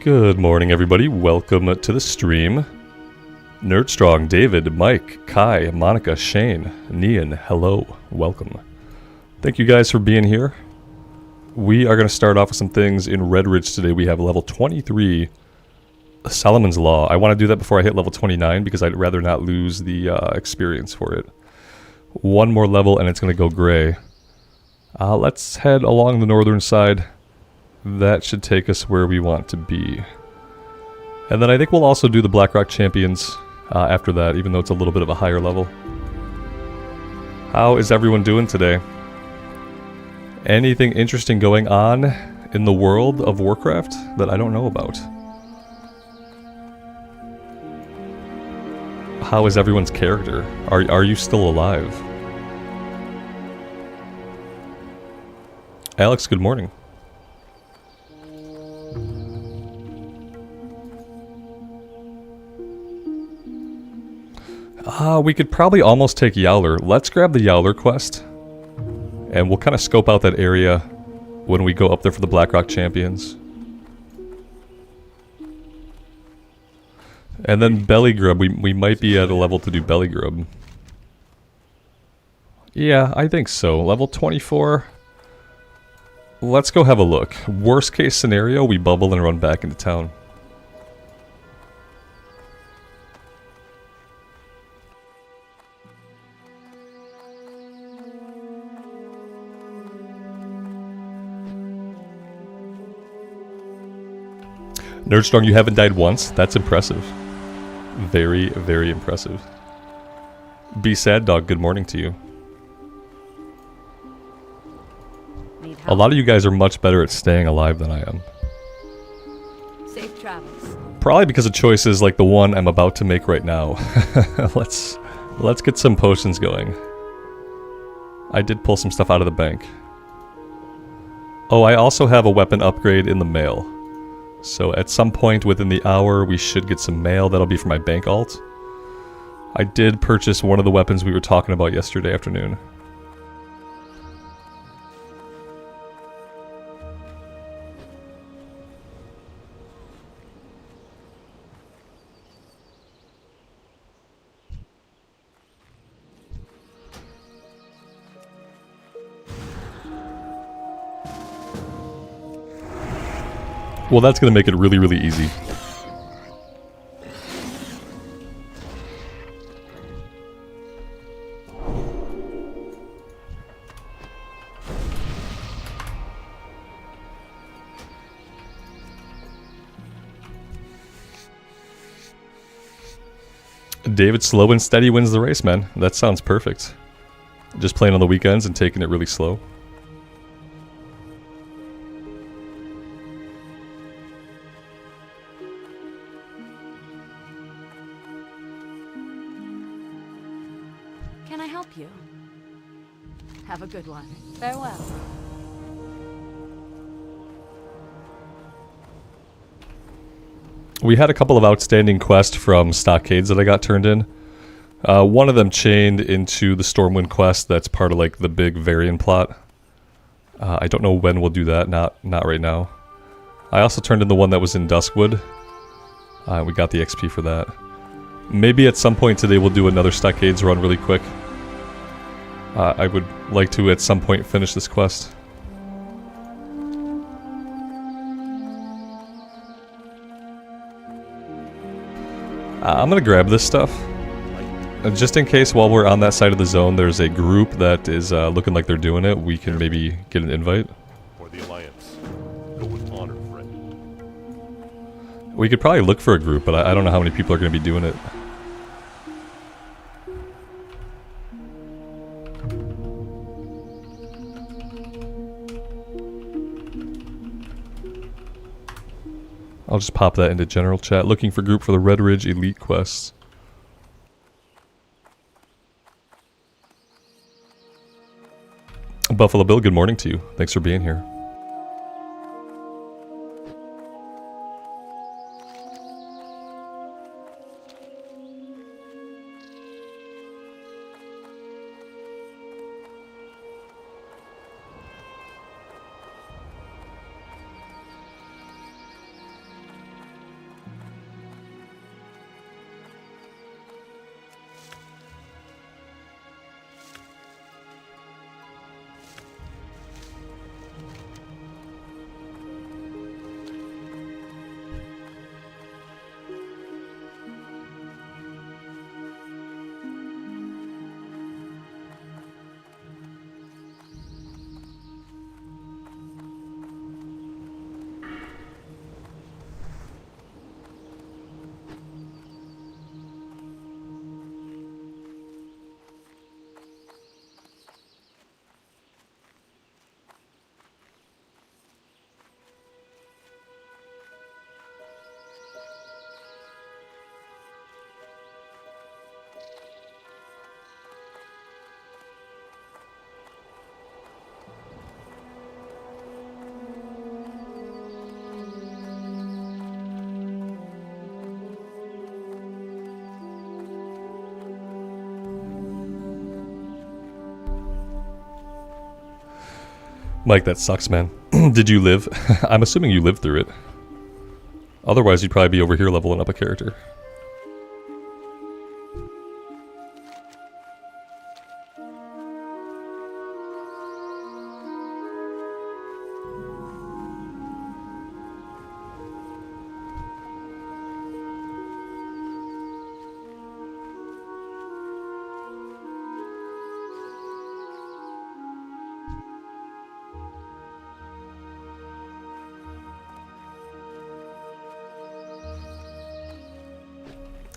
Good morning, everybody. Welcome to the stream. Nerdstrong, David, Mike, Kai, Monica, Shane, Nian, hello. Welcome. Thank you guys for being here. We are going to start off with some things in Red Ridge today. We have level 23, Solomon's Law. I want to do that before I hit level 29 because I'd rather not lose the experience for it. One more level and it's going to go gray. Let's head along the northern side. That should take us where we want to be. And then I think we'll also do the Blackrock Champions after that, even though it's a little bit of a higher level. How is everyone doing today? Anything interesting going on in the world of Warcraft that I don't know about? How is everyone's character? Are you still alive? Alex, good morning. We could probably almost take Yowler. Let's grab the Yowler quest. And we'll kind of scope out that area when we go up there for the Blackrock Champions. And then Belly Grub. We might be at a level to do Belly Grub. Yeah, I think so. Level 24. Let's go have a look. Worst case scenario, we bubble and run back into town. Nerdstrong, you haven't died once? That's impressive. Very, very impressive. Be Sad Dog, good morning to you. A lot of you guys are much better at staying alive than I am. Safe travels. Probably because of choices like the one I'm about to make right now. Let's get some potions going. I did pull some stuff out of the bank. Oh, I also have a weapon upgrade in the mail. So at some point within the hour, we should get some mail. That'll be for my bank alt. I did purchase one of the weapons we were talking about yesterday afternoon. Well, that's going to make it really, really easy. David, slow and steady wins the race, man. That sounds perfect. Just playing on the weekends and taking it really slow. Have a good one. Farewell. We had a couple of outstanding quests from Stockades that I got turned in. One of them chained into the Stormwind quest that's part of like the big Varian plot. I don't know when we'll do that, not right now. I also turned in the one that was in Duskwood. We got the XP for that. Maybe at some point today we'll do another Stockades run really quick. I would like to at some point finish this quest. I'm gonna grab this stuff. Just in case while we're on that side of the zone there's a group that is looking like they're doing it, we can maybe get an invite. For the Alliance. Go with honor, friend. We could probably look for a group, but I don't know how many people are gonna be doing it. I'll just pop that into general chat. Looking for group for the Red Ridge Elite quests. Buffalo Bill, good morning to you. Thanks for being here. Mike, that sucks, man. Did you live? I'm assuming you lived through it. Otherwise, you'd probably be over here leveling up a character.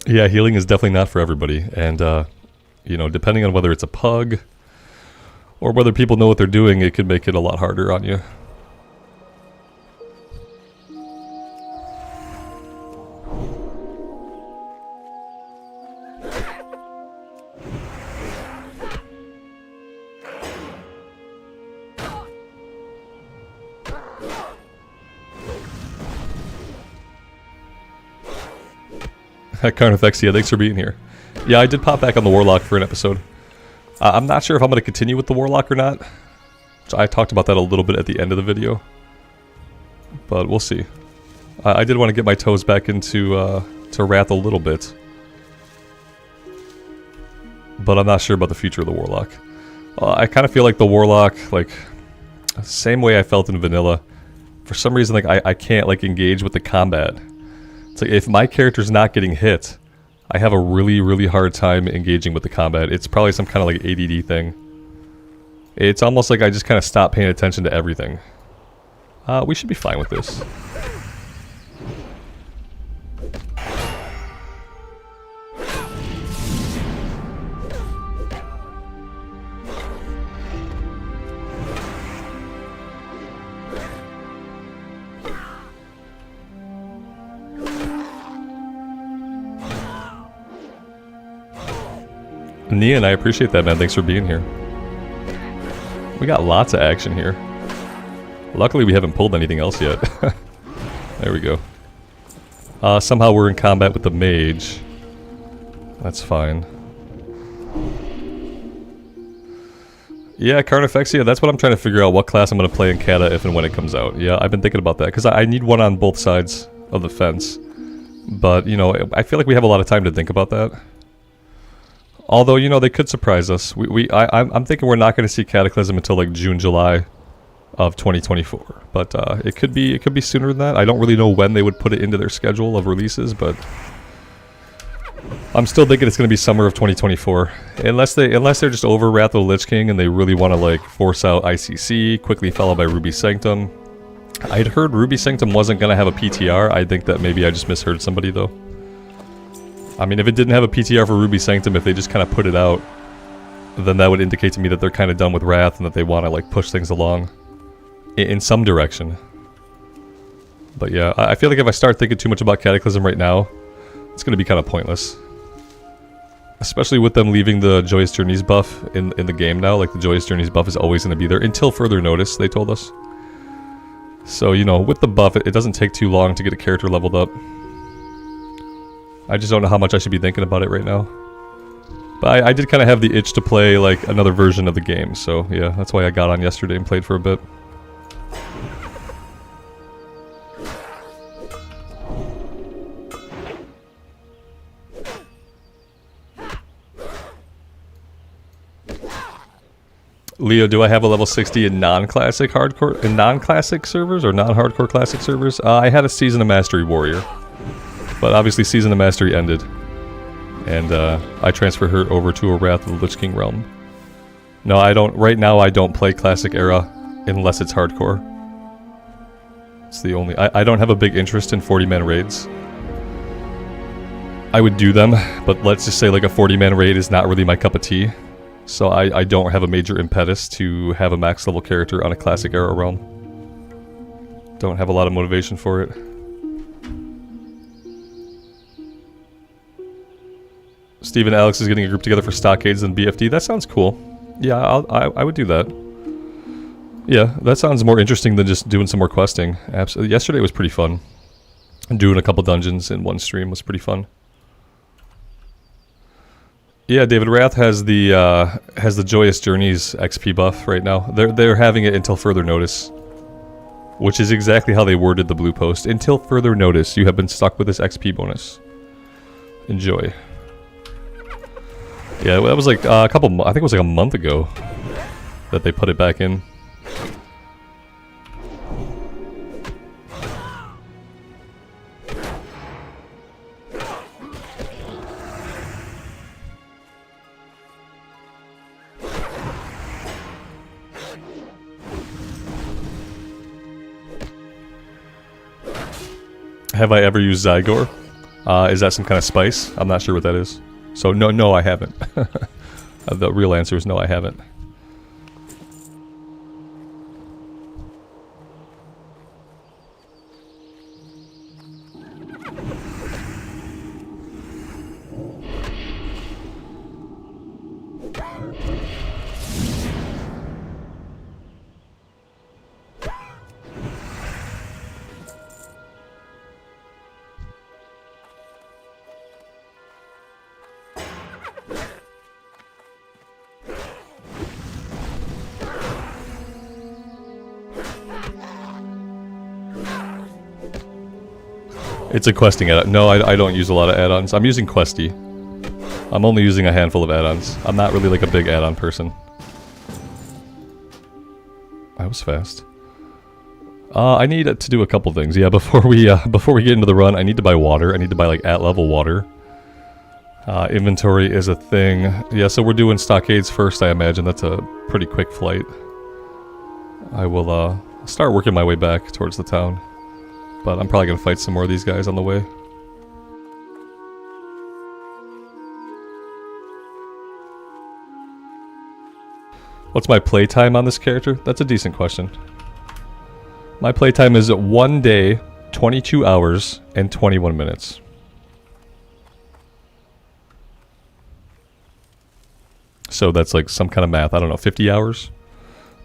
Yeah, healing is definitely not for everybody, and, you know, depending on whether it's a pug, or whether people know what they're doing, it could make it a lot harder on you. Carnifexia, thanks for being here. Yeah, I did pop back on the Warlock for an episode. I'm not sure if I'm going to continue with the Warlock or not. I talked about that a little bit at the end of the video. But we'll see. I did want to get my toes back into to Wrath a little bit. But I'm not sure about the future of the Warlock. I kind of feel like the Warlock, like, same way I felt in Vanilla. For some reason, like, I can't, like, engage with the combat. It's like, if my character's not getting hit, I have a really, really hard time engaging with the combat. It's probably some kind of like ADD thing. It's almost like I just kind of stop paying attention to everything. We should be fine with this. Nian, I appreciate that, man. Thanks for being here. We got lots of action here. Luckily, we haven't pulled anything else yet. There we go. Somehow we're in combat with the mage. That's fine. Yeah, Carnifexia, that's what I'm trying to figure out, what class I'm going to play in Kata if and when it comes out. Yeah, I've been thinking about that, because I need one on both sides of the fence. But, you know, I feel like we have a lot of time to think about that. Although, you know, they could surprise us. I'm thinking we're not going to see Cataclysm until like June, July of 2024. But it could be sooner than that. I don't really know when they would put it into their schedule of releases, but I'm still thinking it's going to be summer of 2024. Unless they're just over Wrath of the Lich King and they really want to like force out ICC, quickly followed by Ruby Sanctum. I'd heard Ruby Sanctum wasn't going to have a PTR. I think that maybe I just misheard somebody though. I mean, if it didn't have a PTR for Ruby Sanctum, if they just kind of put it out, then that would indicate to me that they're kind of done with Wrath and that they want to like push things along in some direction. But yeah, I feel like if I start thinking too much about Cataclysm right now, it's going to be kind of pointless. Especially with them leaving the Joyous Journeys buff in the game now. Like, the Joyous Journeys buff is always going to be there until further notice, they told us. So, you know, with the buff, it doesn't take too long to get a character leveled up. I just don't know how much I should be thinking about it right now. But I did kind of have the itch to play, like, another version of the game. So, yeah, that's why I got on yesterday and played for a bit. Leo, do I have a level 60 in non-classic hardcore, in non-classic servers or non-hardcore classic servers? I had a Season of Mastery warrior, but obviously Season of Mastery ended, and I transferred her over to a Wrath of the Lich King realm. No, I don't. Right now, I don't play classic era unless it's hardcore. It's the only. I don't have a big interest in 40-man raids. I would do them, but let's just say like a 40-man raid is not really my cup of tea. So I don't have a major impetus to have a max level character on a classic era realm. Don't have a lot of motivation for it. Steve and Alex is getting a group together for Stockades and BFD. That sounds cool. Yeah, I would do that. Yeah, that sounds more interesting than just doing some more questing. Absolutely. Yesterday was pretty fun. Doing a couple dungeons in one stream was pretty fun. Yeah, David Wrath has the Joyous Journeys XP buff right now. They're having it until further notice, which is exactly how they worded the blue post. Until further notice, you have been stuck with this XP bonus. Enjoy. Yeah, that was like a couple. I think it was like a month ago that they put it back in. Have I ever used Zygor? Is that some kind of spice? I'm not sure what that is. So no, I haven't. The real answer is no, I haven't. It's a questing add-on. No, I don't use a lot of add-ons. I'm using Questie. I'm only using a handful of add-ons. I'm not really like a big add-on person. I was fast. I need to do a couple things. Yeah, before we get into the run, I need to buy water. I need to buy like at-level water. Inventory is a thing. Yeah, so we're doing Stockades first, I imagine. That's a pretty quick flight. I will start working my way back towards the town. But I'm probably going to fight some more of these guys on the way. What's my playtime on this character? That's a decent question. My playtime is 1 day, 22 hours, and 21 minutes. So that's like some kind of math. I don't know, 50 hours?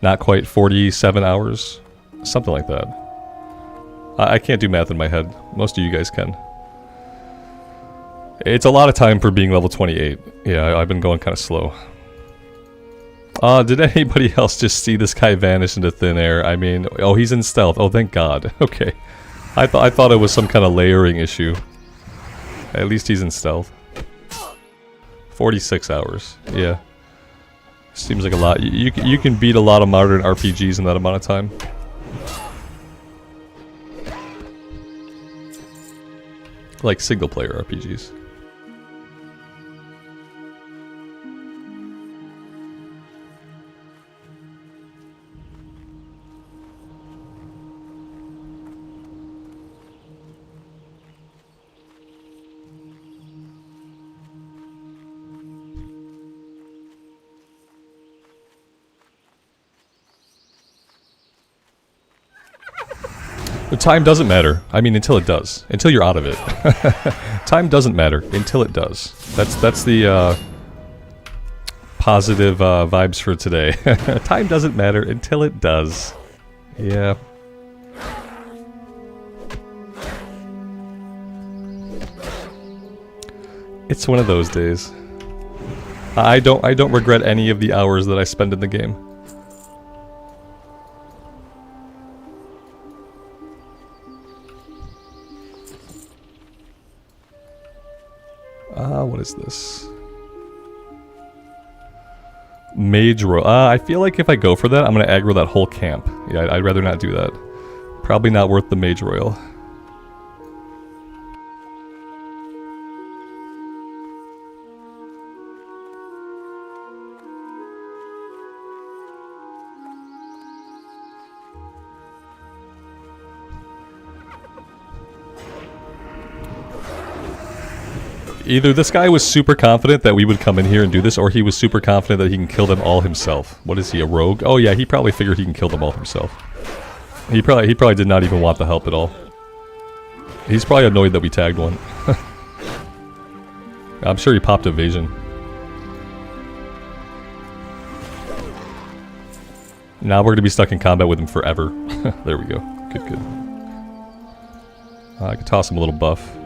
Not quite 47 hours? Something like that. I can't do math in my head. Most of you guys can. It's a lot of time for being level 28. Yeah, I've been going kind of slow. Did anybody else just see this guy vanish into thin air? I mean, oh, he's in stealth. Oh, thank God. Okay. I thought it was some kind of layering issue. At least he's in stealth. 46 hours. Yeah. Seems like a lot. You can beat a lot of modern RPGs in that amount of time. Like single-player RPGs. The time doesn't matter. I mean, until it does. Until you're out of it. Time doesn't matter until it does. That's the positive vibes for today. Time doesn't matter until it does. Yeah. It's one of those days. I don't regret any of the hours that I spend in the game. What is this? Mage Royal. I feel like if I go for that, I'm going to aggro that whole camp. Yeah, I'd rather not do that. Probably not worth the Mage Royal. Either this guy was super confident that we would come in here and do this, or he was super confident that he can kill them all himself. What is he, a rogue? Oh yeah, he probably figured he can kill them all himself. He probably did not even want the help at all. He's probably annoyed that we tagged one. I'm sure he popped evasion. Now we're going to be stuck in combat with him forever. There we go. Good, good. I could toss him a little buff.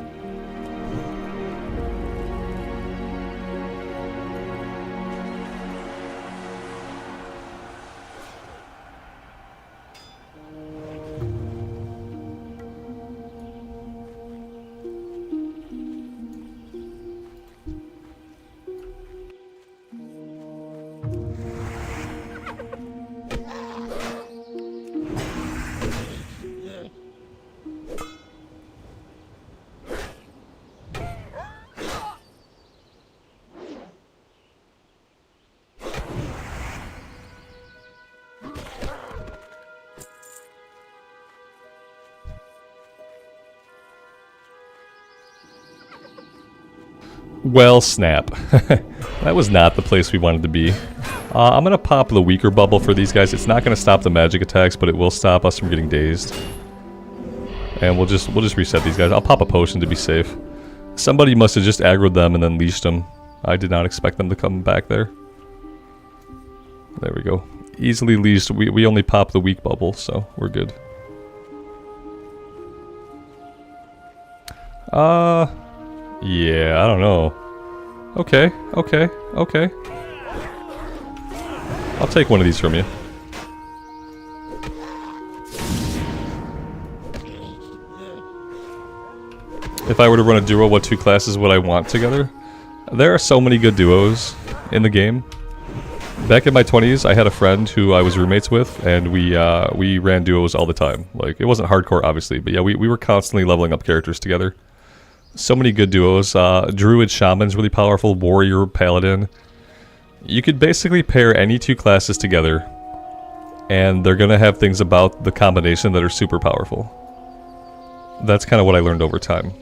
Well, snap. That was not the place we wanted to be. I'm gonna pop the weaker bubble for these guys. It's not gonna stop the magic attacks, but it will stop us from getting dazed. And we'll just reset these guys. I'll pop a potion to be safe. Somebody must have just aggroed them and then leashed them. I did not expect them to come back there. There we go. Easily leashed. We only pop the weak bubble, so we're good. Yeah, I don't know. Okay. I'll take one of these from you. If I were to run a duo, what 2 classes would I want together? There are so many good duos in the game. Back in my 20s, I had a friend who I was roommates with, and we ran duos all the time. Like, it wasn't hardcore, obviously, but yeah, we were constantly leveling up characters together. So many good duos. Druid Shaman's really powerful. Warrior Paladin. You could basically pair any 2 classes together, and they're gonna have things about the combination that are super powerful. That's kind of what I learned over time.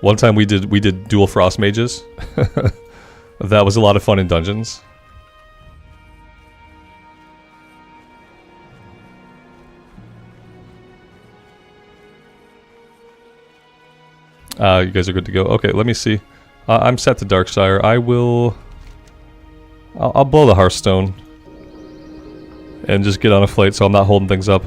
One time we did dual frost mages. That was a lot of fun in dungeons. You guys are good to go. Okay, let me see. I'm set to Darksire. I'll blow the Hearthstone and just get on a flight so I'm not holding things up.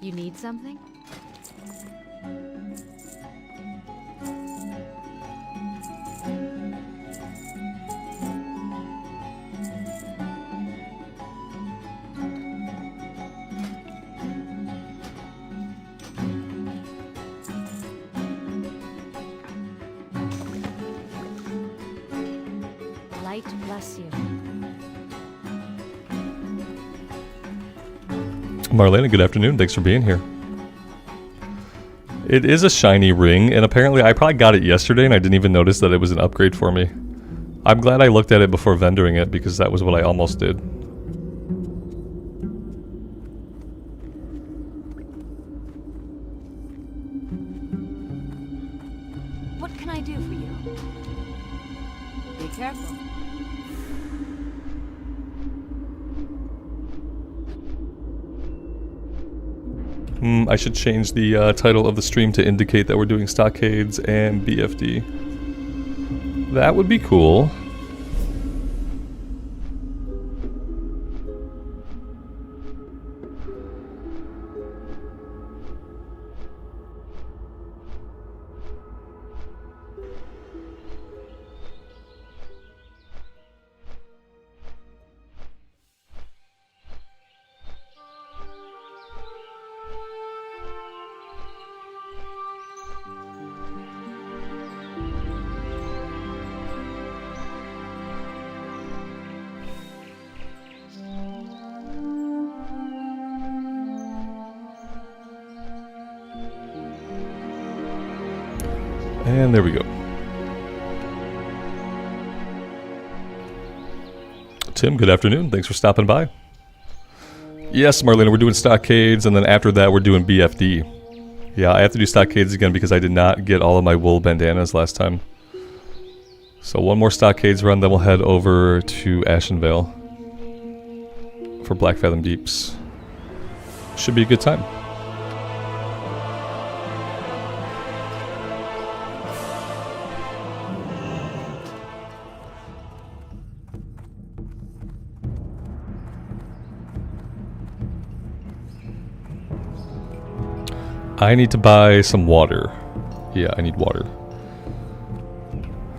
You need something? Light bless you. Marlena, good afternoon. Thanks for being here. It is a shiny ring, and apparently I probably got it yesterday and I didn't even notice that it was an upgrade for me. I'm glad I looked at it before vendoring it, because that was what I almost did. What can I do for you? Be careful. I should change the title of the stream to indicate that we're doing Stockades and BFD. That would be cool. And there we go. Tim, good afternoon. Thanks for stopping by. Yes, Marlena, we're doing Stockades, and then after that we're doing BFD. Yeah, I have to do Stockades again because I did not get all of my wool bandanas last time. So one more Stockades run, then we'll head over to Ashenvale for Blackfathom Deeps. Should be a good time. I need to buy some water. Yeah, I need water.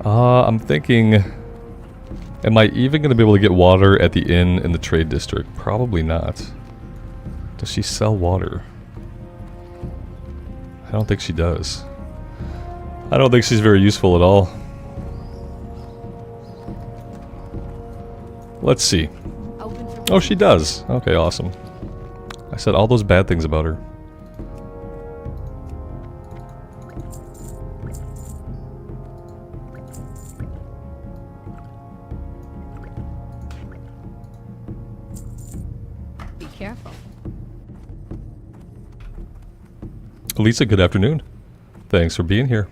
I'm thinking... Am I even going to be able to get water at the inn in the trade district? Probably not. Does she sell water? I don't think she does. I don't think she's very useful at all. Let's see. Oh, she does. Okay, awesome. I said all those bad things about her. careful. Lisa, good afternoon. Thanks for being here.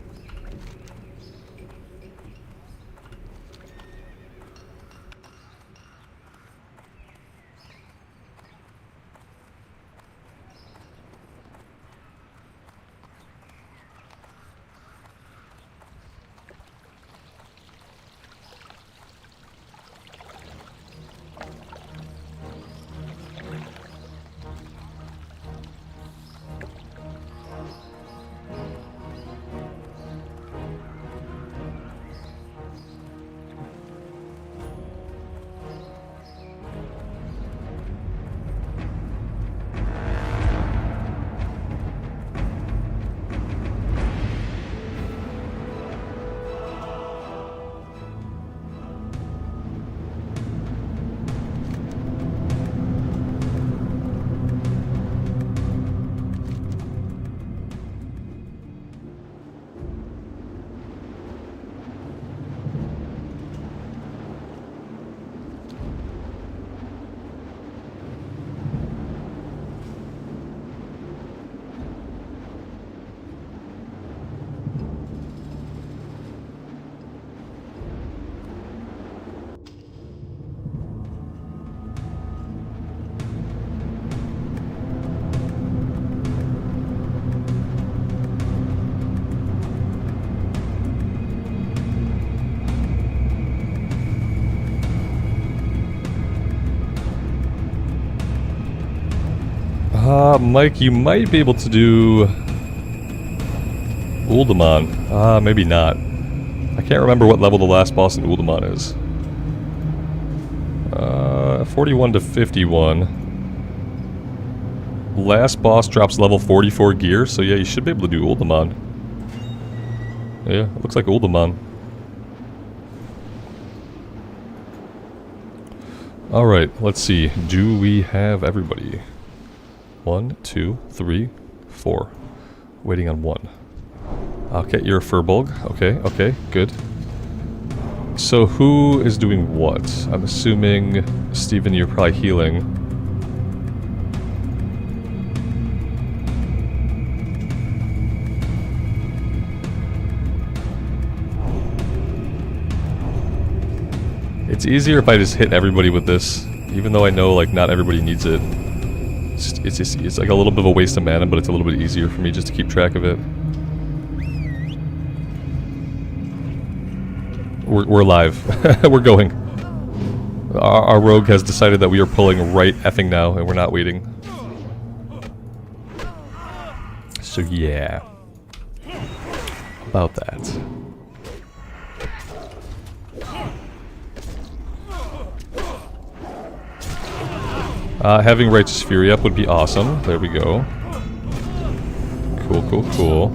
Mike, you might be able to do Uldaman. Maybe not. I can't remember what level the last boss in Uldaman is. 41 to 51. Last boss drops level 44 gear, so yeah, you should be able to do Uldaman. Yeah, it looks like Uldaman. Alright, let's see. Do we have everybody? 1, 2, 3, 4. Waiting on 1. Okay, you're a Furbolg. Okay, okay, good. So who is doing what? I'm assuming, Steven, you're probably healing. It's easier if I just hit everybody with this, even though I know like not everybody needs it. It's like a little bit of a waste of mana, but it's a little bit easier for me just to keep track of it. We're live. We're going. Our rogue has decided that we are pulling right effing now, and we're not waiting. So yeah. About that. Having Righteous Fury up would be awesome. There we go. Cool, cool, cool.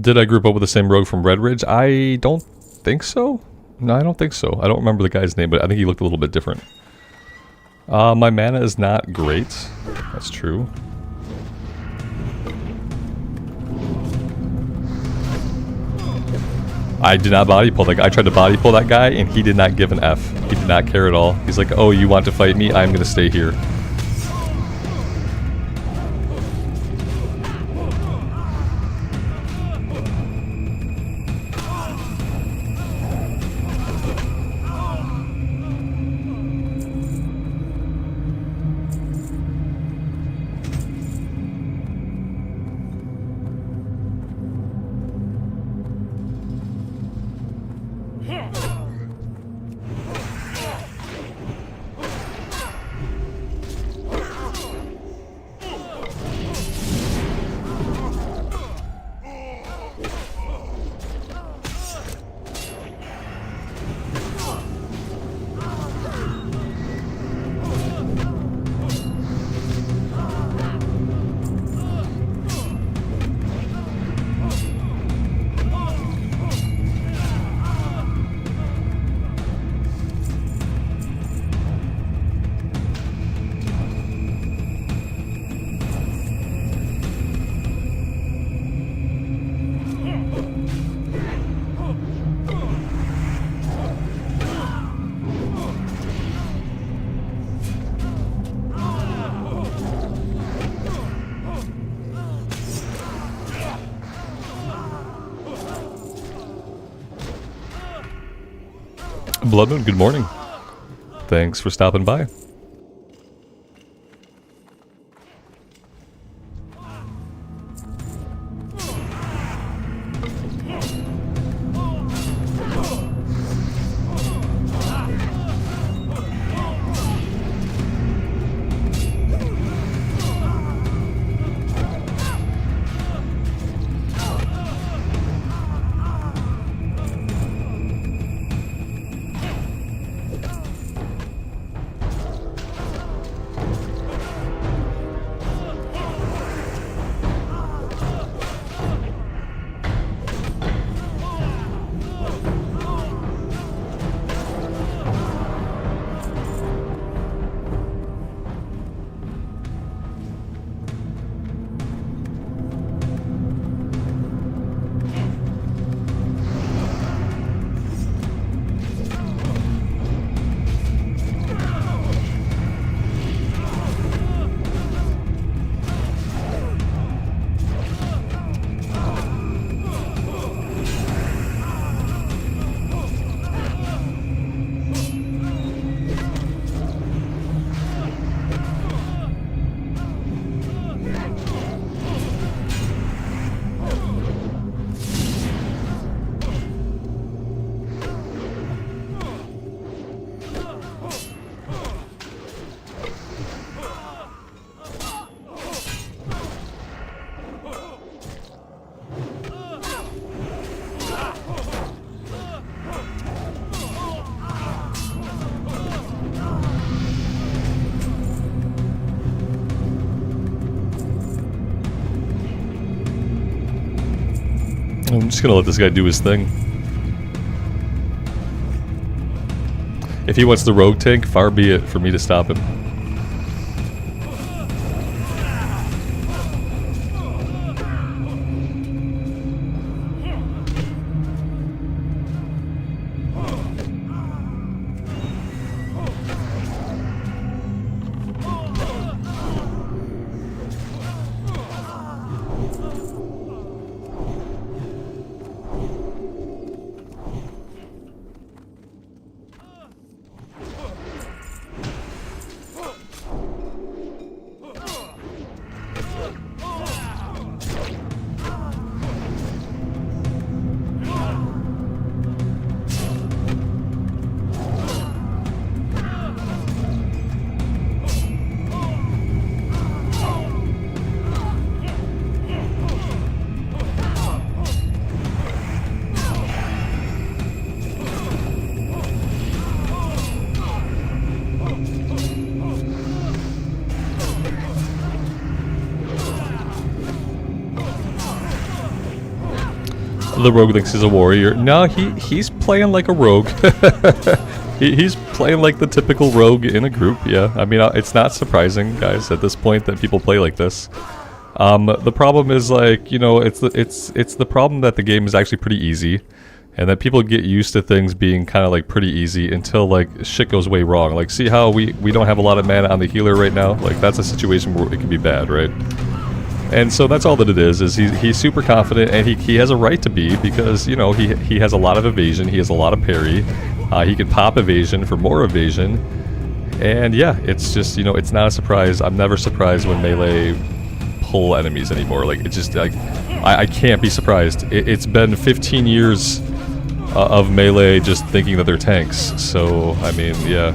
Did I group up with the same rogue from Red Ridge? I don't think so. No, I don't think so. I don't remember the guy's name, but I think he looked a little bit different. My mana is not great. That's true. I did not body pull that guy. I tried to body pull that guy, and he did not give an F. He did not care at all. He's like, oh, you want to fight me? I'm going to stay here. Blood Moon, good morning. Thanks for stopping by. I'm just gonna let this guy do his thing. If he wants the rogue tank, far be it for me to stop him. The rogue thinks he's a warrior. No, he's playing like a rogue. He's playing like the typical rogue in a group. Yeah, I mean, it's not surprising, guys, at this point that people play like this. The problem is, like, you know, it's the problem that the game is actually pretty easy, and that people get used to things being kind of like pretty easy until like shit goes way wrong. Like, see how we don't have a lot of mana on the healer right now? Like, that's a situation where it can be bad, right? And so that's all that it is he's super confident, and he has a right to be, because, you know, he has a lot of evasion, he has a lot of parry, he can pop evasion for more evasion, and yeah, it's just, you know, it's not a surprise. I'm never surprised when melee pull enemies anymore. Like, it's just, like, I can't be surprised. It's been 15 years of melee just thinking that they're tanks, so, I mean, yeah,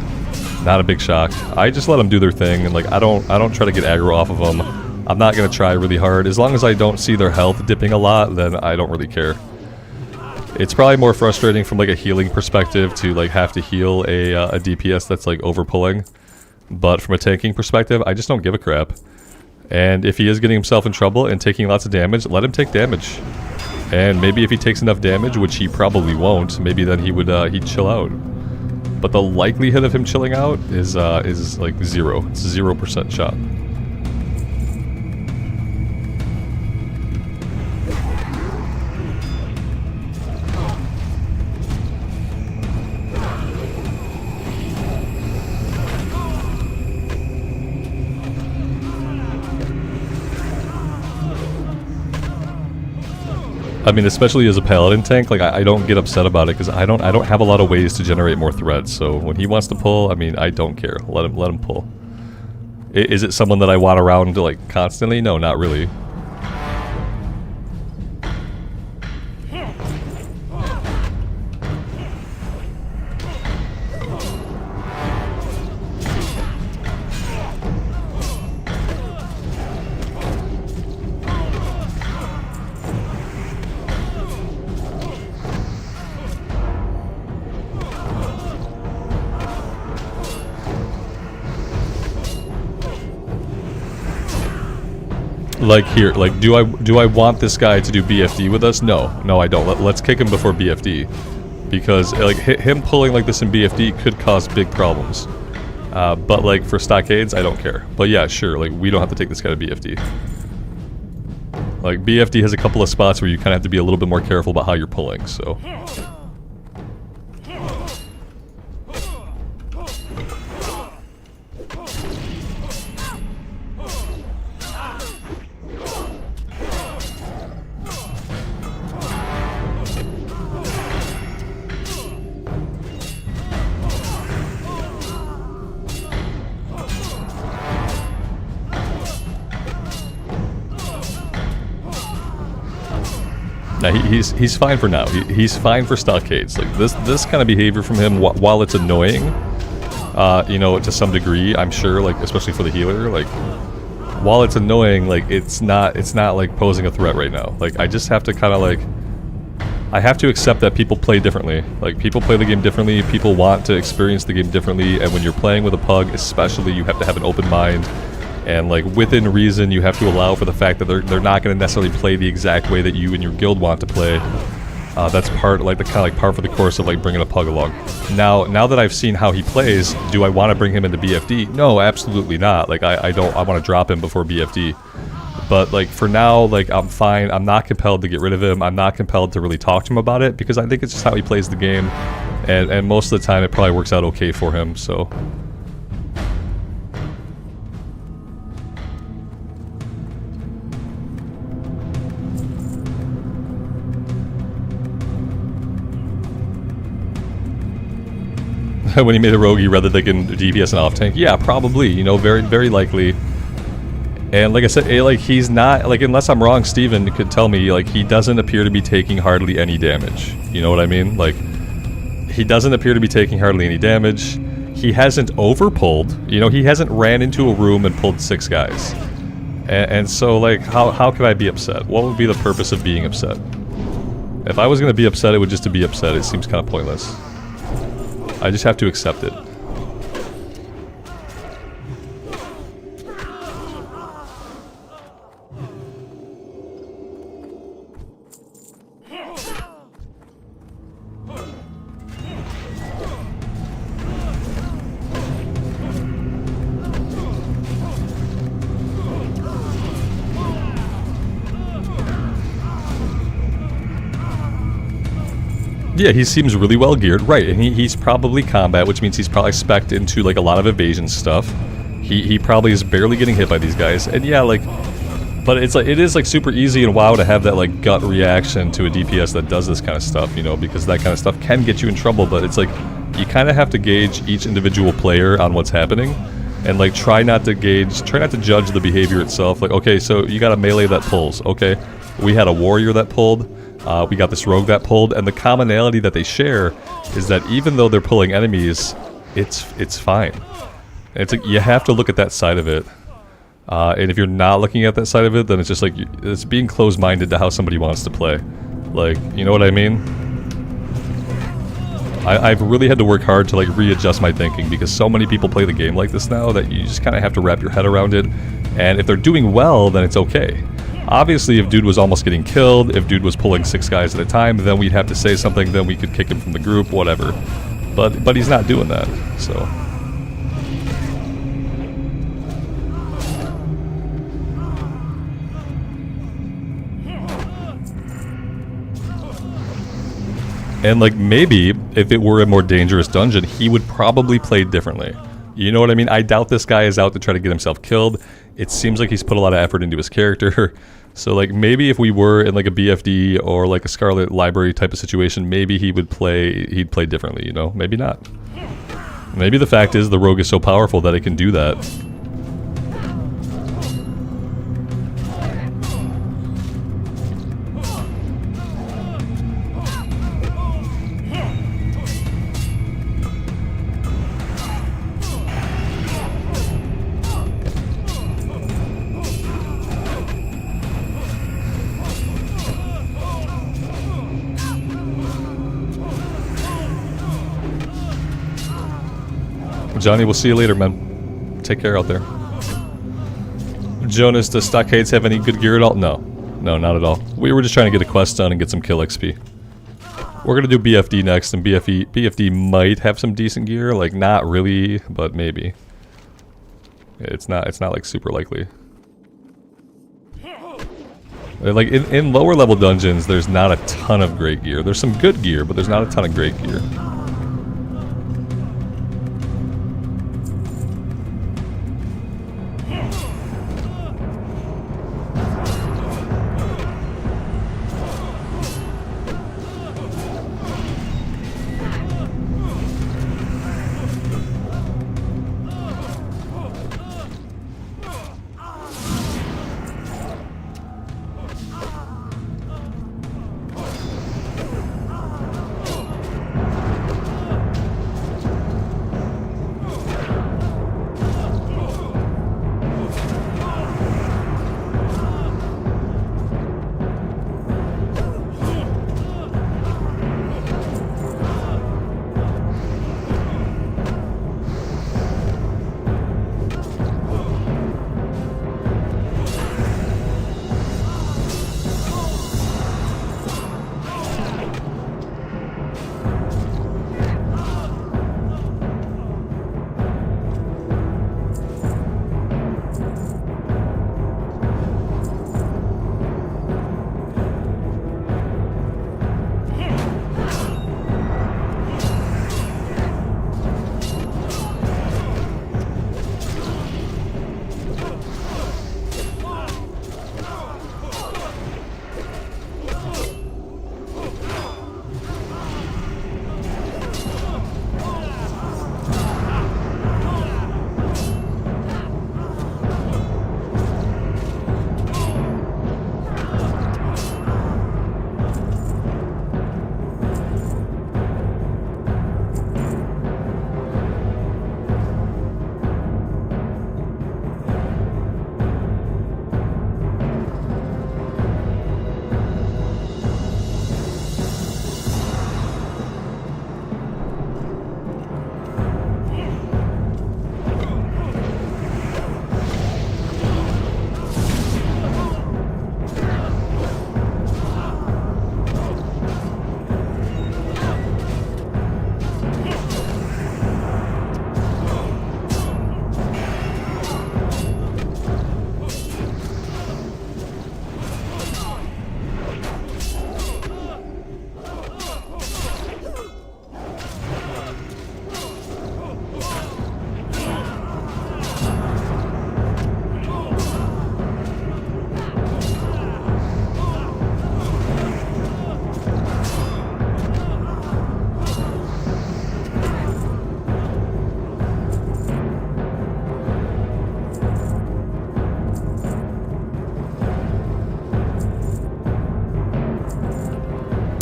not a big shock. I just let them do their thing, and, like, I don't try to get aggro off of them. I'm not going to try really hard. As long as I don't see their health dipping a lot, then I don't really care. It's probably more frustrating from like a healing perspective to like have to heal a DPS that's like overpulling. But from a tanking perspective, I just don't give a crap. And if he is getting himself in trouble and taking lots of damage, let him take damage. And maybe if he takes enough damage, which he probably won't, maybe then he'd chill out. But the likelihood of him chilling out is like 0. It's a 0% shot. I mean, especially as a paladin tank, like I don't get upset about it because I don't have a lot of ways to generate more threats. So when he wants to pull, I mean, I don't care. Let him pull. Is it someone that I want around like constantly? No, not really. Like here, like do I want this guy to do BFD with us? No, I don't. Let's kick him before BFD, because like him pulling like this in BFD could cause big problems. But like for Stockades, I don't care. But yeah, sure, like we don't have to take this guy to BFD. Like BFD has a couple of spots where you kind of have to be a little bit more careful about how you're pulling. So. Now he's fine for now. He's fine for Stockades. Like this kind of behavior from him, while it's annoying, you know, to some degree, I'm sure, like especially for the healer, like while it's annoying, like it's not like posing a threat right now. Like I just have to kind of like, I have to accept that people play differently. Like people play the game differently. People want to experience the game differently, and when you're playing with a pug, especially, you have to have an open mind. And like within reason, you have to allow for the fact that they're not going to necessarily play the exact way that you and your guild want to play. That's part, like the kind of like par for the course of like bringing a pug along. Now that I've seen how he plays, do I want to bring him into BFD? No, absolutely not. Like I want to drop him before BFD. But like for now, like I'm fine. I'm not compelled to get rid of him. I'm not compelled to really talk to him about it because I think it's just how he plays the game, and most of the time it probably works out okay for him. So. When he made a rogue, he read that they can DPS an off tank. Yeah, probably. You know, very, very likely. And like I said, like he's not, like, unless I'm wrong, Steven could tell me, like he doesn't appear to be taking hardly any damage. You know what I mean? Like he doesn't appear to be taking hardly any damage. He hasn't overpulled. You know, he hasn't ran into a room and pulled 6 guys. And so like, how could I be upset? What would be the purpose of being upset? If I was going to be upset, it would just to be upset. It seems kind of pointless. I just have to accept it. Yeah, he seems really well geared, right, and he's probably combat, which means he's probably spec'd into like a lot of evasion stuff. He probably is barely getting hit by these guys, and yeah, like, but it's like, it is like super easy in WoW to have that like gut reaction to a DPS that does this kind of stuff, you know, because that kind of stuff can get you in trouble, but it's like, you kind of have to gauge each individual player on what's happening, and like try not to judge the behavior itself. Like, okay, so you got a melee that pulls, okay, we had a warrior that pulled, we got this rogue that pulled, and the commonality that they share is that even though they're pulling enemies, it's fine. And it's like, you have to look at that side of it. And if you're not looking at that side of it, then it's just like, it's being closed-minded to how somebody wants to play. Like, you know what I mean? I've really had to work hard to like readjust my thinking, because so many people play the game like this now that you just kind of have to wrap your head around it. And if they're doing well, then it's okay. Obviously, if dude was almost getting killed, if dude was pulling 6 guys at a time, then we'd have to say something, then we could kick him from the group, whatever. But he's not doing that, so. And like maybe if it were a more dangerous dungeon, he would probably play differently. You know what I mean? I doubt this guy is out to try to get himself killed. It seems like he's put a lot of effort into his character. So like maybe if we were in like a BFD or like a Scarlet Library type of situation, maybe he'd play differently, you know? Maybe not. Maybe the fact is the rogue is so powerful that it can do that. Johnny, we'll see you later, man. Take care out there. Jonas, does Stockades have any good gear at all? No. No, not at all. We were just trying to get a quest done and get some kill XP. We're gonna do BFD next, and BFD might have some decent gear. Like, not really, but maybe. It's not like super likely. Like, in lower level dungeons, there's not a ton of great gear. There's some good gear, but there's not a ton of great gear.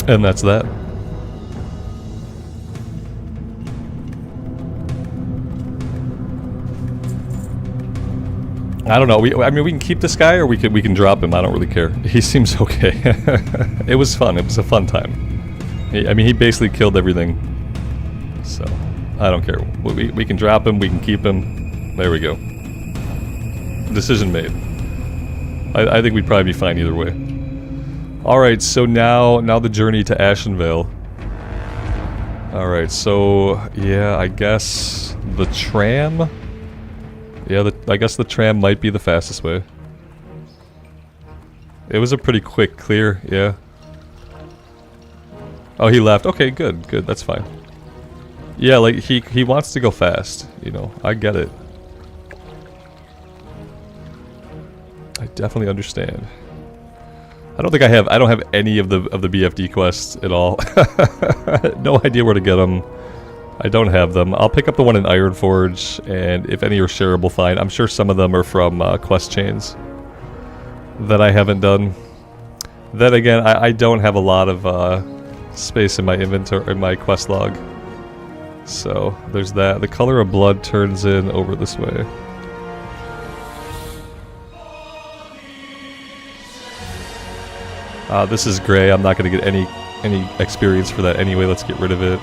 And that's that. I don't know. I mean, we can keep this guy, or we can drop him. I don't really care. He seems okay. It was fun. It was a fun time. I mean, he basically killed everything. So, I don't care. We can drop him. We can keep him. There we go. Decision made. I think we'd probably be fine either way. Alright, so now the journey to Ashenvale. Alright, so yeah, I guess the tram? Yeah, I guess the tram might be the fastest way. It was a pretty quick clear, yeah. Oh, he left. Okay, good, that's fine. Yeah, like he wants to go fast, you know. I get it. I definitely understand. I don't have any of the BFD quests at all. No idea where to get them. I don't have them. I'll pick up the one in Ironforge, and if any are shareable, fine. I'm sure some of them are from quest chains that I haven't done. Then again, I don't have a lot of space in my inventory, in my quest log. So there's that. The color of blood turns in over this way. This is gray. I'm not going to get any experience for that anyway. Let's get rid of it.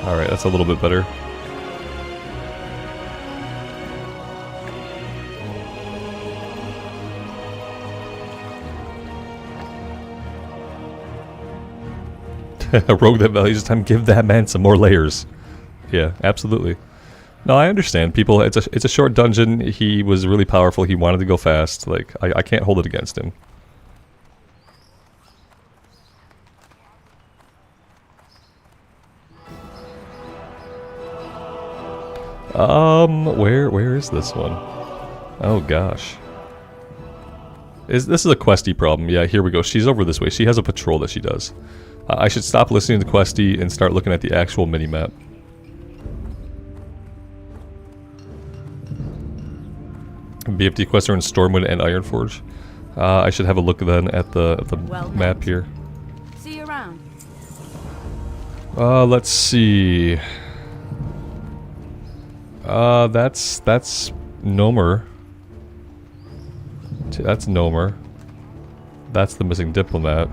Alright, that's a little bit better. A rogue that values time, give that man some more layers. Yeah, absolutely. No, I understand. People, it's a short dungeon. He was really powerful. He wanted to go fast. Like, I can't hold it against him. Where is this one? Oh gosh. This is a Questie problem. Yeah, here we go. She's over this way. She has a patrol that she does. I should stop listening to Questie and start looking at the actual mini-map. BFD quests are in Stormwind and Ironforge. I should have a look then at the map here. See you around. Let's see. That's Nomer. That's Nomer. That's the missing diplomat.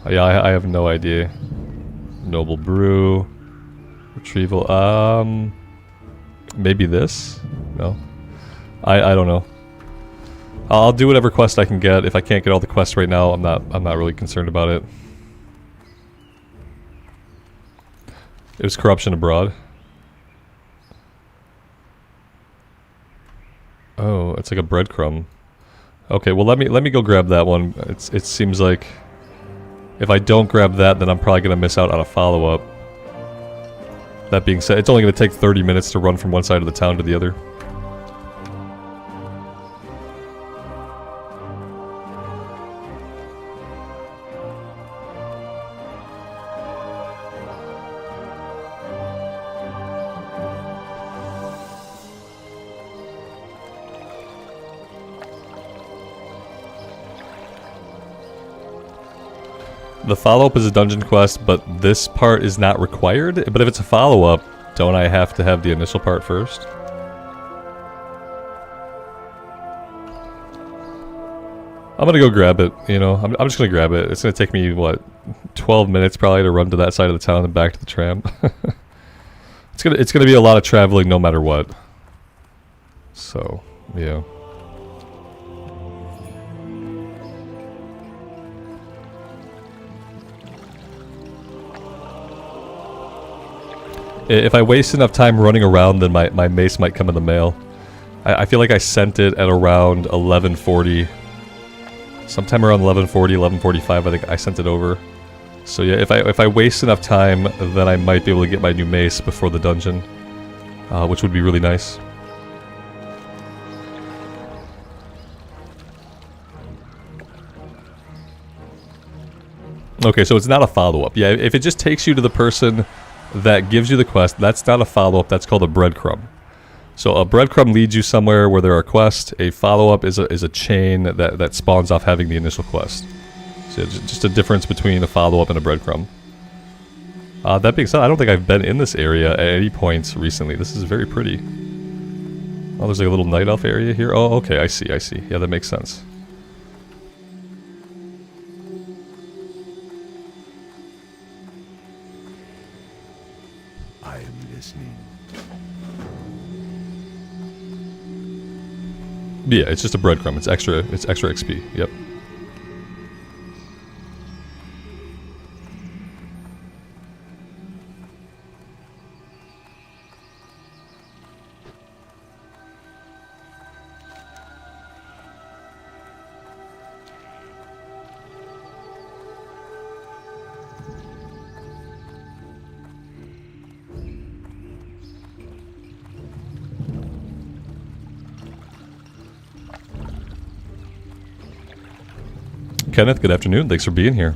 Yeah, I have no idea. Noble Brew. Retrieval. Maybe this? No. I don't know. I'll do whatever quest I can get. If I can't get all the quests right now, I'm not really concerned about it. It was Corruption Abroad. Oh, it's like a breadcrumb. Okay, well let me go grab that one. It seems like if I don't grab that, then I'm probably gonna miss out on a follow-up. That being said, it's only gonna take 30 minutes to run from one side of the town to the other. The follow-up is a dungeon quest, but this part is not required. But if it's a follow-up, don't I have to have the initial part first? I'm gonna go grab it, you know. I'm just gonna grab it. It's gonna take me, what, 12 minutes probably to run to that side of the town and back to the tram. It's gonna be a lot of traveling no matter what. So, yeah. If I waste enough time running around, then my mace might come in the mail. I feel like I sent it at around 11:40. Sometime around 11:40, 11:45, I think I sent it over. So yeah, if I waste enough time, then I might be able to get my new mace before the dungeon, which would be really nice. Okay, so it's not a follow-up. Yeah, if it just takes you to the person that gives you the quest, that's not a follow-up, that's called a breadcrumb. So a breadcrumb leads you somewhere where there are quests. A follow-up is a chain that spawns off having the initial quest. So just a difference between a follow-up and a breadcrumb. That being said, I don't think I've been in this area at any points recently. This is very pretty. Oh, there's like a little night elf area here. Oh, okay, I see. Yeah, that makes sense. I am listening. Yeah, it's just a breadcrumb. It's extra XP. Yep. Kenneth, good afternoon. Thanks for being here.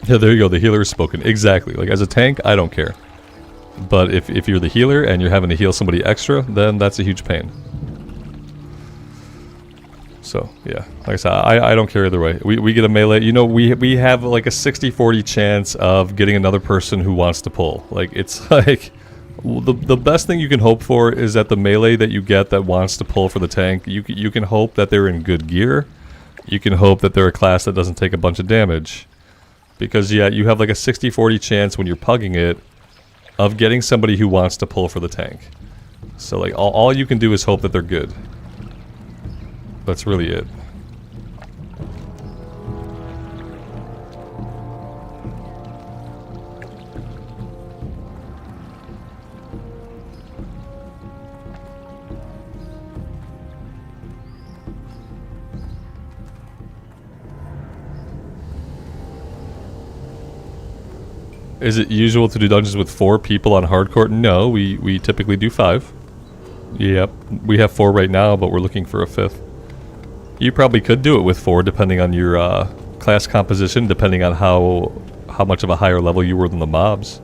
Yeah, there you go. The healer has spoken. Exactly. Like, as a tank, I don't care. But if you're the healer and you're having to heal somebody extra, then that's a huge pain. So, yeah. Like I said, I don't care either way. We get a melee. You know, we have like a 60-40 chance of getting another person who wants to pull. Like, it's like... The best thing you can hope for is that the melee that you get that wants to pull for the tank, you can hope that they're in good gear. You can hope that they're a class that doesn't take a bunch of damage. Because, yeah, you have like a 60-40 chance when you're pugging it of getting somebody who wants to pull for the tank. So, like, all you can do is hope that they're good. That's really it. Is it usual to do dungeons with 4 people on hardcore? No, we typically do 5. Yep, we have 4 right now, but we're looking for a 5th. You probably could do it with 4, depending on your class composition, depending on how much of a higher level you were than the mobs.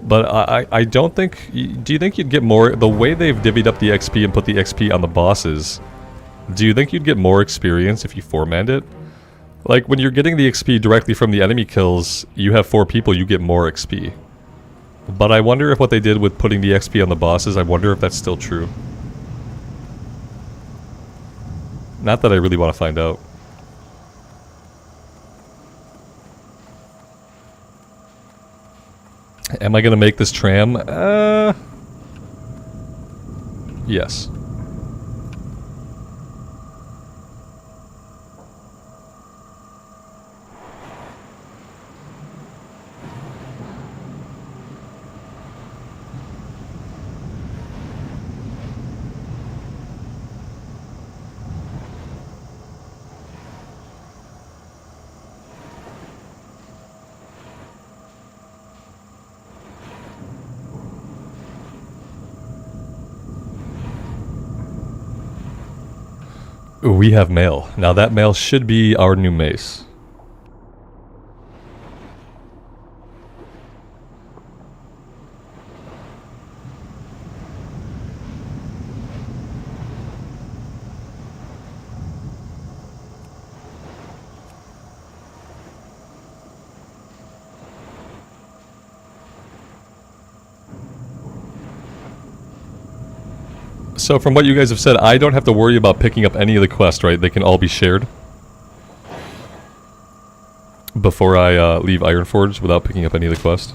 But I don't think... Do you think you'd get more... The way they've divvied up the XP and put the XP on the bosses, do you think you'd get more experience if you 4-manned it? Like, when you're getting the XP directly from the enemy kills, you have 4 people, you get more XP. But I wonder if what they did with putting the XP on the bosses, I wonder if that's still true. Not that I really want to find out. Am I going to make this tram? Yes. Ooh, we have mail. Now that mail should be our new mace. So from what you guys have said, I don't have to worry about picking up any of the quests, right? They can all be shared before I leave Ironforge without picking up any of the quests.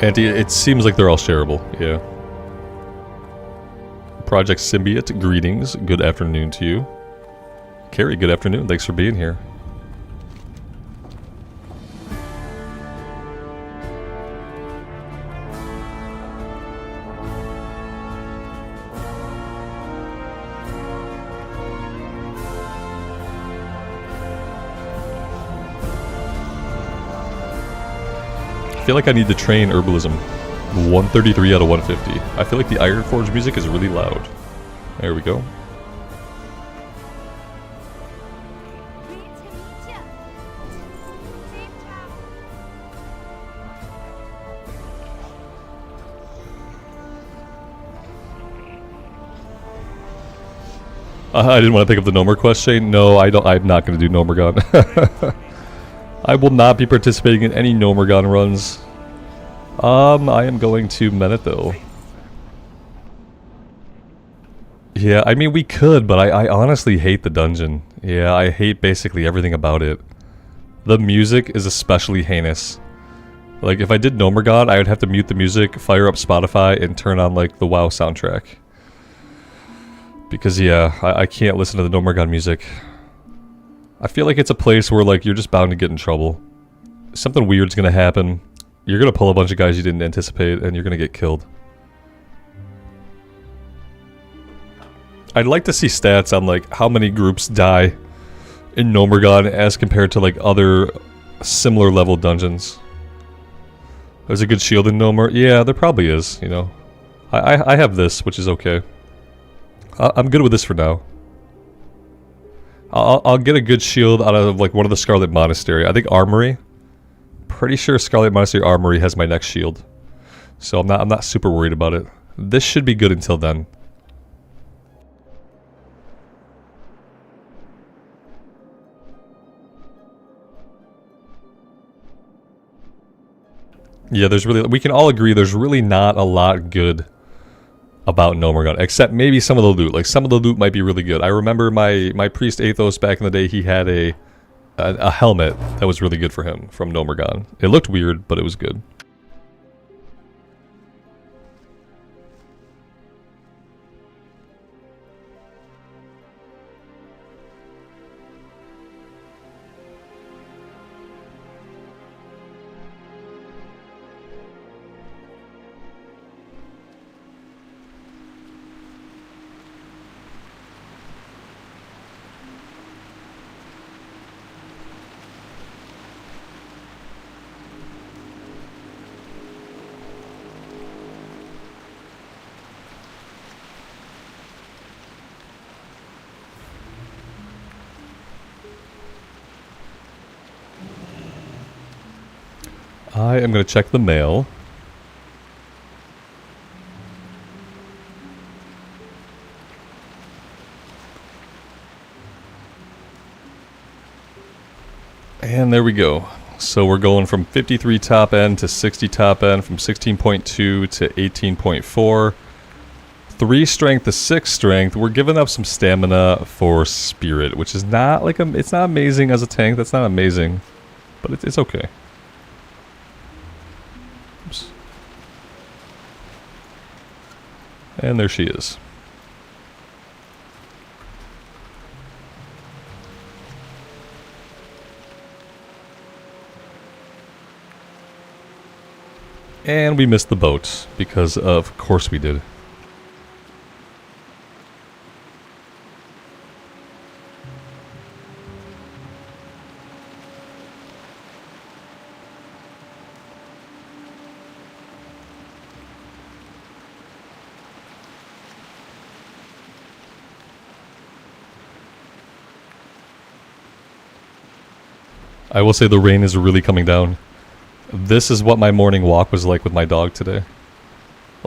And it seems like they're all shareable, yeah. Project Symbiote, greetings. Good afternoon to you. Carrie, good afternoon. Thanks for being here. I feel like I need to train Herbalism. 133 out of 150. I feel like the Ironforge music is really loud. There we go. I didn't want to pick up the Nomer quest, Shane. No, I don't. I'm not going to do Nomergon. I will not be participating in any Nomergon runs. I am going to Menet though. Yeah, I mean, we could, but I honestly hate the dungeon. Yeah, I hate basically everything about it. The music is especially heinous. Like, if I did Nomergon, I would have to mute the music, fire up Spotify, and turn on, like, the WoW soundtrack. Because, yeah, I can't listen to the Nomergon music. I feel like it's a place where, like, you're just bound to get in trouble. Something weird's gonna happen. You're gonna pull a bunch of guys you didn't anticipate, and you're gonna get killed. I'd like to see stats on, like, how many groups die in Nomergon as compared to, like, other similar level dungeons. There's a good shield in Nomer. Yeah, there probably is, you know. I have this, which is okay. I'm good with this for now. I'll get a good shield out of, like, one of the Scarlet Monastery. I think Armory. Pretty sure Scarlet Monastery Armory has my next shield. So I'm not super worried about it. This should be good until then. Yeah, we can all agree there's really not a lot good about Nomergon, except maybe some of the loot. Like, some of the loot might be really good. I remember my priest Athos back in the day, he had a helmet that was really good for him from Nomergon. It looked weird, but it was good. I am going to check the mail. And there we go. So we're going from 53 top end to 60 top end, from 16.2 to 18.4. 3 strength to 6 strength. We're giving up some stamina for spirit, which is not like it's not amazing as a tank. That's not amazing, but it's okay. Oops. And there she is. And we missed the boat, because of course we did. I will say the rain is really coming down. This is what my morning walk was like with my dog today.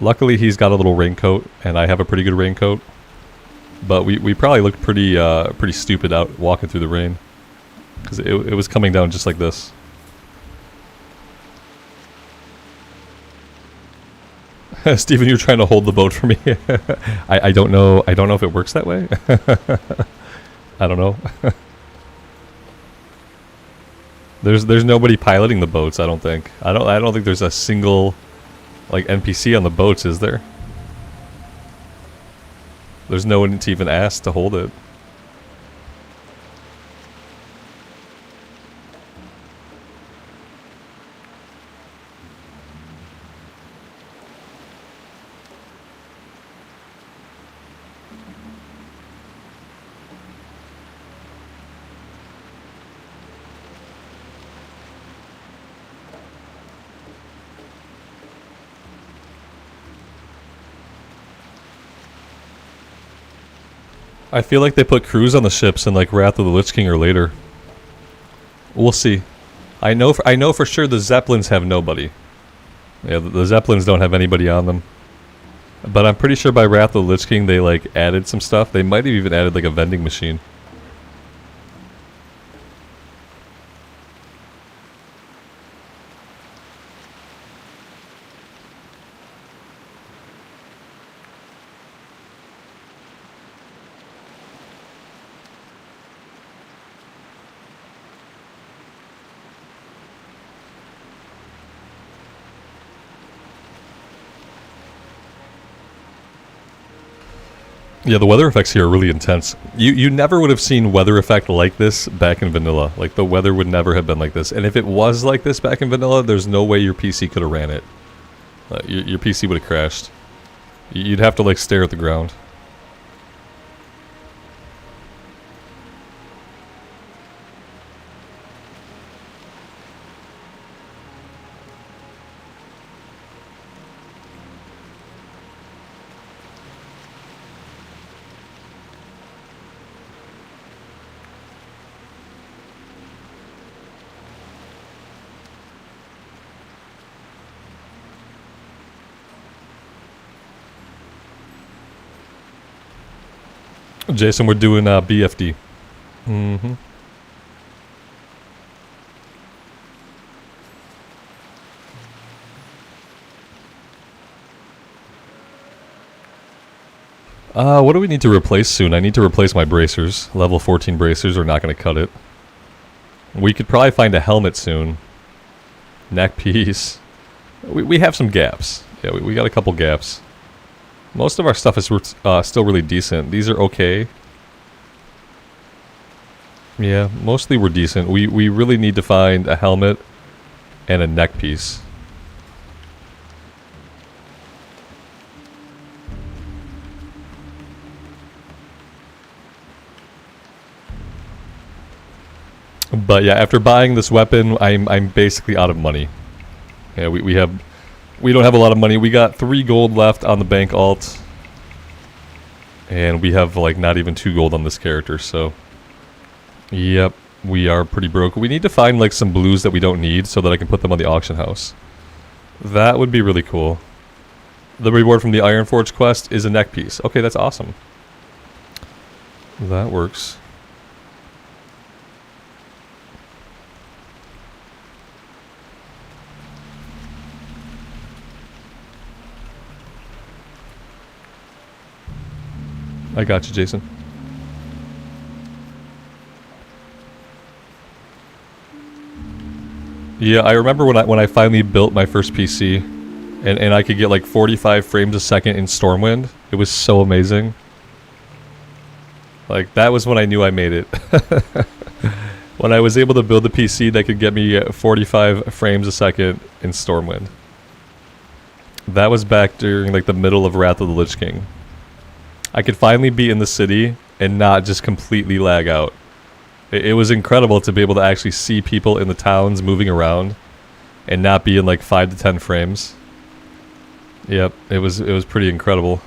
Luckily he's got a little raincoat, and I have a pretty good raincoat. But we probably looked pretty pretty stupid out walking through the rain. Because it was coming down just like this. Steven, you're trying to hold the boat for me. I don't know if it works that way. I don't know. There's nobody piloting the boats, I don't think. I don't think there's a single like NPC on the boats, is there? There's no one to even ask to hold it. I feel like they put crews on the ships in like Wrath of the Lich King or later. We'll see. I know for sure the Zeppelins have nobody. Yeah, the Zeppelins don't have anybody on them. But I'm pretty sure by Wrath of the Lich King they like added some stuff. They might have even added like a vending machine. Yeah, the weather effects here are really intense. You never would have seen weather effect like this back in vanilla. Like, the weather would never have been like this. And if it was like this back in vanilla, there's no way your PC could have ran it. Your PC would have crashed. You'd have to, like, stare at the ground. Jason, we're doing BFD. Mm-hmm. What do we need to replace soon? I need to replace my bracers. Level 14 bracers are not going to cut it. We could probably find a helmet soon. Neck piece. We have some gaps. Yeah, we got a couple gaps. Most of our stuff is still really decent. These are okay. Yeah, mostly we're decent. We really need to find a helmet and a neck piece. But yeah, after buying this weapon, I'm basically out of money. Yeah, we don't have a lot of money. We got 3 gold left on the bank alt. And we have like not even 2 gold on this character, so yep, we are pretty broke. We need to find like some blues that we don't need so that I can put them on the auction house. That would be really cool. The reward from the Ironforge quest is a neck piece. Okay, that's awesome. That works. I got you, Jason. Yeah, I remember when I finally built my first PC, and I could get like 45 frames a second in Stormwind. It was so amazing. Like, that was when I knew I made it. When I was able to build a PC that could get me 45 frames a second in Stormwind. That was back during like the middle of Wrath of the Lich King. I could finally be in the city and not just completely lag out. It was incredible to be able to actually see people in the towns moving around and not be in like 5 to 10 frames. Yep, it was pretty incredible.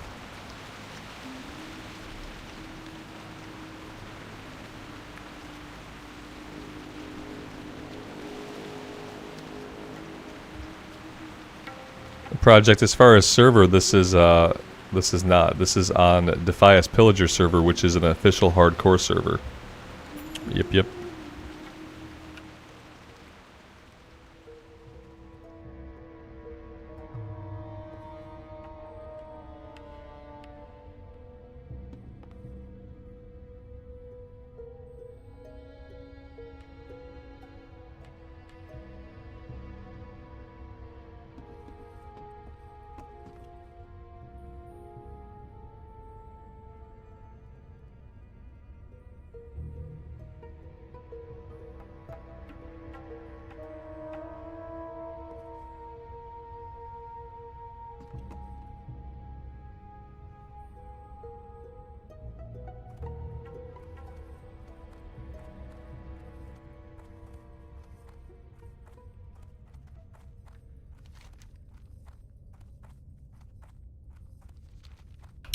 Project, as far as server, this is not. This is on Defias Pillager server, which is an official hardcore server. Yep.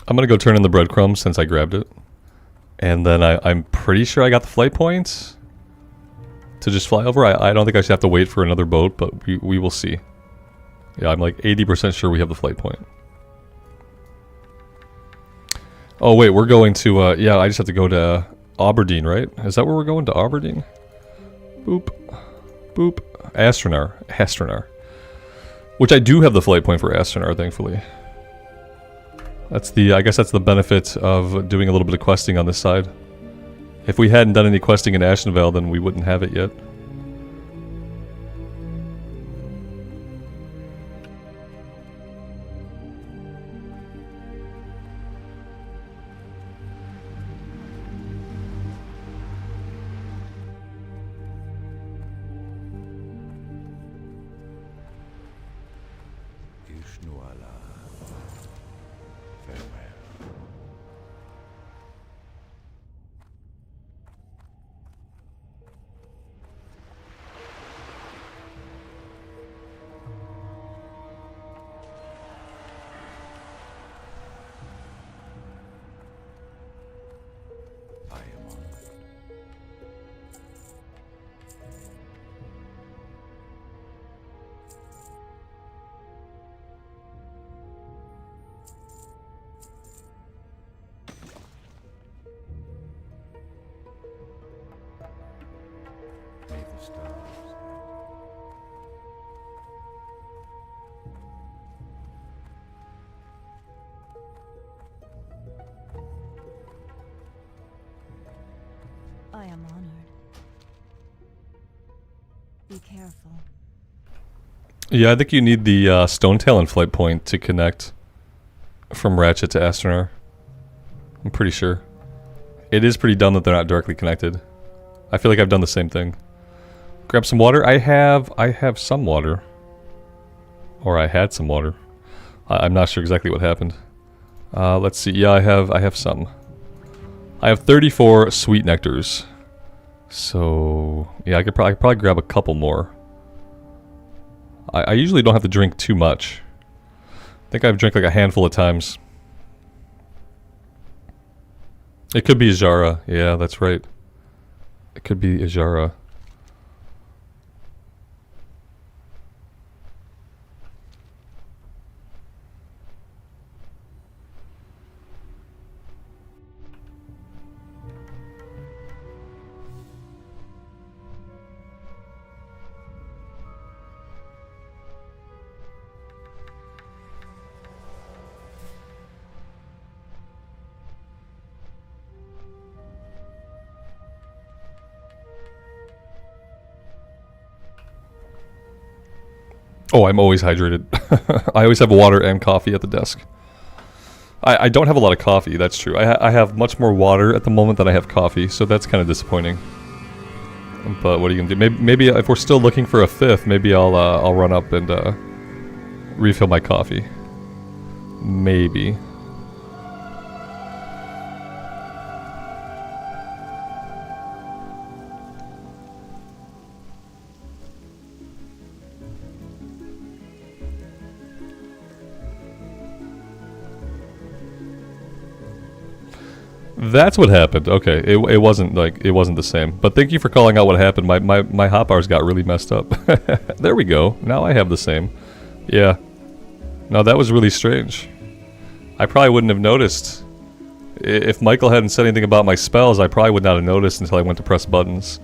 I'm gonna go turn in the breadcrumbs since I grabbed it. And then I'm pretty sure I got the flight points to just fly over. I don't think I should have to wait for another boat, but we will see. Yeah, I'm like 80% sure we have the flight point. Oh wait, we're going to, yeah, I just have to go to Aberdeen, right? Is that where we're going, to Aberdeen? Boop. Boop. Astronar. Which I do have the flight point for Astronar, thankfully. That's the, I guess that's the benefit of doing a little bit of questing on this side. If we hadn't done any questing in Ashenvale, then we wouldn't have it yet. I am honored. Be careful. Yeah, I think you need the Stonetail and Flight Point to connect from Ratchet to Astronar. I'm pretty sure. It is pretty dumb that they're not directly connected. I feel like I've done the same thing. Grab some water. I have some water. Or I had some water. I'm not sure exactly what happened. Let's see. Yeah, I have some. I have 34 sweet nectars. So, yeah, I could probably grab a couple more. I usually don't have to drink too much. I think I've drank like a handful of times. It could be Ajara. Yeah, that's right. It could be Ajara. Oh, I'm always hydrated. I always have water and coffee at the desk. I don't have a lot of coffee, that's true. I have much more water at the moment than I have coffee, so that's kind of disappointing. But what are you gonna do? Maybe if we're still looking for a fifth, maybe I'll run up and refill my coffee. Maybe. That's what happened. Okay, it wasn't the same. But thank you for calling out what happened. My hotbars got really messed up. There we go. Now I have the same. Yeah. No, that was really strange. I probably wouldn't have noticed. If Michael hadn't said anything about my spells, I probably would not have noticed until I went to press buttons.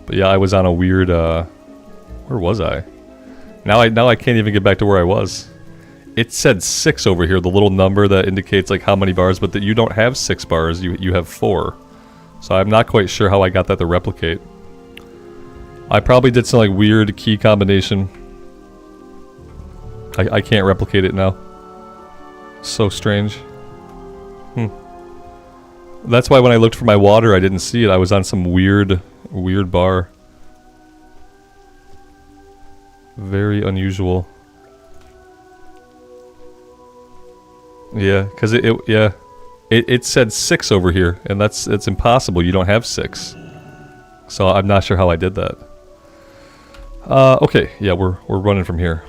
But yeah, I was on a weird where was I? Now I can't even get back to where I was. It said 6 over here, the little number that indicates like how many bars, but that you don't have 6 bars, you have 4. So I'm not quite sure how I got that to replicate. I probably did some like weird key combination. I can't replicate it now. So strange. That's why when I looked for my water, I didn't see it. I was on some weird bar. Very unusual. Yeah, because it said 6 over here, and it's impossible. You don't have 6, so I'm not sure how I did that. Okay, yeah, we're running from here.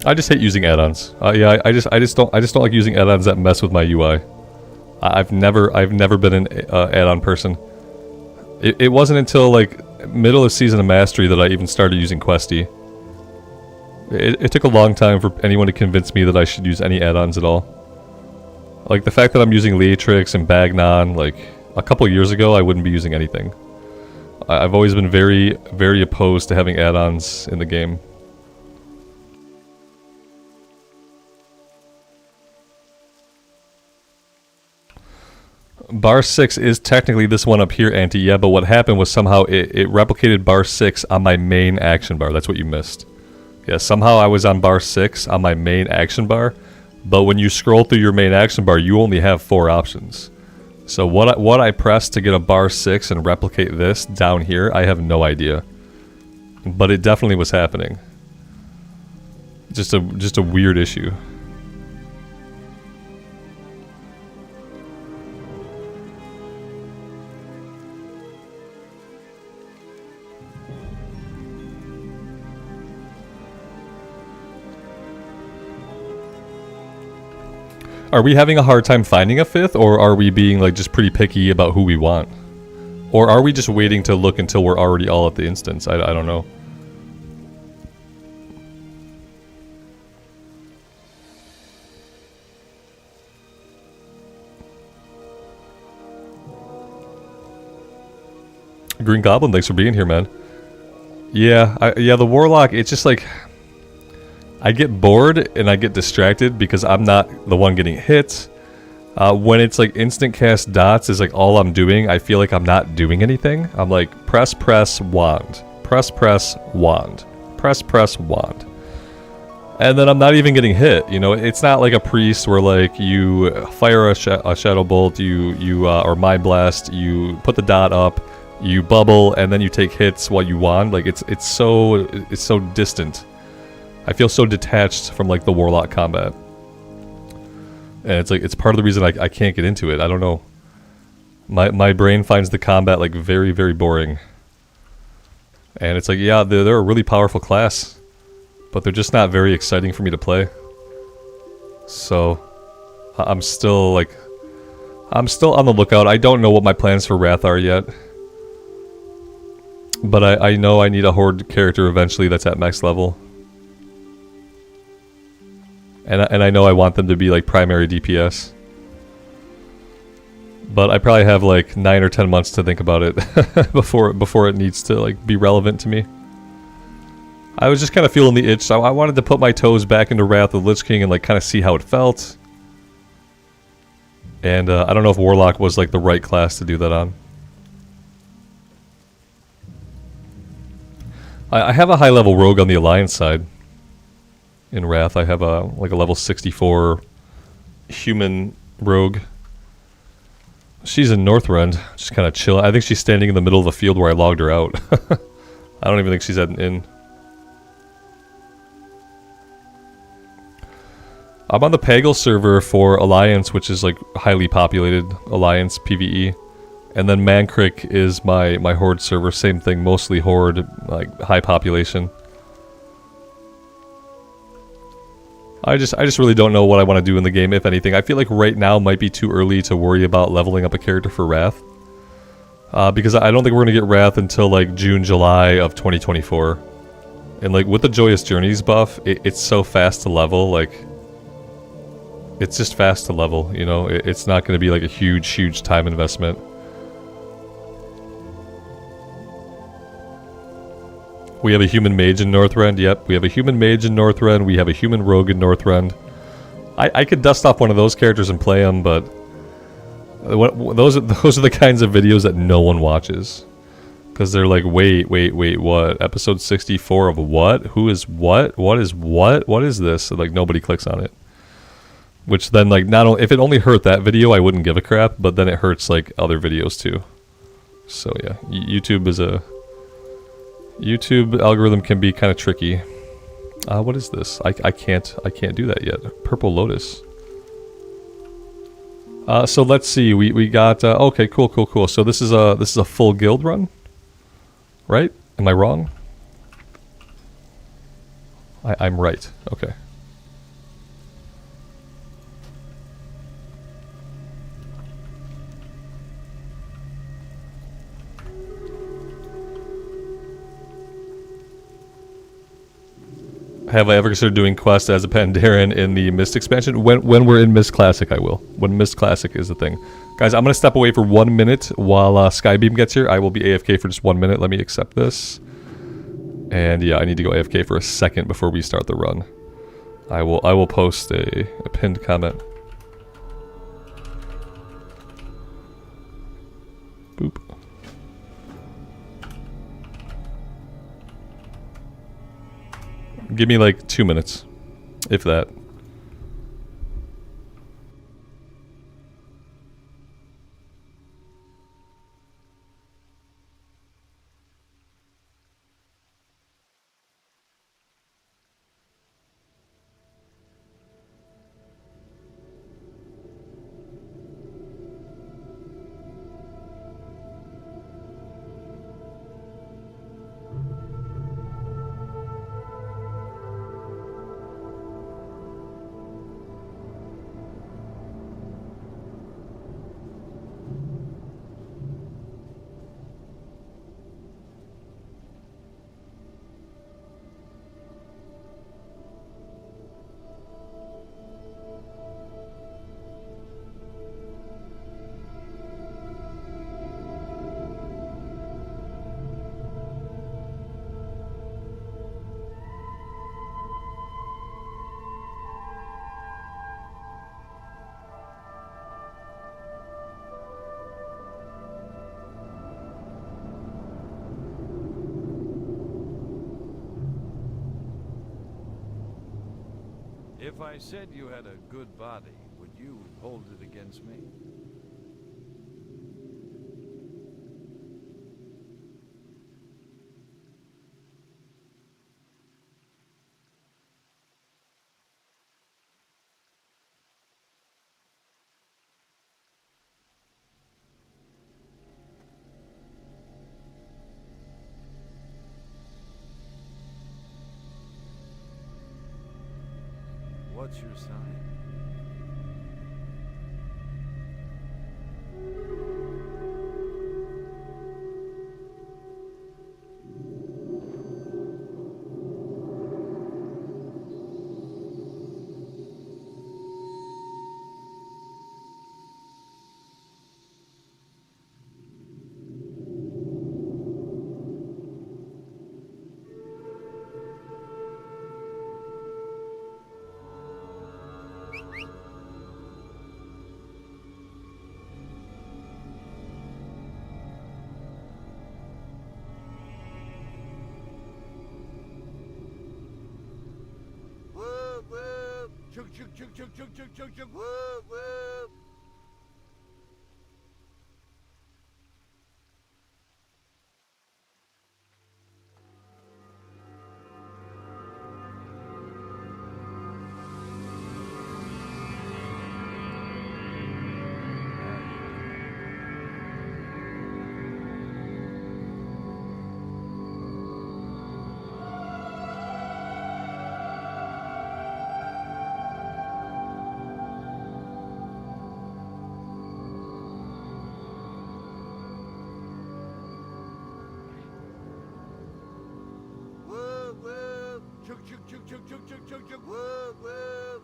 I just hate using add-ons. Yeah, I just don't like using add-ons that mess with my UI. I've never been an add-on person. It wasn't until like middle of Season of Mastery that I even started using Questie. It took a long time for anyone to convince me that I should use any add-ons at all. Like the fact that I'm using Leatrix and Bagnon, like a couple years ago I wouldn't be using anything. I've always been very, very opposed to having add-ons in the game. Bar 6 is technically this one up here, Auntie, yeah, but what happened was somehow it replicated bar 6 on my main action bar. That's what you missed. Yeah, somehow I was on bar 6 on my main action bar, but when you scroll through your main action bar, you only have 4 options. So what I pressed to get a bar 6 and replicate this down here, I have no idea. But it definitely was happening. Just a weird issue. Are we having a hard time finding a 5th, or are we being like just pretty picky about who we want? Or are we just waiting to look until we're already all at the instance? I don't know. Green Goblin, thanks for being here, man. Yeah, yeah, the Warlock, it's just like... I get bored and I get distracted because I'm not the one getting hit. When it's like instant cast dots is like all I'm doing, I feel like I'm not doing anything. I'm like press, wand. Press, wand. Press, wand. And then I'm not even getting hit. You know, it's not like a priest where like you fire a shadow bolt, or mind blast, you put the dot up, you bubble, and then you take hits while you wand. Like it's so distant. I feel so detached from like the Warlock combat. And it's like, it's part of the reason I can't get into it. I don't know. My brain finds the combat like very, very boring. And it's like, yeah, they're a really powerful class, but they're just not very exciting for me to play. So I'm still on the lookout. I don't know what my plans for Wrath are yet. But I know I need a Horde character eventually that's at max level. And I know I want them to be like primary DPS. But I probably have like 9 or 10 months to think about it before it needs to like be relevant to me. I was just kind of feeling the itch, so I wanted to put my toes back into Wrath of the Lich King and like kind of see how it felt. And I don't know if Warlock was like the right class to do that on. I have a high level rogue on the Alliance side. In Wrath, I have a level 64 human rogue. She's in Northrend, just kind of chill. I think she's standing in the middle of the field where I logged her out. I don't even think she's at an inn. I'm on the Pagel server for Alliance, which is like highly populated Alliance PvE. And then Mankrik is my Horde server, same thing, mostly Horde, like high population. I just really don't know what I want to do in the game, if anything. I feel like right now might be too early to worry about leveling up a character for Wrath. Because I don't think we're going to get Wrath until like June, July of 2024. And like with the Joyous Journeys buff, it's so fast to level, like... It's just fast to level, you know? It's not going to be like a huge time investment. We have a human mage in Northrend. Yep, we have a human mage in Northrend. We have a human rogue in Northrend. I could dust off one of those characters and play them, but those are the kinds of videos that no one watches, because they're like, wait, what? Episode 64 of what? Who is what? What is what? What is this? So, like nobody clicks on it. Which then like not only if it only hurt that video, I wouldn't give a crap, but then it hurts like other videos too. So yeah, YouTube algorithm can be kind of tricky. What is this? I can't do that yet. Purple Lotus. So let's see. We got okay, cool. So this is a full guild run, right? Am I wrong? I'm right. Okay. Have I ever considered doing Quest as a Pandaren in the Mist expansion? When we're in Mist Classic, I will. When Mist Classic is the thing. Guys, I'm going to step away for 1 minute while Skybeam gets here. I will be AFK for just 1 minute. Let me accept this. And yeah, I need to go AFK for a second before we start the run. I will post a pinned comment. Boop. Give me like 2 minutes, if that. If I said you had a good body, would you hold it against me? What's your sign? Whoop, whoop! Chug, chug, chug, chug, chug, chug, chug, chug, whoop, whoop! Chug, chug, chug, chug, chug, chug, chug, chug, whoop, whoop!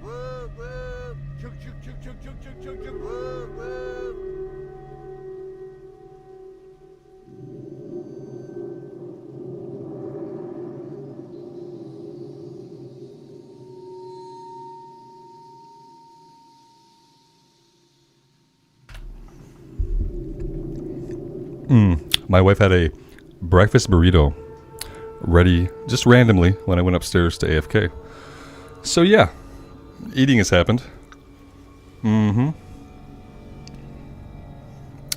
Whoop, whoop! Chug, chug, chug, chug, chug, chug, chug, chug, whoop, whoop! My wife had a breakfast burrito ready just randomly when I went upstairs to AFK. So yeah, eating has happened.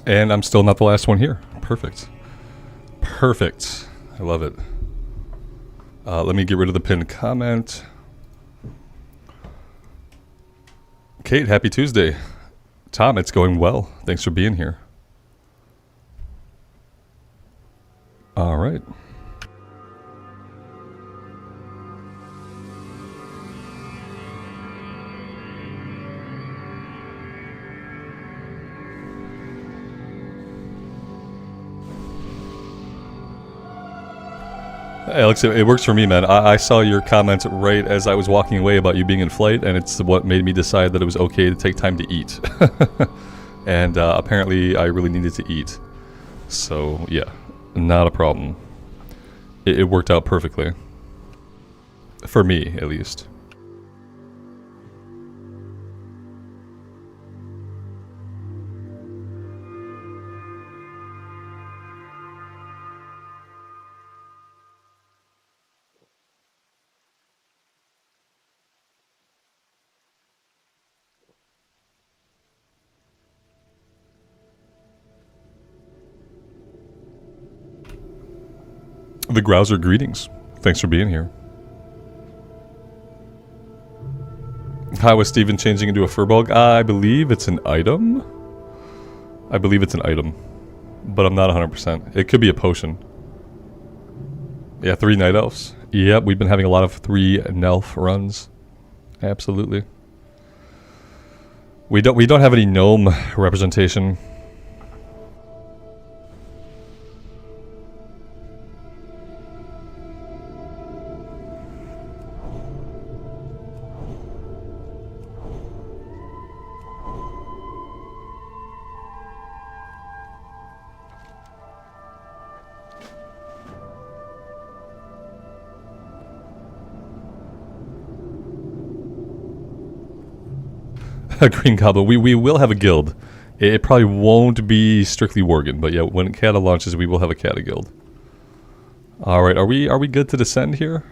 And I'm still not the last one here. Perfect. Perfect. I love it. Let me get rid of the pinned comment. Kate, happy Tuesday. Tom, it's going well. Thanks for being here. All right. Alex, it works for me, man. I saw your comment right as I was walking away about you being in flight, and it's what made me decide that it was okay to take time to eat. And apparently I really needed to eat. So, yeah, not a problem. It worked out perfectly. For me, at least. The Grouser greetings. Thanks for being here. How was Steven changing into a furbog? I believe it's an item. I believe it's an item. But I'm not 100%. It could be a potion. Yeah, 3 Night Elves. Yep, we've been having a lot of 3 Nelf runs. Absolutely. We don't have any gnome representation. A Green Goblin. We will have a guild. It probably won't be strictly Worgen, but yeah, when Kata launches, we will have a Kata guild. All right, are we good to descend here?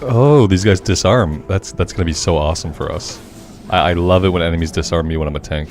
Oh, these guys disarm. That's gonna be so awesome for us. I love it when enemies disarm me when I'm a tank.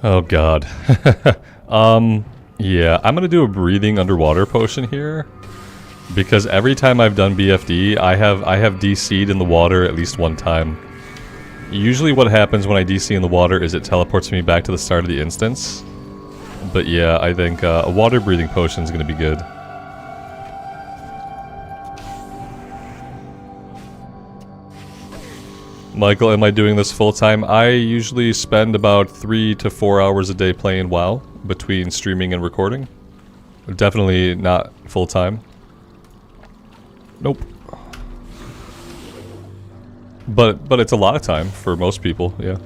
Oh god. Yeah, I'm gonna do a breathing underwater potion here. Because every time I've done BFD, I have DC'd in the water at least one time. Usually what happens when I DC in the water is it teleports me back to the start of the instance. But yeah, I think a water breathing potion is gonna be good. Michael, am I doing this full time? I usually spend about 3 to 4 hours a day playing WoW between streaming and recording. Definitely not full time. Nope. But it's a lot of time for most people, yeah.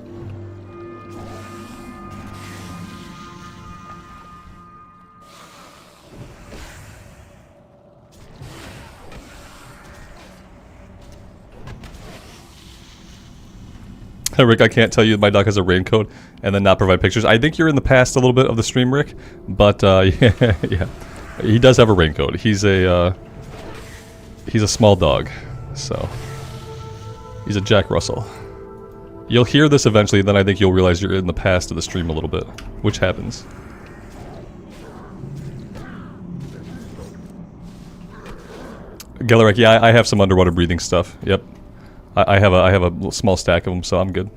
Rick, I can't tell you my dog has a raincoat and then not provide pictures. I think you're in the past a little bit of the stream, Rick, but yeah, yeah, he does have a raincoat. He's a small dog, so he's a Jack Russell. You'll hear this eventually, then I think you'll realize you're in the past of the stream a little bit, which happens. Gellerek, yeah, I have some underwater breathing stuff. Yep. I have a small stack of them, so I'm good.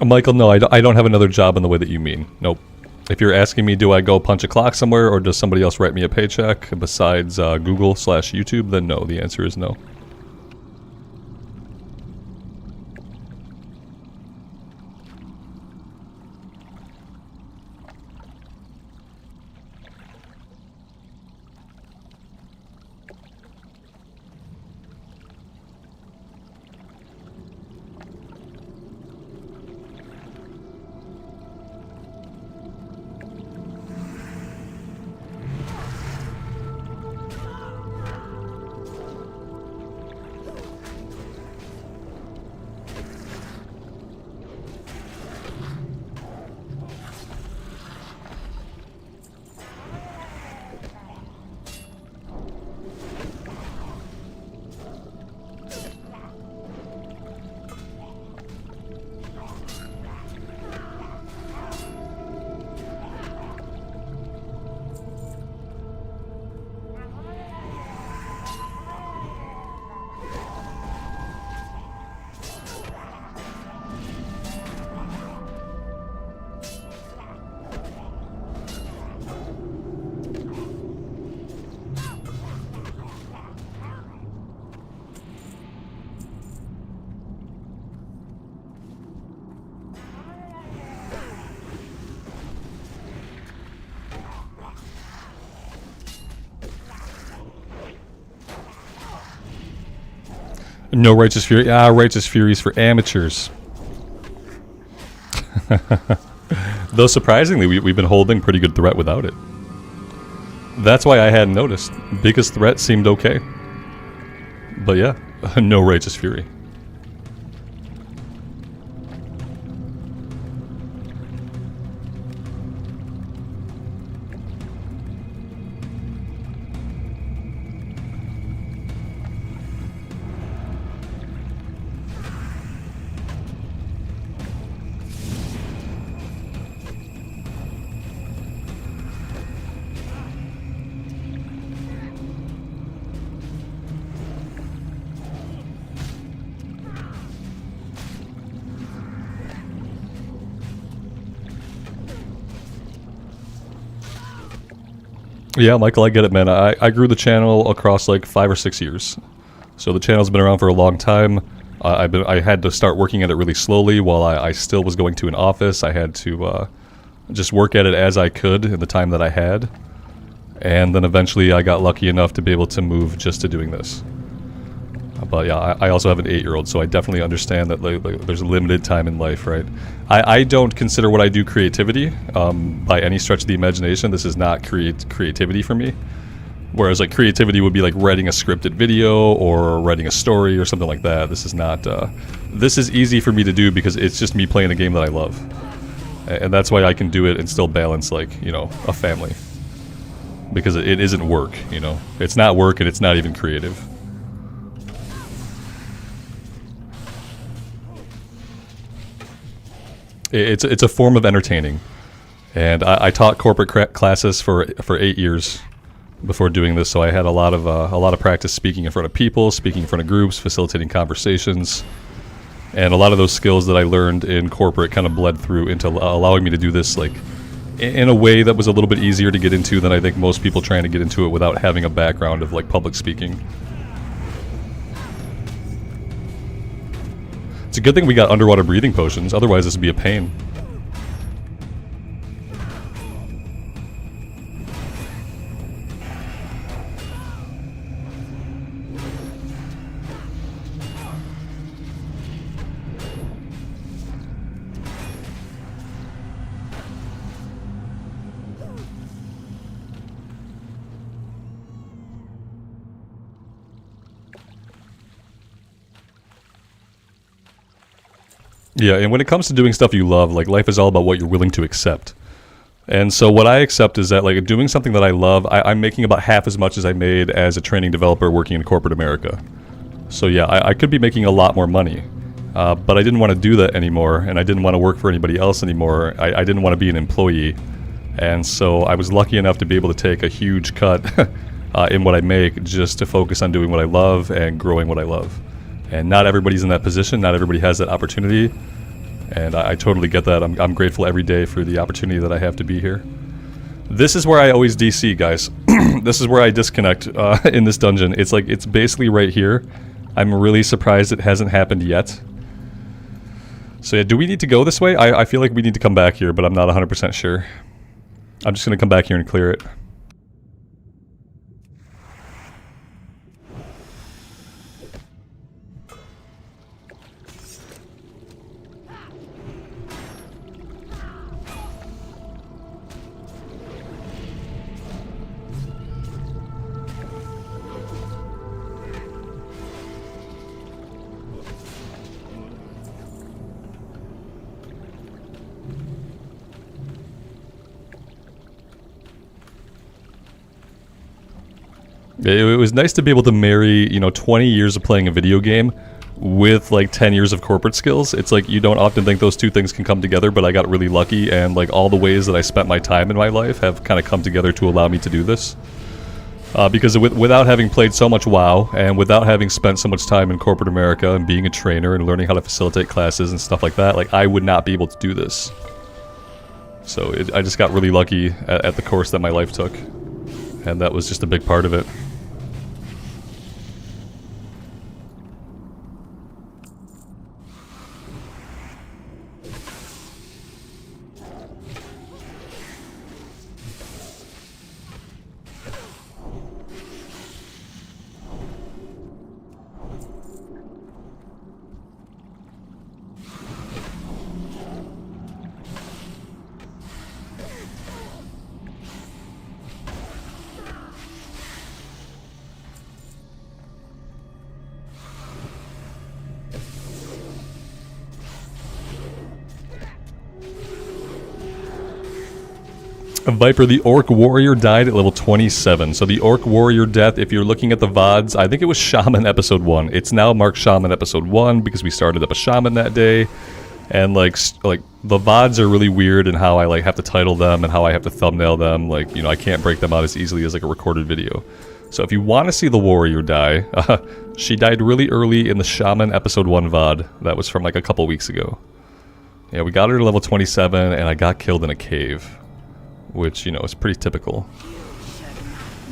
Michael, no, I don't have another job in the way that you mean. Nope. If you're asking me, do I go punch a clock somewhere, or does somebody else write me a paycheck besides Google/YouTube, then no. The answer is no. No Righteous Fury. Ah, Righteous Fury's for amateurs. Though surprisingly, we've been holding pretty good threat without it. That's why I hadn't noticed. Biggest threat seemed okay. But yeah, no Righteous Fury. Yeah, Michael, I get it, man. I grew the channel across like 5 or 6 years. So the channel's been around for a long time. I had to start working at it really slowly while I still was going to an office. I had to just work at it as I could in the time that I had. And then eventually I got lucky enough to be able to move just to doing this. But yeah, I also have an 8-year-old, so I definitely understand that like, there's a limited time in life, right? I don't consider what I do creativity by any stretch of the imagination. This is not creativity for me. Whereas like creativity would be like writing a scripted video or writing a story or something like that. This is not, this is easy for me to do because it's just me playing a game that I love. And that's why I can do it and still balance like, you know, a family. Because it isn't work, you know? It's not work and it's not even creative. It's a form of entertaining, and I taught corporate classes for 8 years before doing this, so I had a lot of practice speaking in front of people, speaking in front of groups, facilitating conversations, and a lot of those skills that I learned in corporate kind of bled through into allowing me to do this like in a way that was a little bit easier to get into than I think most people trying to get into it without having a background of like public speaking. It's a good thing we got underwater breathing potions, otherwise this would be a pain. Yeah, and when it comes to doing stuff you love, like life is all about what you're willing to accept. And so what I accept is that like doing something that I love, I'm making about half as much as I made as a training developer working in corporate America. So yeah, I could be making a lot more money, but I didn't want to do that anymore, and I didn't want to work for anybody else anymore. I didn't want to be an employee. And so I was lucky enough to be able to take a huge cut in what I make just to focus on doing what I love and growing what I love. And not everybody's in that position, not everybody has that opportunity, and I totally get that. I'm grateful every day for the opportunity that I have to be here. This is where I always DC, guys. This is where I disconnect in this dungeon. It's like, it's basically right here. I'm really surprised it hasn't happened yet. So yeah, do we need to go this way? I feel like we need to come back here, but I'm not 100% sure. I'm just going to come back here and clear it. It was nice to be able to marry, you know, 20 years of playing a video game with like 10 years of corporate skills. It's like you don't often think those two things can come together, but I got really lucky, and like all the ways that I spent my time in my life have kind of come together to allow me to do this. Because without having played so much WoW, and without having spent so much time in corporate America and being a trainer and learning how to facilitate classes and stuff like that, like I would not be able to do this. So I just got really lucky at the course that my life took, and that was just a big part of it. Viper, the Orc Warrior died at level 27. So the Orc Warrior death, if you're looking at the VODs, I think it was Shaman episode 1. It's now marked Shaman episode 1 because we started up a Shaman that day. And like the VODs are really weird in how I like have to title them and how I have to thumbnail them. Like, you know, I can't break them out as easily as like a recorded video. So if you want to see the Warrior die, she died really early in the Shaman episode 1 VOD. That was from like a couple weeks ago. Yeah, we got her to level 27 and I got killed in a cave. Which, you know, is pretty typical.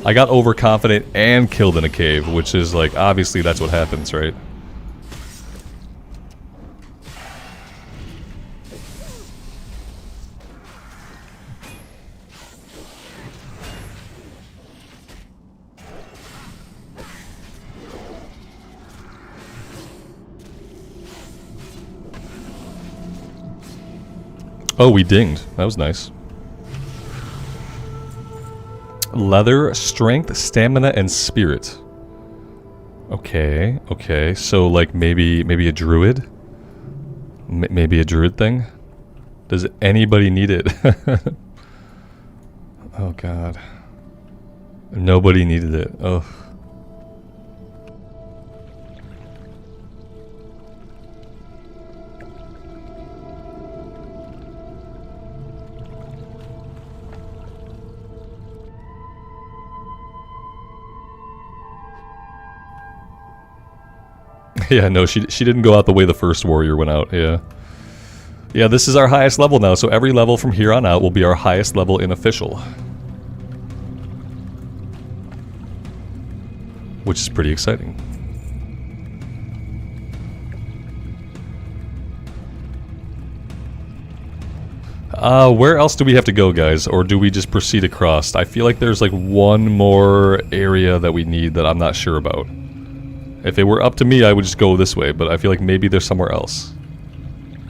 I got overconfident and killed in a cave, which is like, obviously that's what happens, right? Oh, we dinged. That was nice. Leather, strength, stamina, and spirit. Okay, okay. So like maybe a druid? Maybe a druid thing? Does anybody need it? Oh god. Nobody needed it. Ugh. Yeah, no, she didn't go out the way the first warrior went out, yeah. Yeah, this is our highest level now, so every level from here on out will be our highest level in official. Which is pretty exciting. Where else do we have to go, guys? Or do we just proceed across? I feel like there's like one more area that we need that I'm not sure about. If it were up to me, I would just go this way, but I feel like maybe there's somewhere else.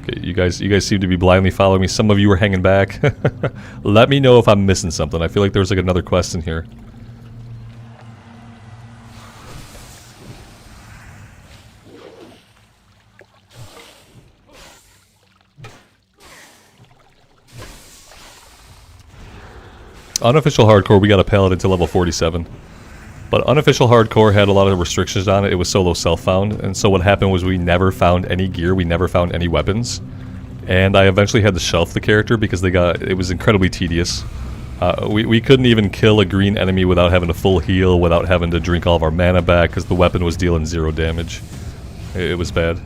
Okay, you guys seem to be blindly following me. Some of you are hanging back. Let me know if I'm missing something. I feel like there's like another quest in here. Unofficial hardcore, we got a paladin to level 47. But unofficial hardcore had a lot of restrictions on it. It was solo self-found, and so what happened was we never found any gear, we never found any weapons. And I eventually had to shelf the character because it was incredibly tedious. We couldn't even kill a green enemy without having a full heal, without having to drink all of our mana back, because the weapon was dealing 0 damage. It was bad.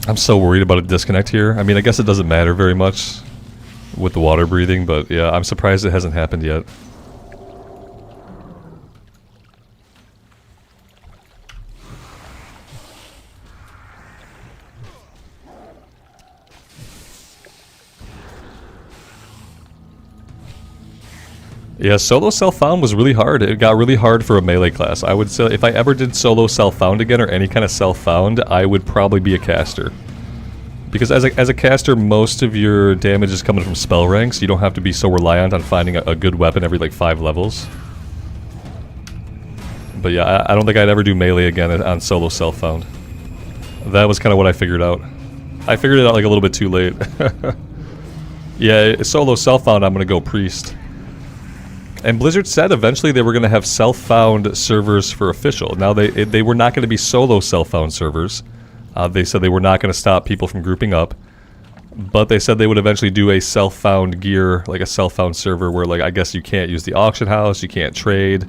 I'm so worried about a disconnect here. I mean, I guess it doesn't matter very much with the water breathing, but yeah, I'm surprised it hasn't happened yet. Yeah, solo self-found was really hard. It got really hard for a melee class. I would say if I ever did solo self-found again or any kind of self-found, I would probably be a caster. Because as a caster, most of your damage is coming from spell ranks. You don't have to be so reliant on finding a good weapon every like 5 levels. But yeah, I don't think I'd ever do melee again on solo self-found. That was kind of what I figured out. I figured it out like a little bit too late. Yeah, solo self-found, I'm gonna go priest. And Blizzard said eventually they were going to have self-found servers for official. Now they were not going to be solo self-found servers. They said they were not going to stop people from grouping up. But they said they would eventually do a self-found gear, like a self-found server where like I guess you can't use the auction house, you can't trade,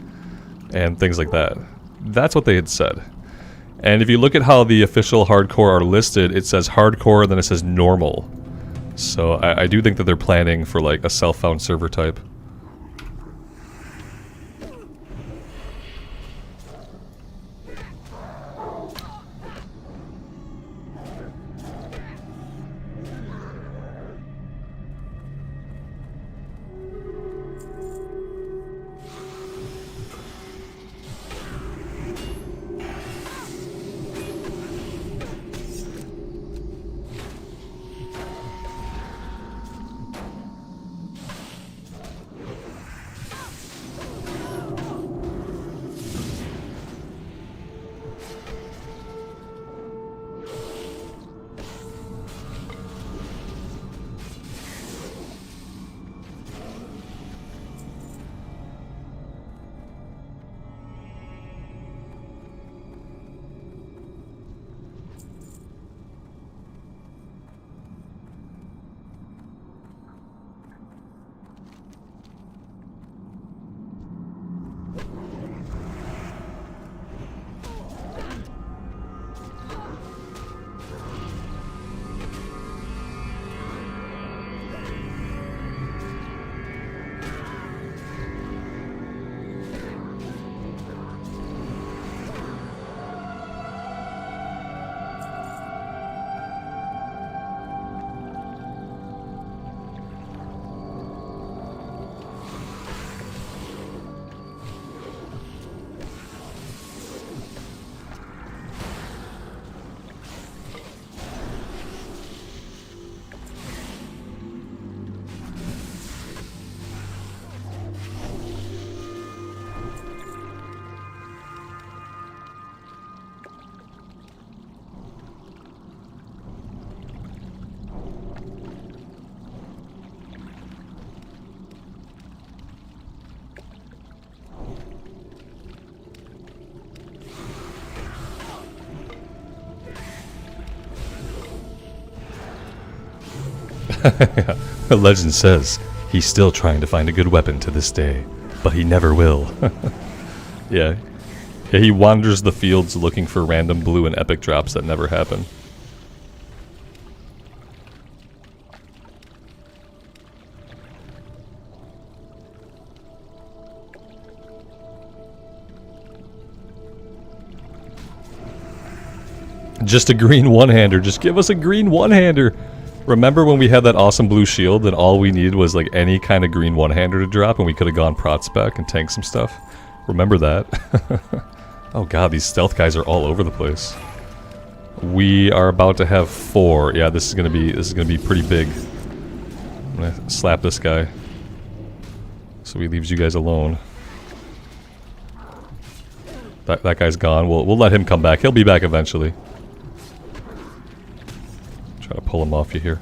and things like that. That's what they had said. And if you look at how the official hardcore are listed, it says hardcore and then it says normal. So I do think that they're planning for like a self-found server type. The legend says he's still trying to find a good weapon to this day, but he never will. Yeah. Yeah, he wanders the fields looking for random blue and epic drops that never happen. Just a green one-hander. Just give us a green one-hander. Remember when we had that awesome blue shield and all we needed was like any kind of green one-hander to drop and we could have gone prot spec and tanked some stuff? Remember that? Oh god, these stealth guys are all over the place. We are about to have 4. Yeah, this is gonna be pretty big. I'm gonna slap this guy so he leaves you guys alone. That guy's gone. We'll let him come back. He'll be back eventually. Try to pull him off you here.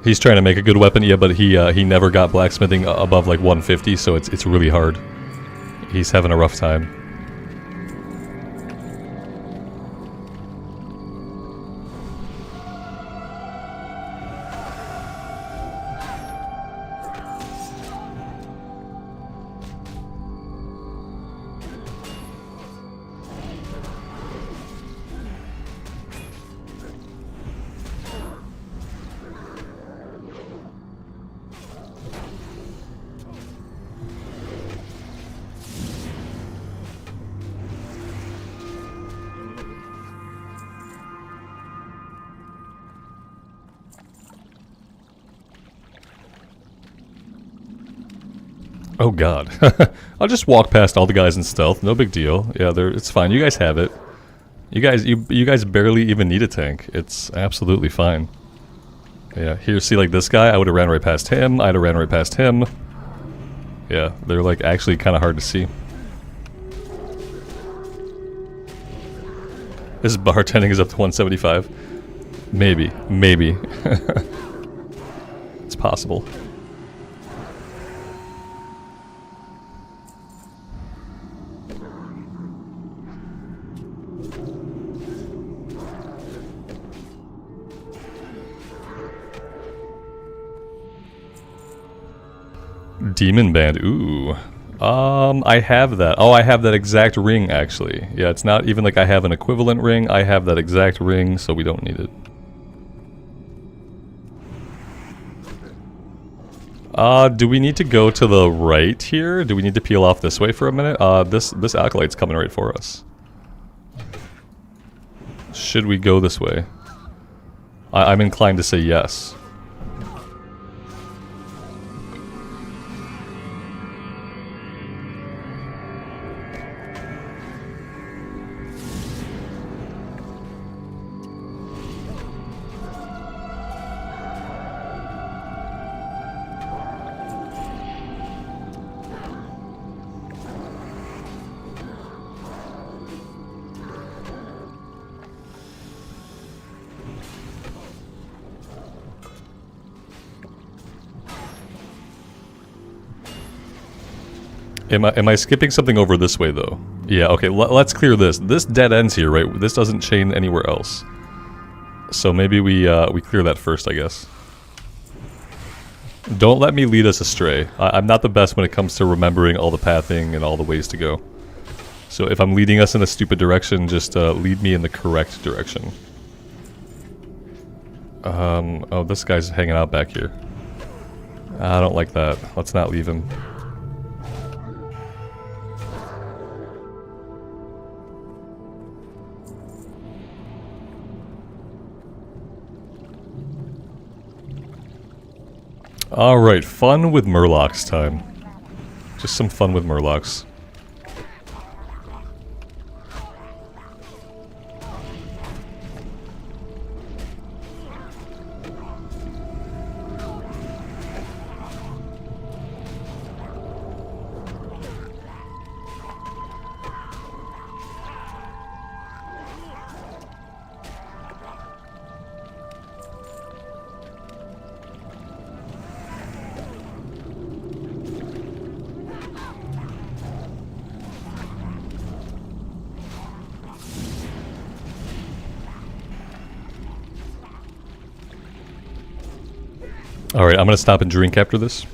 He's trying to make a good weapon, yeah, but he never got blacksmithing above like 150, so it's really hard. He's having a rough time. Oh god. I'll just walk past all the guys in stealth, no big deal. Yeah, it's fine. You guys have it. You guys barely even need a tank. It's absolutely fine. Yeah, here, see like this guy, I would have ran right past him, I'd have ran right past him. Yeah, they're like actually kind of hard to see. This bartending is up to 175. Maybe. It's possible. Demon Band, ooh. I have that. Oh, I have that exact ring, actually. Yeah, it's not even like I have an equivalent ring. I have that exact ring, so we don't need it. Do we need to go to the right here? Do we need to peel off this way for a minute? This Acolyte's coming right for us. Should we go this way? I'm inclined to say yes. Am I skipping something over this way, though? Yeah, okay, let's clear this. This dead ends here, right? This doesn't chain anywhere else. So maybe we clear that first, I guess. Don't let me lead us astray. I'm not the best when it comes to remembering all the pathing and all the ways to go. So if I'm leading us in a stupid direction, just lead me in the correct direction. Oh, this guy's hanging out back here. I don't like that. Let's not leave him. Alright, fun with Murlocs time. Just some fun with Murlocs. Alright, I'm gonna stop and drink after this,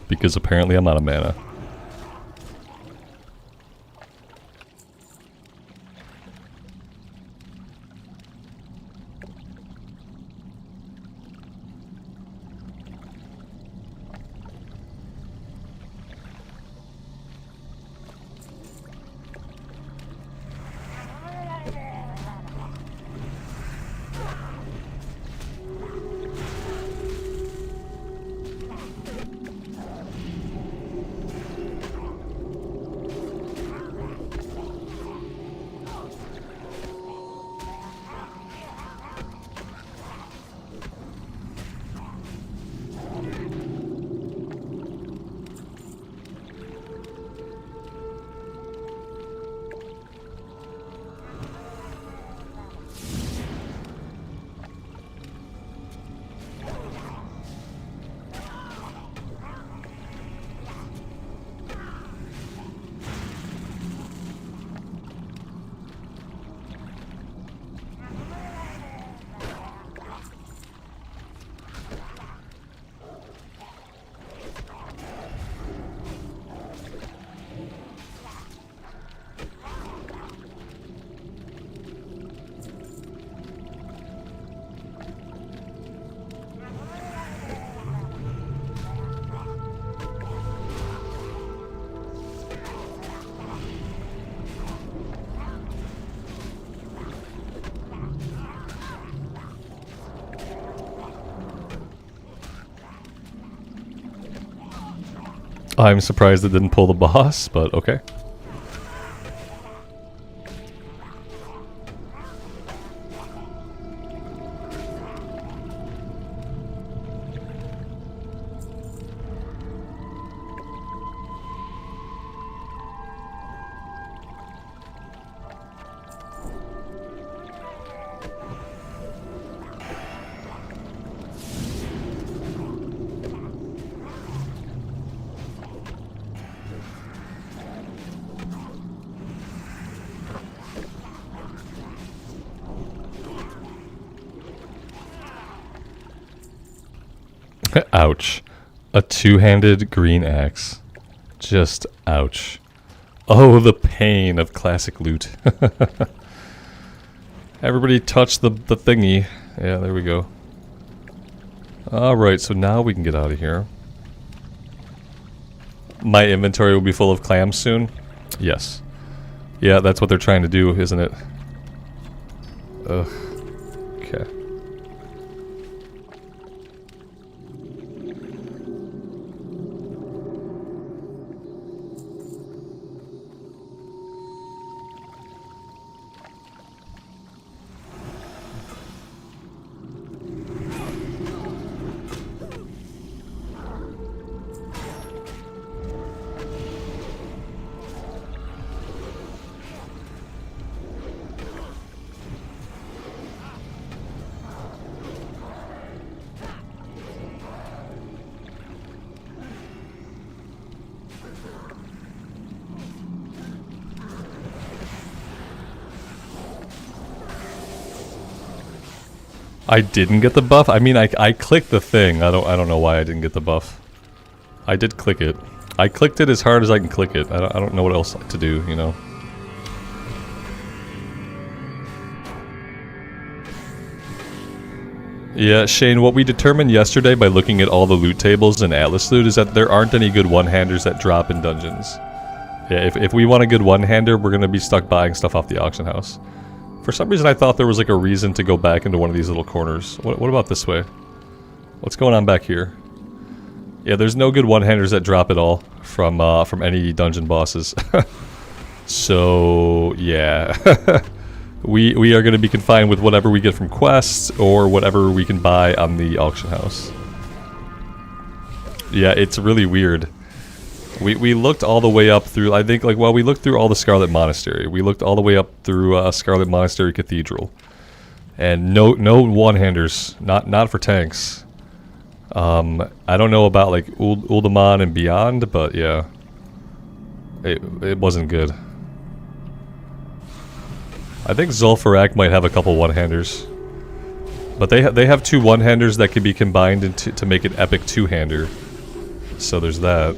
because apparently I'm out of mana. I'm surprised it didn't pull the boss, but okay. Ouch. A two-handed green axe. Just ouch. Oh, the pain of classic loot. Everybody touch the thingy. Yeah, there we go. Alright, so now we can get out of here. My inventory will be full of clams soon? Yes. Yeah, that's what they're trying to do, isn't it? Ugh. Okay. I didn't get the buff? I mean, I clicked the thing. I don't know why I didn't get the buff. I did click it. I clicked it as hard as I can click it. I don't know what else to do, you know. Yeah, Shane, what we determined yesterday by looking at all the loot tables in Atlas loot is that there aren't any good one-handers that drop in dungeons. Yeah, if we want a good one-hander, we're gonna be stuck buying stuff off the auction house. For some reason I thought there was like a reason to go back into one of these little corners. What about this way? What's going on back here? Yeah, there's no good one-handers that drop at all from any dungeon bosses. So, yeah. we are going to be confined with whatever we get from quests or whatever we can buy on the auction house. Yeah, it's really weird. We looked all the way up through, I think, like, well, we looked through all the Scarlet Monastery. We looked all the way up through Scarlet Monastery Cathedral. And no one-handers, not for tanks. I don't know about, like, Uldaman and beyond, but yeah. It wasn't good. I think Zul'Farrak might have a couple one-handers. But they have two one-handers that can be combined into to make an epic two-hander. So there's that.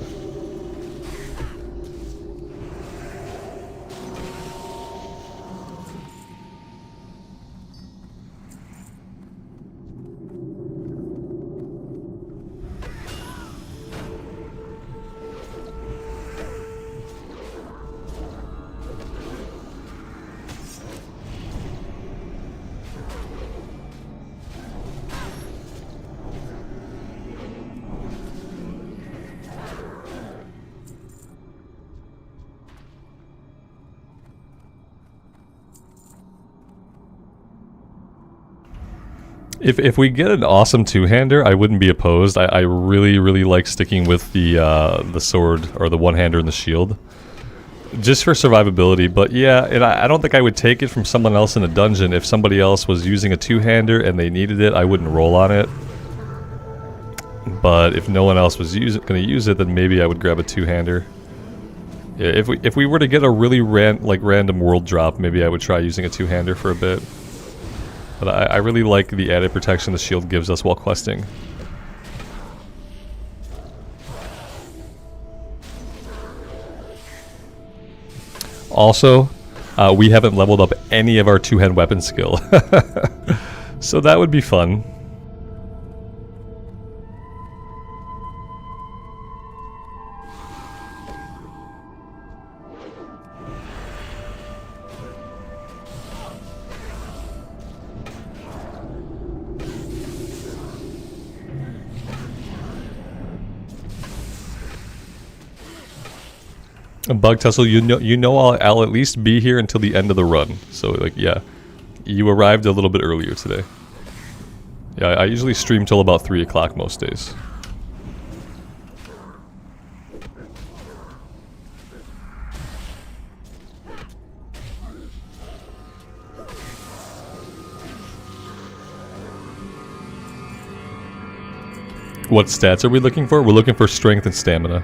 If we get an awesome two-hander, I wouldn't be opposed. I really like sticking with the sword or the one-hander and the shield, just for survivability. But yeah, and I don't think I would take it from someone else in a dungeon. If somebody else was using a two-hander and they needed it, I wouldn't roll on it. But if no one else was going to use it, then maybe I would grab a two-hander. Yeah, if we were to get a really random world drop, maybe I would try using a two-hander for a bit. But I really like the added protection the shield gives us while questing. Also, we haven't leveled up any of our two-hand weapon skill. So that would be fun. Bug Tussle, you know I'll at least be here until the end of the run. So like, yeah, you arrived a little bit earlier today. Yeah, I usually stream till about 3 o'clock most days. What stats are we looking for? We're looking for strength and stamina.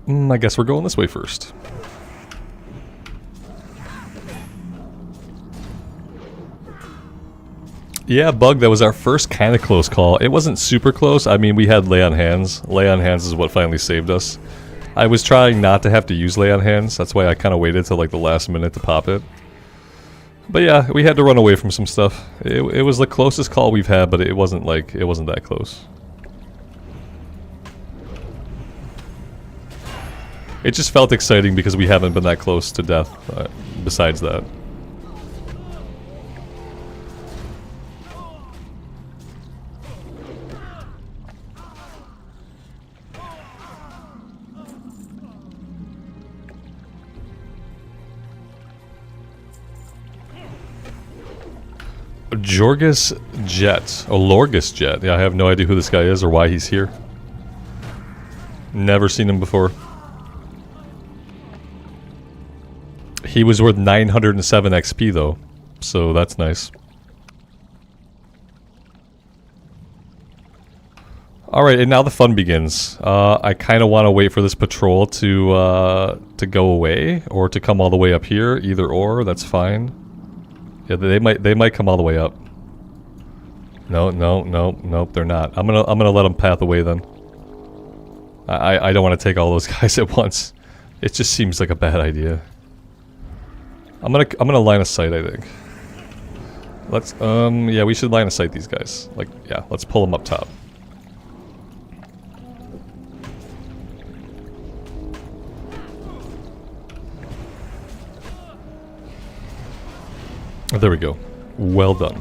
I guess we're going this way first. Yeah, Bug, that was our first kind of close call. It wasn't super close. I mean, we had lay on hands. Lay on hands is what finally saved us. I was trying not to have to use lay on hands. That's why I kind of waited till like the last minute to pop it. But yeah, we had to run away from some stuff. It was the closest call we've had, but it wasn't that close. It just felt exciting because we haven't been that close to death, besides that. Jorgus Jet. Oh, Lorgus Jet. Yeah, I have no idea who this guy is or why he's here. Never seen him before. He was worth 907 XP though, so that's nice. Alright, and now the fun begins. I kind of want to wait for this patrol to go away, or to come all the way up here. Either or, that's fine. Yeah, they might come all the way up. No, nope, they're not. I'm gonna let them path away then. I don't want to take all those guys at once. It just seems like a bad idea. I'm gonna line of sight, I think. Let's yeah, we should line of sight these guys. Like, yeah, let's pull them up top. Oh, there we go. Well done.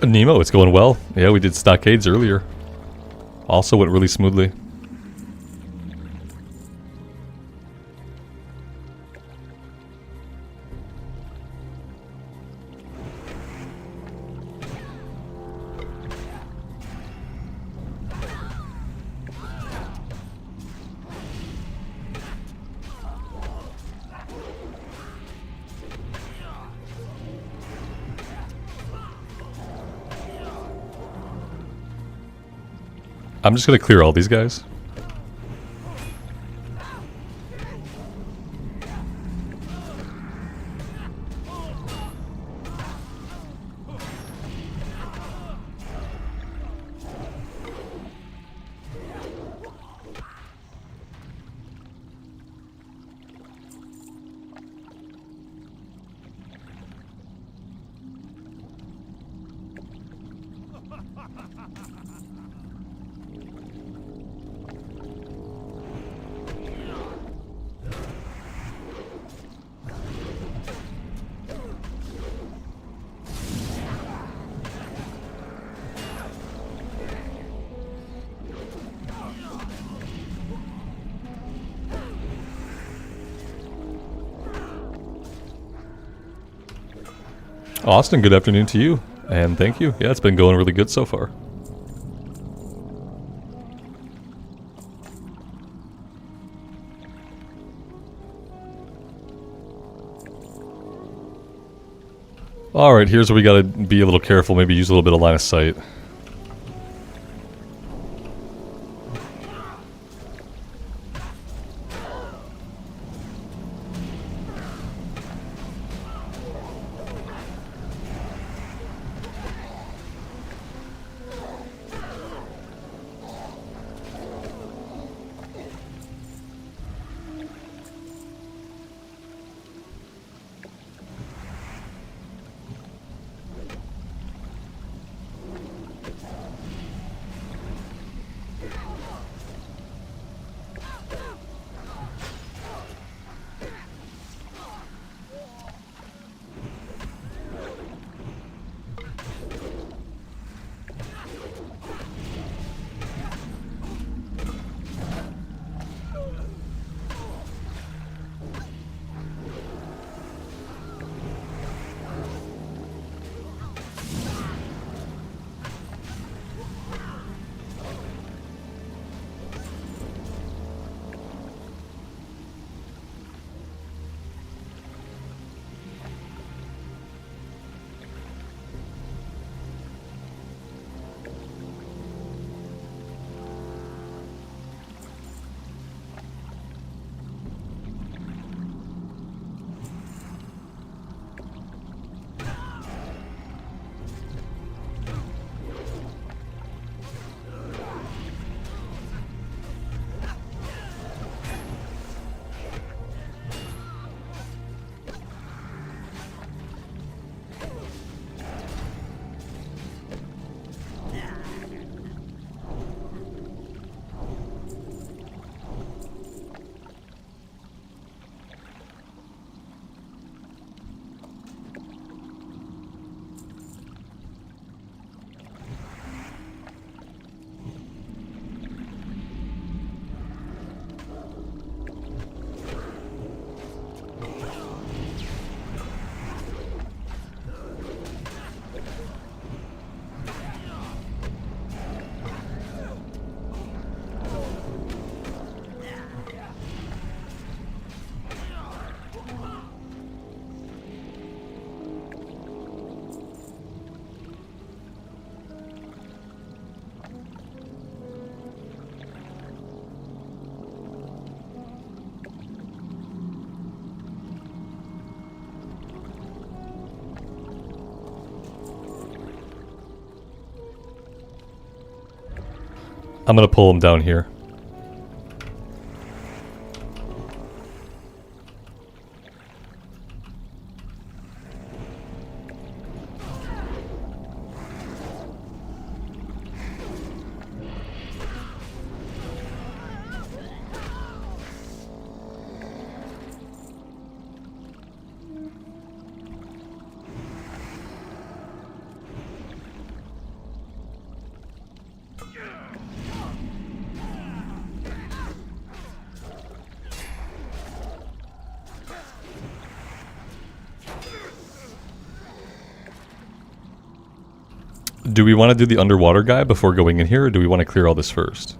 Nemo, it's going well. Yeah, we did Stockades earlier. Also went really smoothly. I'm just gonna clear all these guys. Austin, good afternoon to you, and thank you. Yeah, it's been going really good so far. Alright, here's where we gotta be a little careful, maybe use a little bit of line of sight. I'm gonna pull him down here. Do we want to do the underwater guy before going in here, or do we want to clear all this first?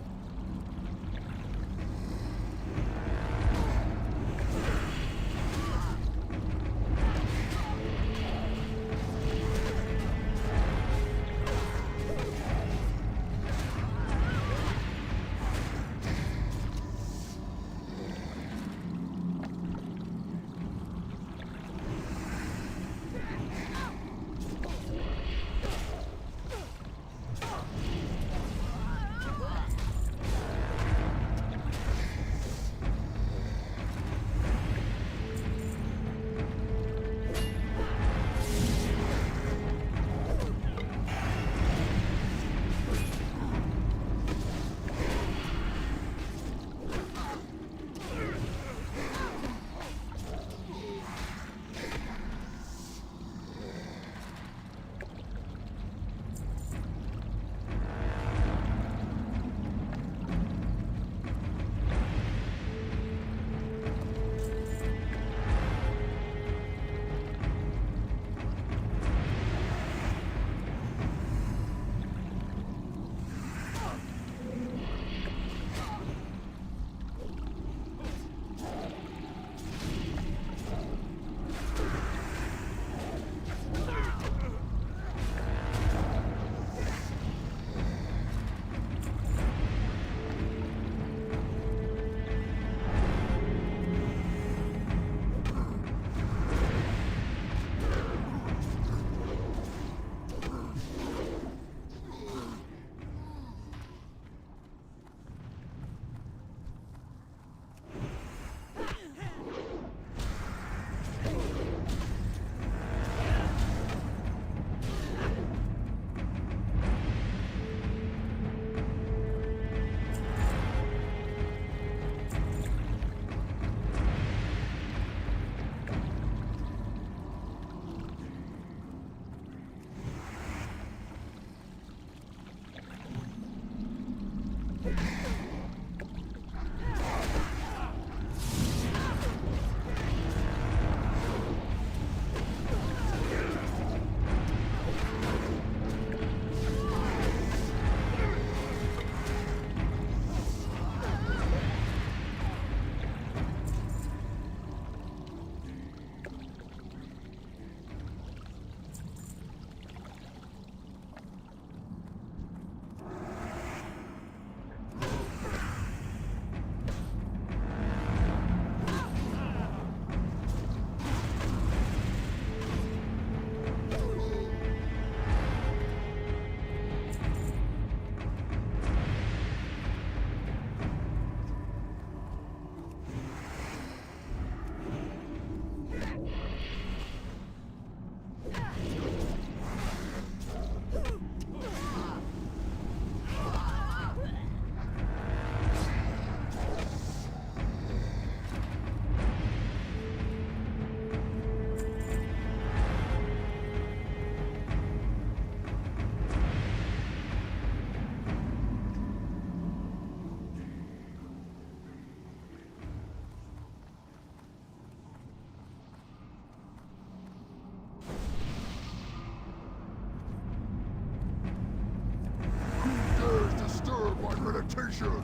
meditation!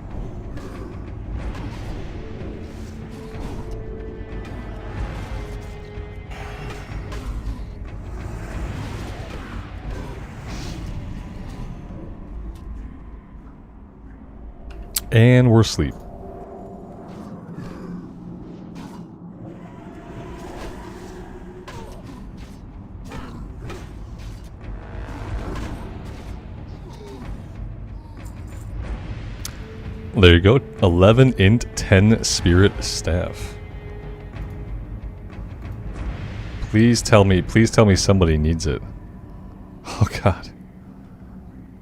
And we're asleep. There you go. 11 int, 10 spirit staff. Please tell me somebody needs it. Oh god.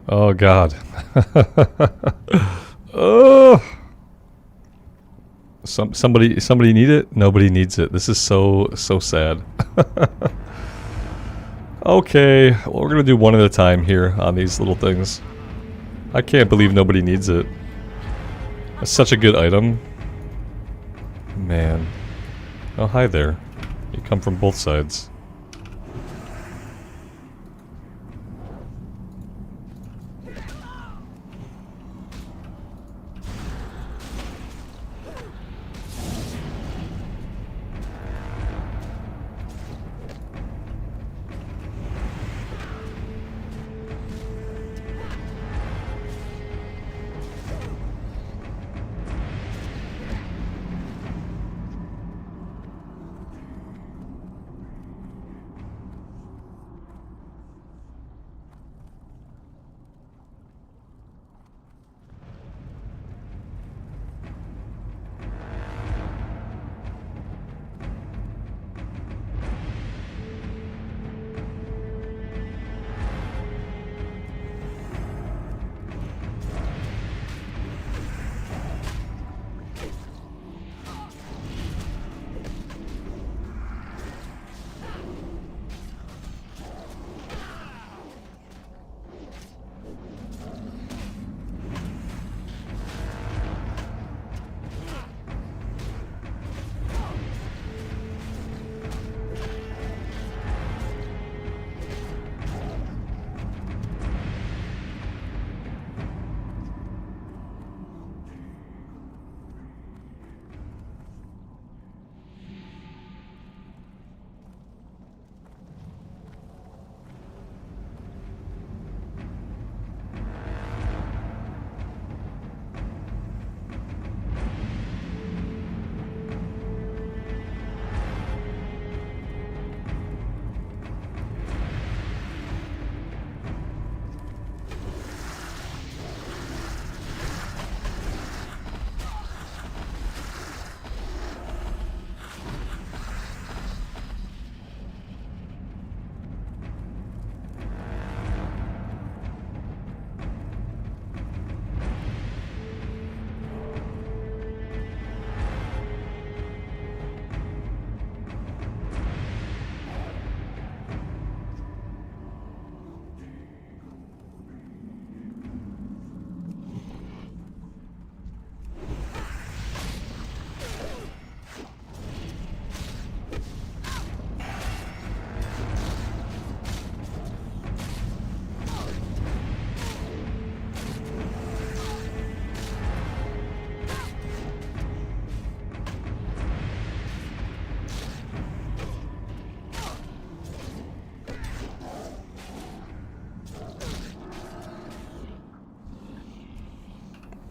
Oh god. Oh. Somebody need it? Nobody needs it. This is so sad. Okay, well, we're gonna do one at a time here on these little things. I can't believe nobody needs it. It's such a good item. Man. Oh, hi there. You come from both sides.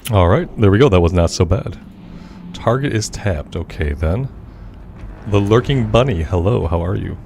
Alright, there we go. That was not so bad. Target is tapped. Okay, then. The Lurking Bunny. Hello, how are you?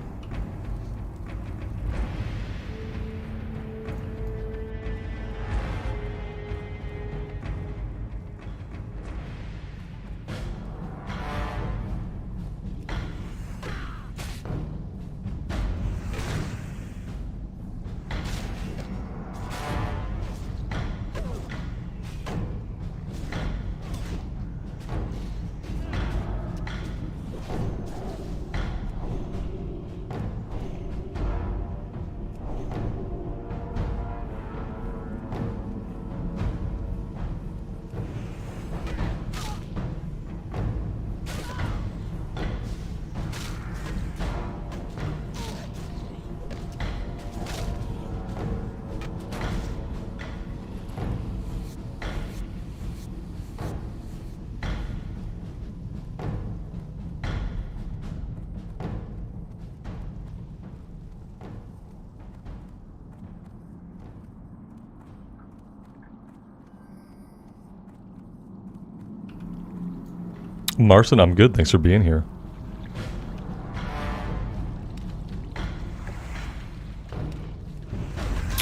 Marson, I'm good. Thanks for being here.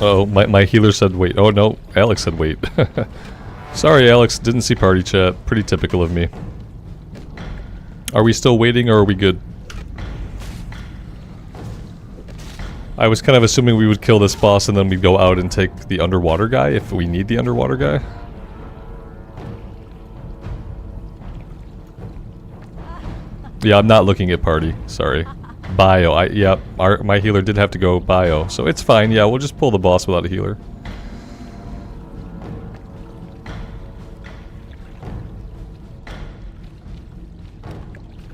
Oh, my healer said wait. Oh no, Alex said wait. Sorry, Alex, didn't see party chat. Pretty typical of me. Are we still waiting or are we good? I was kind of assuming we would kill this boss and then we'd go out and take the underwater guy if we need the underwater guy. Yeah, I'm not looking at party. Sorry. Bio. Yeah, my healer did have to go bio, so it's fine. Yeah, we'll just pull the boss without a healer.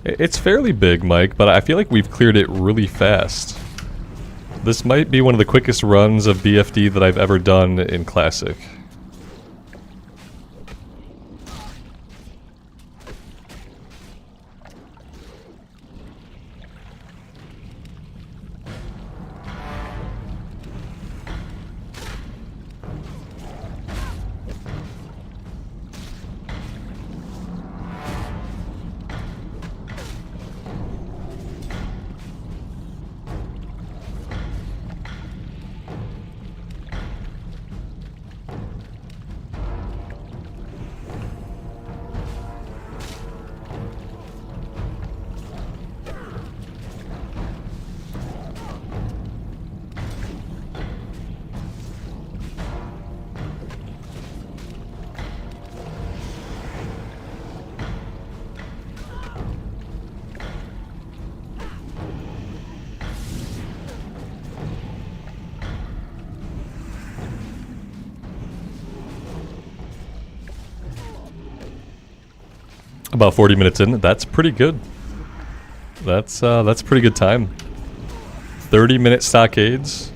It's fairly big, Mike, but I feel like we've cleared it really fast. This might be one of the quickest runs of BFD that I've ever done in Classic. About 40 minutes in, that's pretty good. That's pretty good time. 30-minute stockades.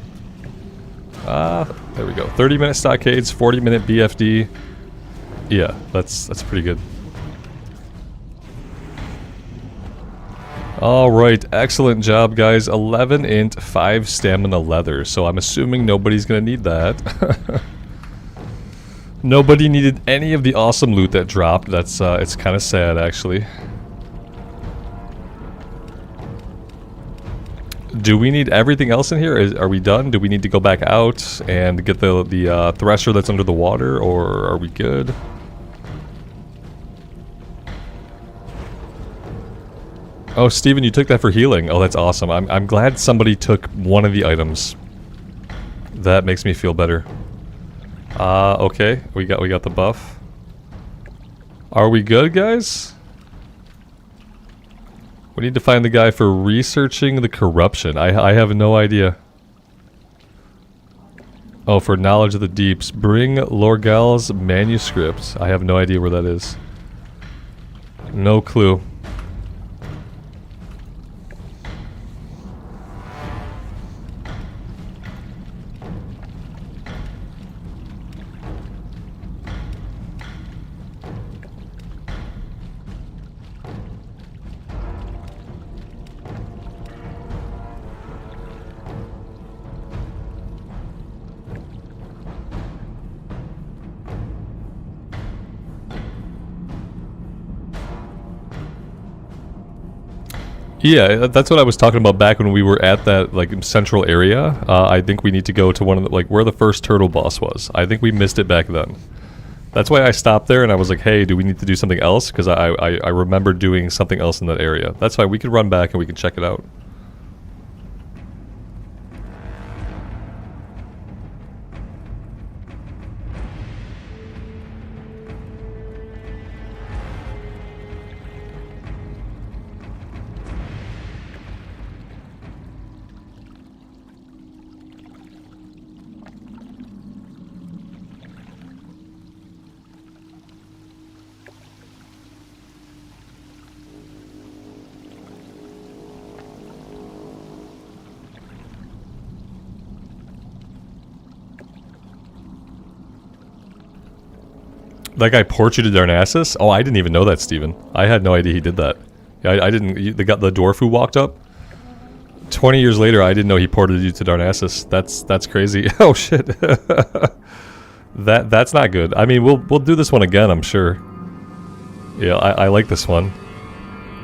There we go. 30-minute stockades, 40-minute BFD. Yeah, that's pretty good. Alright, excellent job, guys. 11 int, 5 stamina leather. So I'm assuming nobody's gonna need that. Nobody needed any of the awesome loot that dropped. That's it's kind of sad, actually. Do we need everything else in here? Are we done? Do we need to go back out and get the thresher that's under the water, or are we good? Oh, Steven, you took that for healing. Oh, that's awesome. I'm glad somebody took one of the items. That makes me feel better. Okay, we got the buff. Are we good, guys? We need to find the guy for researching the corruption. I have no idea. Oh, for knowledge of the deeps. Bring Lorgal's manuscript. I have no idea where that is. No clue. Yeah, that's what I was talking about back when we were at that like central area. I think we need to go to one of the, like where the first turtle boss was. I think we missed it back then. That's why I stopped there and I was like, hey, do we need to do something else? Because I remember doing something else in that area. That's why we could run back and we can check it out. That guy ported you to Darnassus? Oh, I didn't even know that, Steven. I had no idea he did that. Yeah, I didn't. The dwarf who walked up 20 years later, I didn't know he ported you to Darnassus. That's crazy. Oh shit. That's not good. I mean, we'll do this one again, I'm sure. Yeah, I like this one,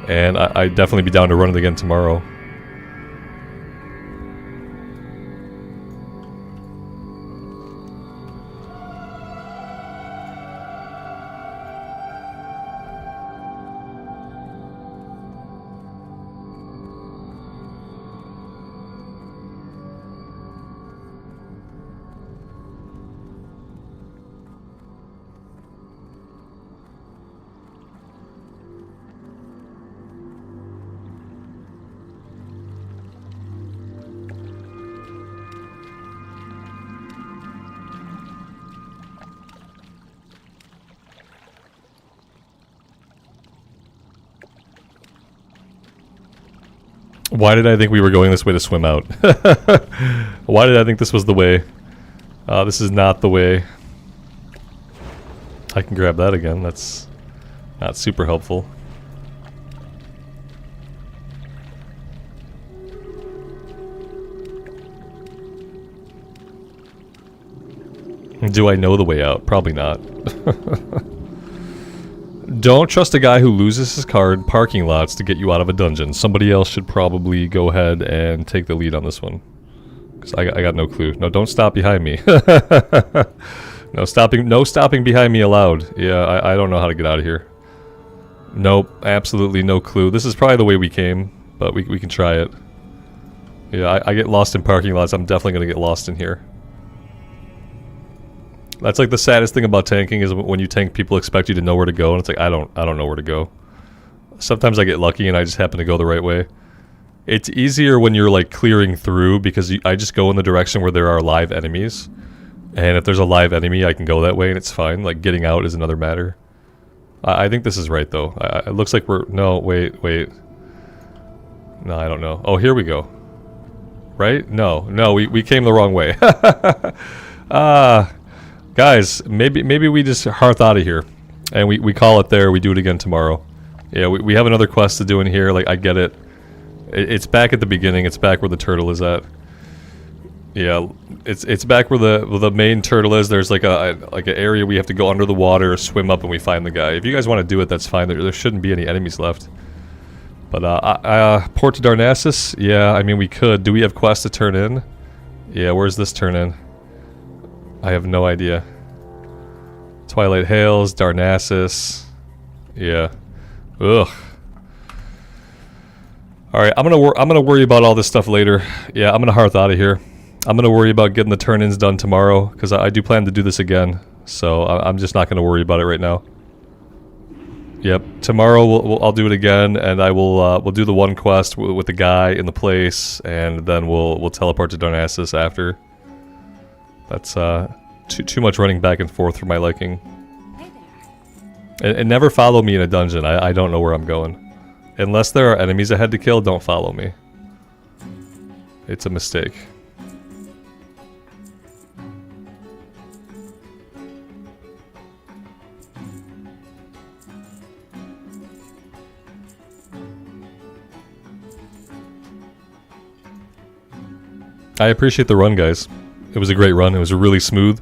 and I'd definitely be down to run it again tomorrow. Why did I think we were going this way to swim out? Why did I think this was the way? This is not the way. I can grab that again. That's not super helpful. Do I know the way out? Probably not. Don't trust a guy who loses his card in parking lots to get you out of a dungeon. Somebody else should probably go ahead and take the lead on this one. Because I got no clue. No, don't stop behind me. No stopping behind me allowed. Yeah, I don't know how to get out of here. Nope, absolutely no clue. This is probably the way we came, but we can try it. Yeah, I get lost in parking lots. I'm definitely going to get lost in here. That's like the saddest thing about tanking is when you tank, people expect you to know where to go, and it's like I don't know where to go. Sometimes I get lucky and I just happen to go the right way. It's easier when you're like clearing through because I just go in the direction where there are live enemies, and if there's a live enemy, I can go that way and it's fine. Like getting out is another matter. I think this is right though. It looks like we're wait. No, I don't know. Oh, here we go. Right? No, we came the wrong way. Guys, maybe we just hearth out of here, and we call it there. We do it again tomorrow. Yeah, we have another quest to do in here. Like I get it. It's back at the beginning. It's back where the turtle is at. Yeah, it's back where the main turtle is. There's like an area we have to go under the water, swim up, and we find the guy. If you guys want to do it, that's fine. There shouldn't be any enemies left. But Port to Darnassus. Yeah, I mean we could. Do we have quests to turn in? Yeah, where's this turn in? I have no idea. Twilight Hales, Darnassus. Yeah. Ugh. Alright, I'm gonna worry about all this stuff later. Yeah, I'm gonna hearth out of here. I'm gonna worry about getting the turn-ins done tomorrow, because I do plan to do this again. So I'm just not gonna worry about it right now. Yep, tomorrow I'll do it again, and we'll do the one quest with the guy in the place, and then we'll teleport to Darnassus after. That's too much running back and forth for my liking. Hey there. And never follow me in a dungeon. I don't know where I'm going. Unless there are enemies ahead to kill, don't follow me. It's a mistake. I appreciate the run, guys. It was a great run. It was really smooth.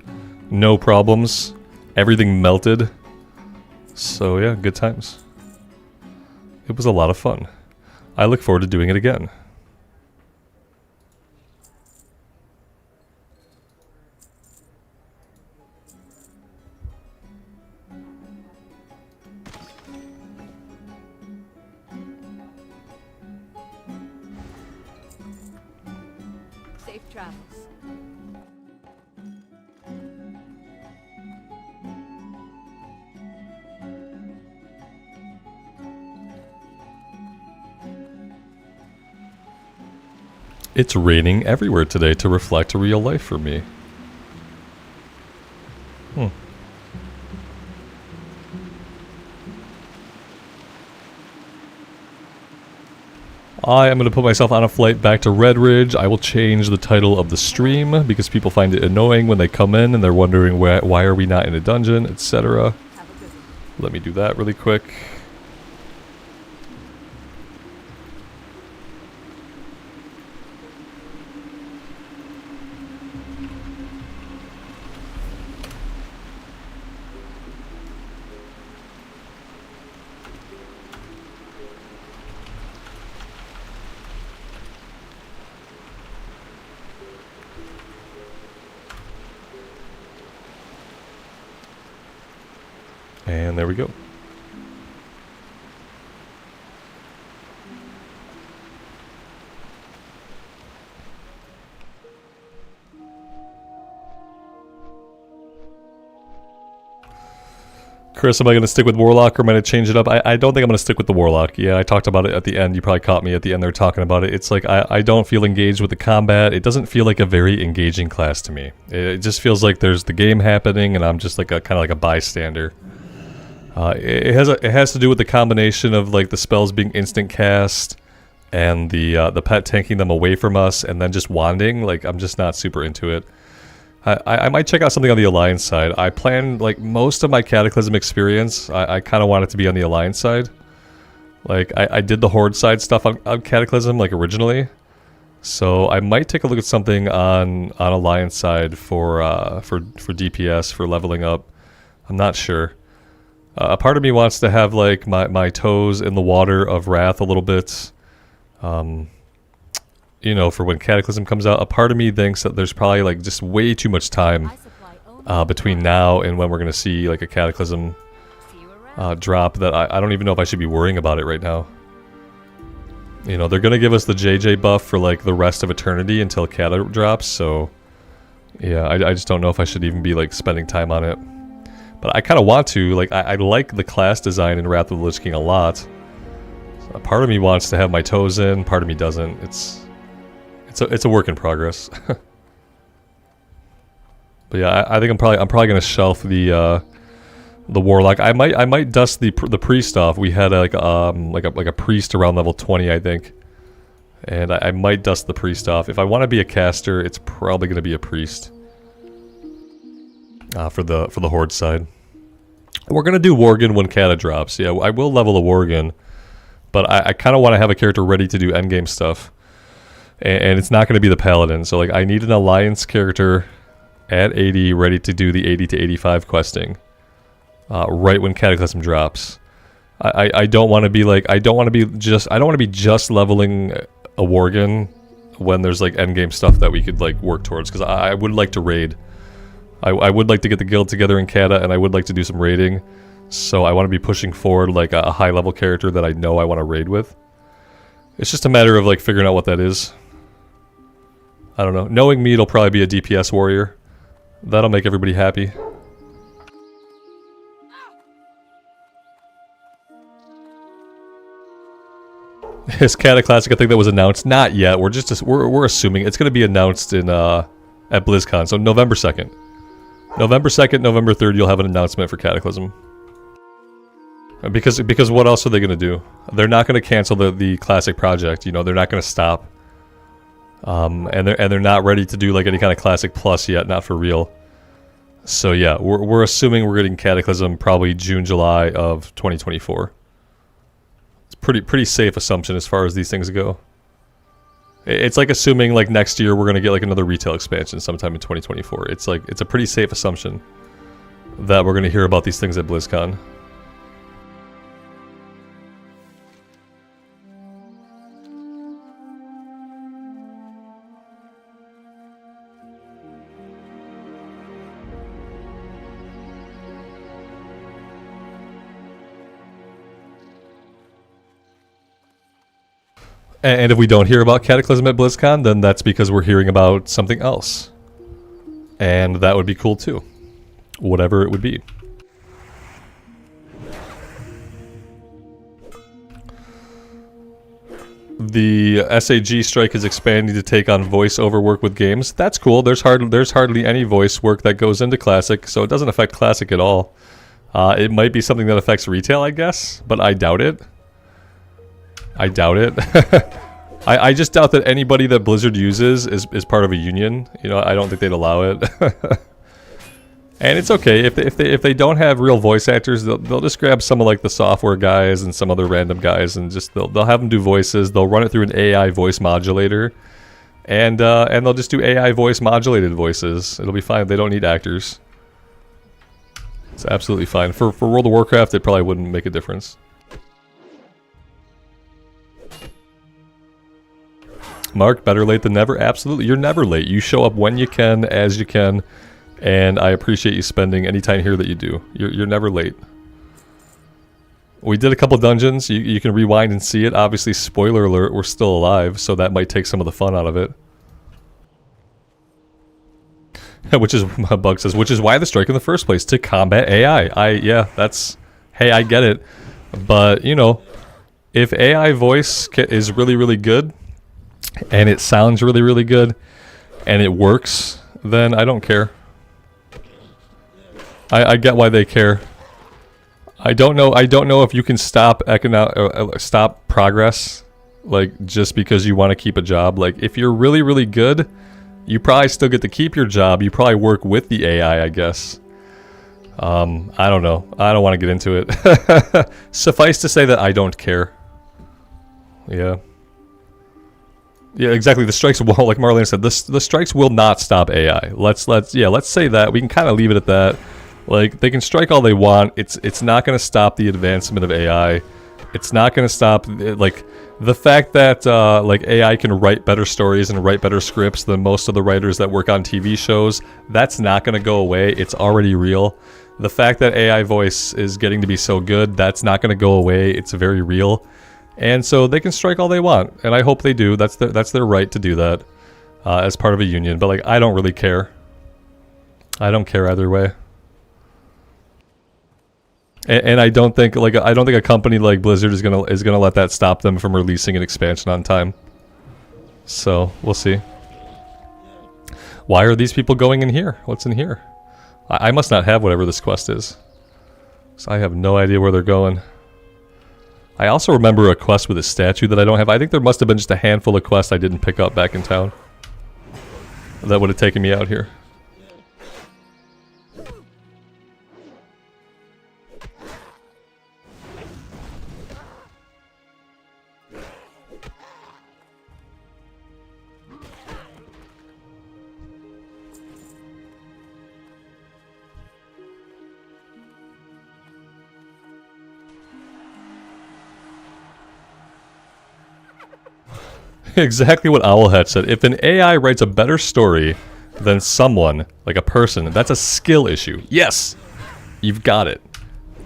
No problems. Everything melted. So yeah, good times. It was a lot of fun. I look forward to doing it again. Safe travels. It's raining everywhere today to reflect real life for me. I am going to put myself on a flight back to Red Ridge. I will change the title of the stream because people find it annoying when they come in and they're wondering why are we not in a dungeon, etc. Have a good one. Let me do that really quick. And there we go. Chris, am I going to stick with Warlock or am I going to change it up? I don't think I'm going to stick with the Warlock. Yeah, I talked about it at the end. You probably caught me at the end there talking about it. It's like I don't feel engaged with the combat. It doesn't feel like a very engaging class to me. It just feels like there's the game happening and I'm just like kind of like a bystander. It has to do with the combination of like the spells being instant cast, and the pet tanking them away from us and then just wanding, like, I'm just not super into it. I might check out something on the Alliance side. I plan, like, most of my Cataclysm experience, I kind of want it to be on the Alliance side. Like, I did the Horde side stuff on Cataclysm, like, originally. So I might take a look at something on Alliance side for DPS, for leveling up. I'm not sure. A part of me wants to have, like, my toes in the water of Wrath a little bit. You know, for when Cataclysm comes out. A part of me thinks that there's probably, like, just way too much time between now and when we're going to see, like, a Cataclysm drop that I don't even know if I should be worrying about it right now. You know, they're going to give us the JJ buff for, like, the rest of eternity until Cata drops, so yeah, I just don't know if I should even be, like, spending time on it. But I kind of want to. Like, I like the class design in Wrath of the Lich King a lot. So a part of me wants to have my toes in, part of me doesn't. It's a work in progress. But yeah, I think I'm probably gonna shelf the warlock. I might dust the priest off. We had like a priest around level 20, I think, and I might dust the priest off. If I want to be a caster, it's probably gonna be a priest. For the Horde side, we're gonna do Worgen when Cata drops. Yeah, I will level a Worgen, but I kind of want to have a character ready to do endgame stuff. And it's not going to be the Paladin, so like I need an Alliance character at 80 ready to do the 80 to 85 questing right when Cataclysm drops. I don't want to be like I don't want to be just leveling a Worgen when there's like endgame stuff that we could like work towards, because I would like to raid. I would like to get the guild together in Cata, and I would like to do some raiding. So I want to be pushing forward like a high level character that I know I want to raid with. It's just a matter of like figuring out what that is. I don't know. Knowing me, it'll probably be a DPS warrior. That'll make everybody happy. Is Cata Classic a thing that was announced? Not yet. We're assuming it's going to be announced in at BlizzCon. So November 2nd. November 2nd, November 3rd, you'll have an announcement for Cataclysm. Because what else are they going to do? They're not going to cancel the Classic project. You know, they're not going to stop. And they're not ready to do like any kind of Classic Plus yet, not for real. So yeah, we're assuming we're getting Cataclysm probably June, July of 2024. It's pretty safe assumption as far as these things go. It's like assuming like next year we're gonna get like another retail expansion sometime in 2024. It's like it's a pretty safe assumption that we're gonna hear about these things at BlizzCon. And if we don't hear about Cataclysm at BlizzCon, then that's because we're hearing about something else. And that would be cool too. Whatever it would be. The SAG strike is expanding to take on voiceover work with games. That's cool. There's hardly any voice work that goes into Classic, so it doesn't affect Classic at all. It might be something that affects retail, I guess, but I doubt it. I doubt it. I just doubt that anybody that Blizzard uses is part of a union. You know, I don't think they'd allow it. And it's okay if they don't have real voice actors, they'll just grab some of like the software guys and some other random guys, and just they'll have them do voices. They'll run it through an AI voice modulator, and they'll just do AI voice modulated voices. It'll be fine. They don't need actors. It's absolutely fine. For World of Warcraft, it probably wouldn't make a difference. Mark, better late than never? Absolutely. You're never late. You show up when you can, as you can, and I appreciate you spending any time here that you do. You're never late. We did a couple dungeons. You can rewind and see it. Obviously, spoiler alert, we're still alive, so that might take some of the fun out of it. Which is, Bug says, which is why the strike in the first place, to combat AI. Yeah, that's, hey, I get it. But, you know, if AI voice is really, really good, and it sounds really, really good, and it works, then I don't care. I get why they care. I don't know if you can stop stop progress like just because you want to keep a job. Like if you're really, really good, you probably still get to keep your job. You probably work with the AI, I guess. I don't know. I don't want to get into it. Suffice to say that I don't care. Yeah. Yeah, exactly. The strikes will, like Marlene said, the strikes will not stop AI. Let's say that. We can kind of leave it at that. Like, they can strike all they want. It's not going to stop the advancement of AI. It's not going to stop, like, the fact that, like, AI can write better stories and write better scripts than most of the writers that work on TV shows, that's not going to go away. It's already real. The fact that AI voice is getting to be so good, that's not going to go away. It's very real. And so they can strike all they want, and I hope they do. That's their right to do that as part of a union. But like, I don't really care. I don't care either way. And I don't think a company like Blizzard is gonna let that stop them from releasing an expansion on time. So we'll see. Why are these people going in here? What's in here? I must not have whatever this quest is. So I have no idea where they're going. I also remember a quest with a statue that I don't have. I think there must have been just a handful of quests I didn't pick up back in town. That would have taken me out here. Exactly what Owlhat said. If an AI writes a better story than someone, like a person, that's a skill issue. Yes! You've got it.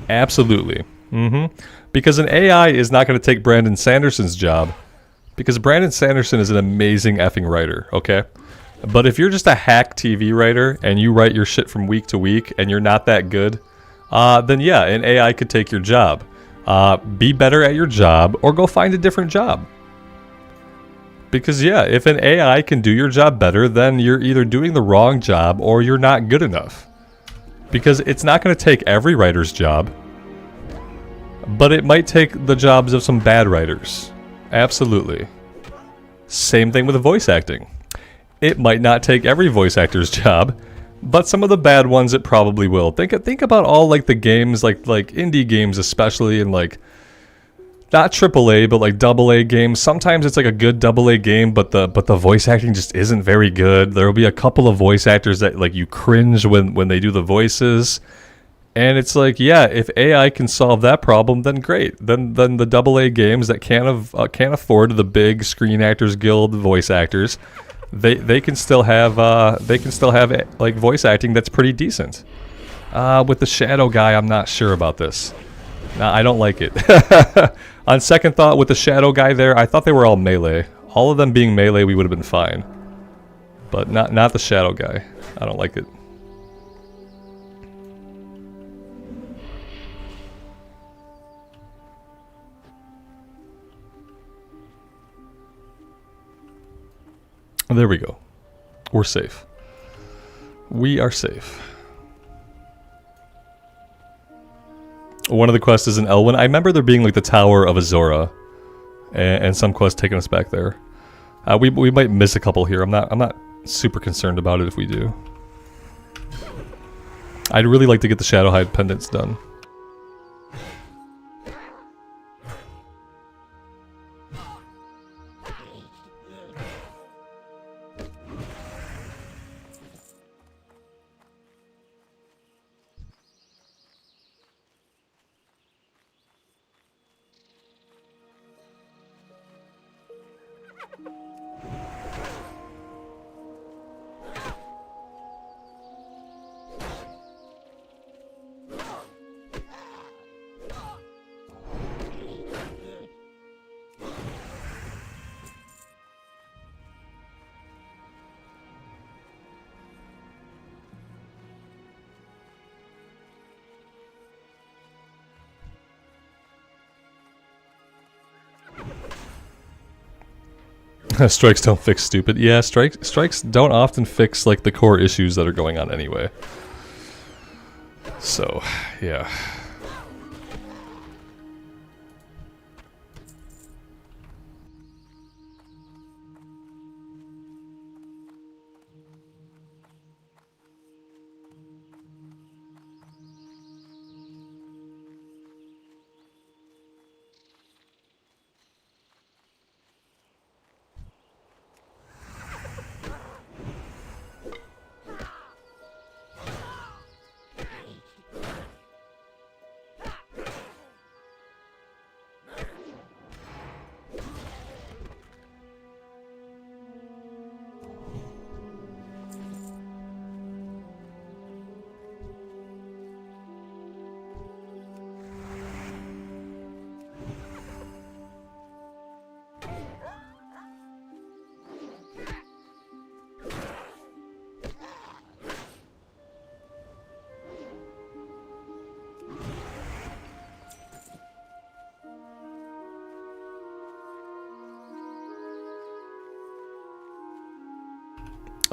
Absolutely. Because an AI is not going to take Brandon Sanderson's job, because Brandon Sanderson is an amazing effing writer, okay? But if you're just a hack TV writer, and you write your shit from week to week, and you're not that good, then yeah, an AI could take your job. Be better at your job, or go find a different job. Because yeah, if an AI can do your job better, then you're either doing the wrong job or you're not good enough. Because it's not going to take every writer's job, but it might take the jobs of some bad writers. Absolutely. Same thing with voice acting. It might not take every voice actor's job, but some of the bad ones it probably will. Think about all like the games, like indie games especially, and like not AAA, but like AA games. Sometimes it's like a good AA game, but the voice acting just isn't very good. There will be a couple of voice actors that like you cringe when they do the voices, and it's like, yeah, if AI can solve that problem, then great. Then the AA games that can't afford the big Screen Actors Guild voice actors, they can still have like voice acting that's pretty decent. With the Shadow guy, I'm not sure about this. Nah, I don't like it. On second thought, with the Shadow guy there, I thought they were all melee. All of them being melee, we would have been fine. But not the Shadow guy. I don't like it. There we go. We're safe. We are safe. One of the quests is in Elwyn. I remember there being like the Tower of Azora, and some quest taking us back there. We might miss a couple here. I'm not super concerned about it if we do. I'd really like to get the Shadowhide pendants done. Strikes don't fix stupid. Yeah, strikes don't often fix like the core issues that are going on anyway. So, yeah.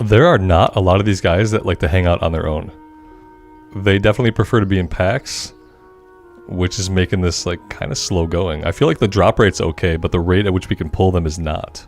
There are not a lot of these guys that like to hang out on their own. They definitely prefer to be in packs, which is making this like kind of slow going. I feel like the drop rate's okay, but the rate at which we can pull them is not.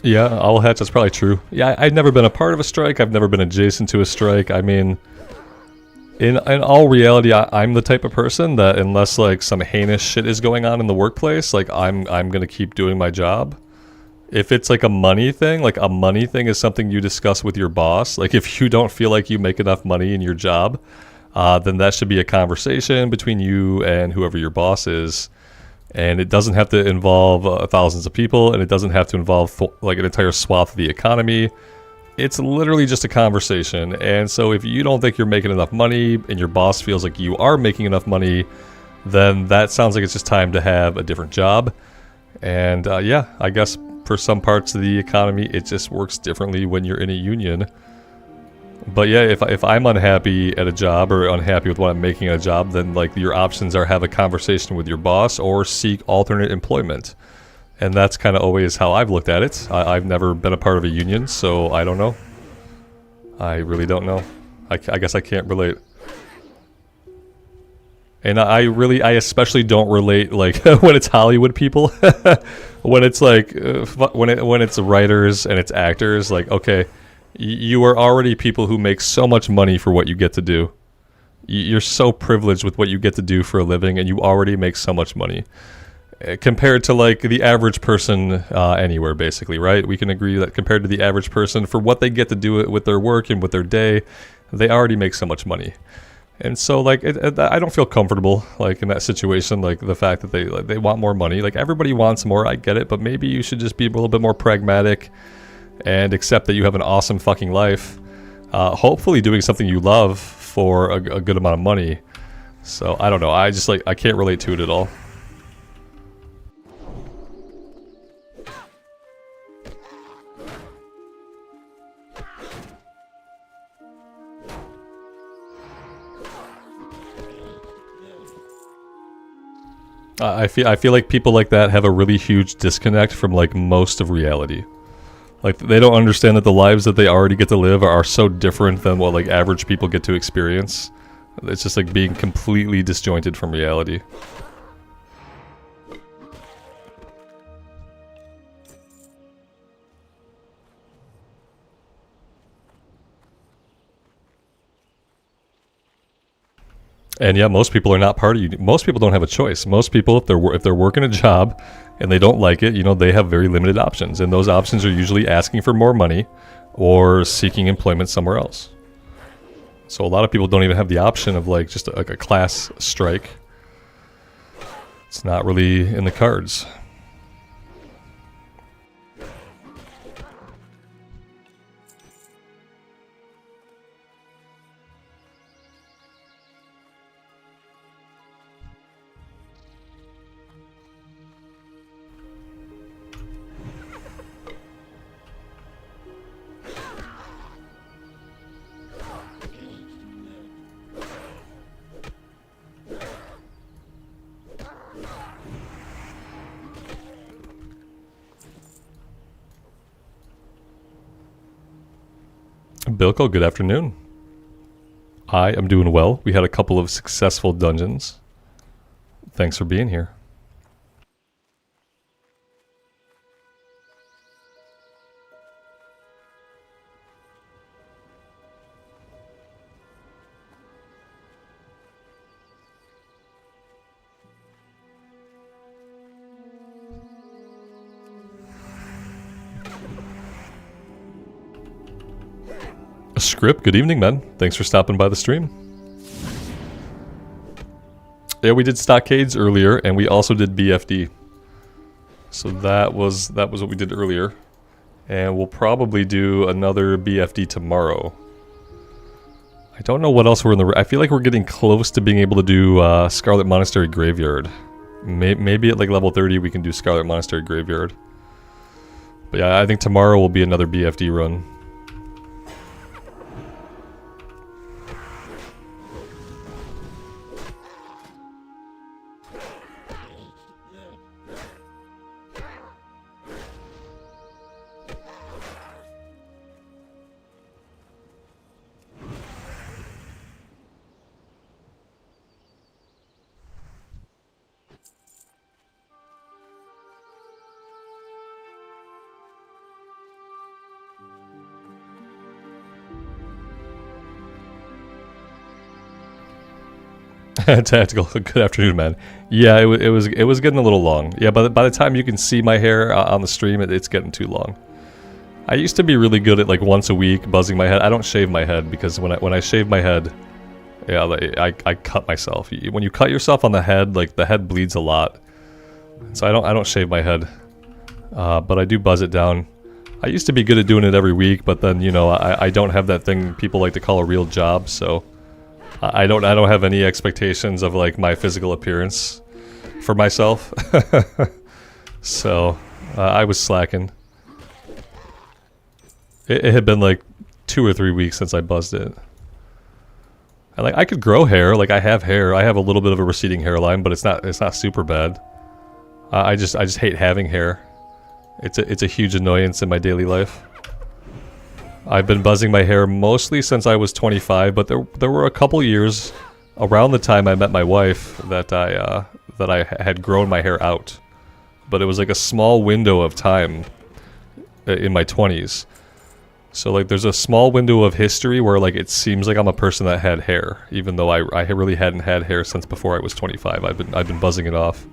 Yeah, owl hatch, that's probably true. Yeah, I've never been a part of a strike. I've never been adjacent to a strike. I mean, in all reality, I'm the type of person that unless like some heinous shit is going on in the workplace, like I'm gonna keep doing my job. If it's like a money thing, like a money thing is something you discuss with your boss. Like if you don't feel like you make enough money in your job, then that should be a conversation between you and whoever your boss is. And it doesn't have to involve thousands of people, and it doesn't have to involve like an entire swath of the economy. It's literally just a conversation. And so if you don't think you're making enough money and your boss feels like you are making enough money, then that sounds like it's just time to have a different job. And yeah, I guess for some parts of the economy, it just works differently when you're in a union. But yeah, if I'm unhappy at a job or unhappy with what I'm making at a job, then like your options are have a conversation with your boss or seek alternate employment. And that's kind of always how I've looked at it. I've never been a part of a union, so I don't know. I really don't know. I guess I can't relate. And I especially don't relate like when it's Hollywood people. When it's like when it's writers and it's actors, like okay, you are already people who make so much money for what you get to do. You're so privileged with what you get to do for a living, and you already make so much money compared to like the average person anywhere, basically, right? We can agree that compared to the average person, for what they get to do with their work and with their day, they already make so much money. And so like I don't feel comfortable like in that situation, like the fact that they want more money. Like everybody wants more, I get it, but maybe you should just be a little bit more pragmatic and accept that you have an awesome fucking life, hopefully doing something you love for a good amount of money. So I don't know, I just like I can't relate to it at all. I feel like people like that have a really huge disconnect from like most of reality. Like they don't understand that the lives that they already get to live are so different than what like average people get to experience. It's just like being completely disjointed from reality. And yeah, most people are not part of you. Most people don't have a choice. Most people, if they're working a job and they don't like it, you know, they have very limited options, and those options are usually asking for more money or seeking employment somewhere else. So a lot of people don't even have the option of like just like a class strike. It's not really in the cards. Bilko, good afternoon. I am doing well. We had a couple of successful dungeons. Thanks for being here. Script, good evening, man. Thanks for stopping by the stream. Yeah, we did Stockades earlier, and we also did BFD. So that was what we did earlier. And we'll probably do another BFD tomorrow. I don't know what else we're in the... I feel like we're getting close to being able to do Scarlet Monastery Graveyard. Maybe at like level 30 we can do Scarlet Monastery Graveyard. But yeah, I think tomorrow will be another BFD run. Tactical, good afternoon, man. Yeah, it was getting a little long. Yeah, by the time you can see my hair on the stream, it's getting too long. I used to be really good at like once a week buzzing my head. I don't shave my head because when I shave my head, yeah, I cut myself. When you cut yourself on the head, like the head bleeds a lot. So I don't shave my head, but I do buzz it down. I used to be good at doing it every week, but then you know I don't have that thing people like to call a real job, so. I don't have any expectations of like my physical appearance for myself. So I was slacking. It had been like 2 or 3 weeks since I buzzed it. And like I could grow hair, like I have hair. I have a little bit of a receding hairline, but it's not super bad. I just hate having hair. It's a huge annoyance in my daily life. I've been buzzing my hair mostly since I was 25, but there were a couple years around the time I met my wife that I had grown my hair out. But it was like a small window of time in my 20s. So like there's a small window of history where like it seems like I'm a person that had hair, even though I really hadn't had hair since before I was 25. I've been buzzing it off.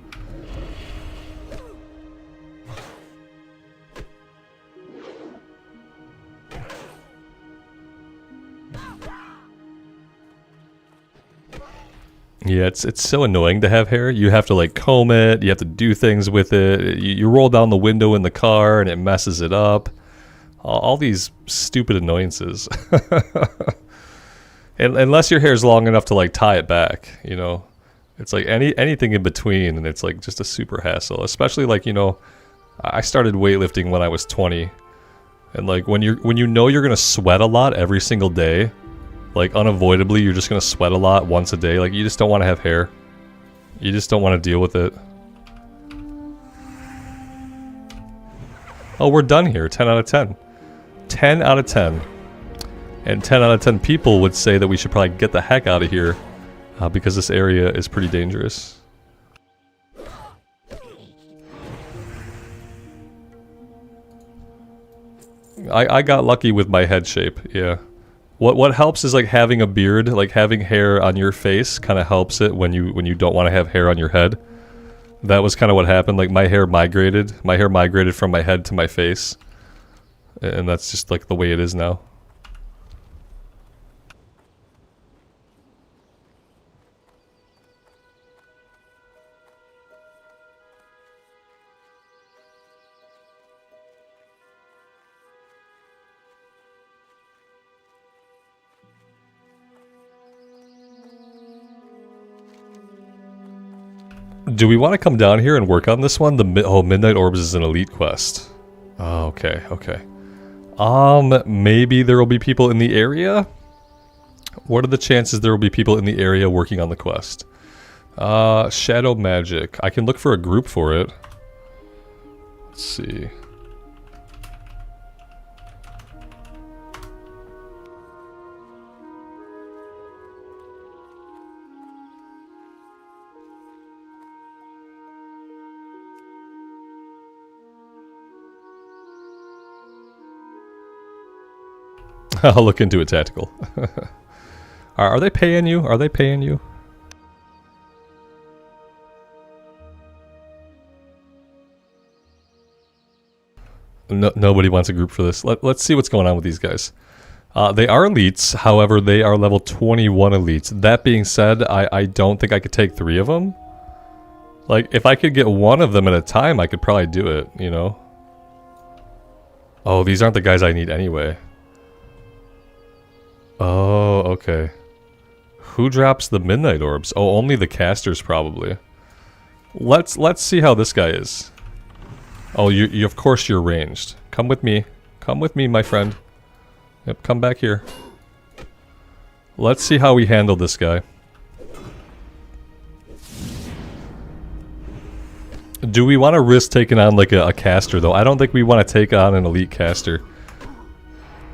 Yeah, it's so annoying to have hair. You have to like comb it, you have to do things with it. You roll down the window in the car and it messes it up. All these stupid annoyances. And unless your hair is long enough to like tie it back, you know. It's like anything in between and it's like just a super hassle. Especially like, you know, I started weightlifting when I was 20. And like when you know you're gonna sweat a lot every single day, like unavoidably you're just gonna sweat a lot once a day. Like you just don't want to have hair. You just don't want to deal with it. Oh, we're done here. 10 out of 10. 10 out of 10. And 10 out of 10 people would say that we should probably get the heck out of here because this area is pretty dangerous. I got lucky with my head shape, yeah. What helps is like having a beard, like having hair on your face kind of helps it when you don't want to have hair on your head. That was kind of what happened. Like my hair migrated from my head to my face. And that's just like the way it is now. Do we want to come down here and work on this one? Midnight Orbs is an elite quest. Oh, okay, okay. Maybe there will be people in the area? What are the chances there will be people in the area working on the quest? Shadow Magic. I can look for a group for it. Let's see. I'll look into it, tactical. Are they paying you? Are they paying you? No, nobody wants a group for this. Let's see what's going on with these guys. They are elites, however, they are level 21 elites. That being said, I don't think I could take 3 of them. Like, if I could get 1 of them at a time, I could probably do it, you know? Oh, these aren't the guys I need anyway. Oh, okay. Who drops the midnight orbs? Oh, only the casters probably. Let's see how this guy is. Oh, you of course you're ranged. Come with me. Come with me, my friend. Yep, come back here. Let's see how we handle this guy. Do we want to risk taking on like a caster though? I don't think we want to take on an elite caster.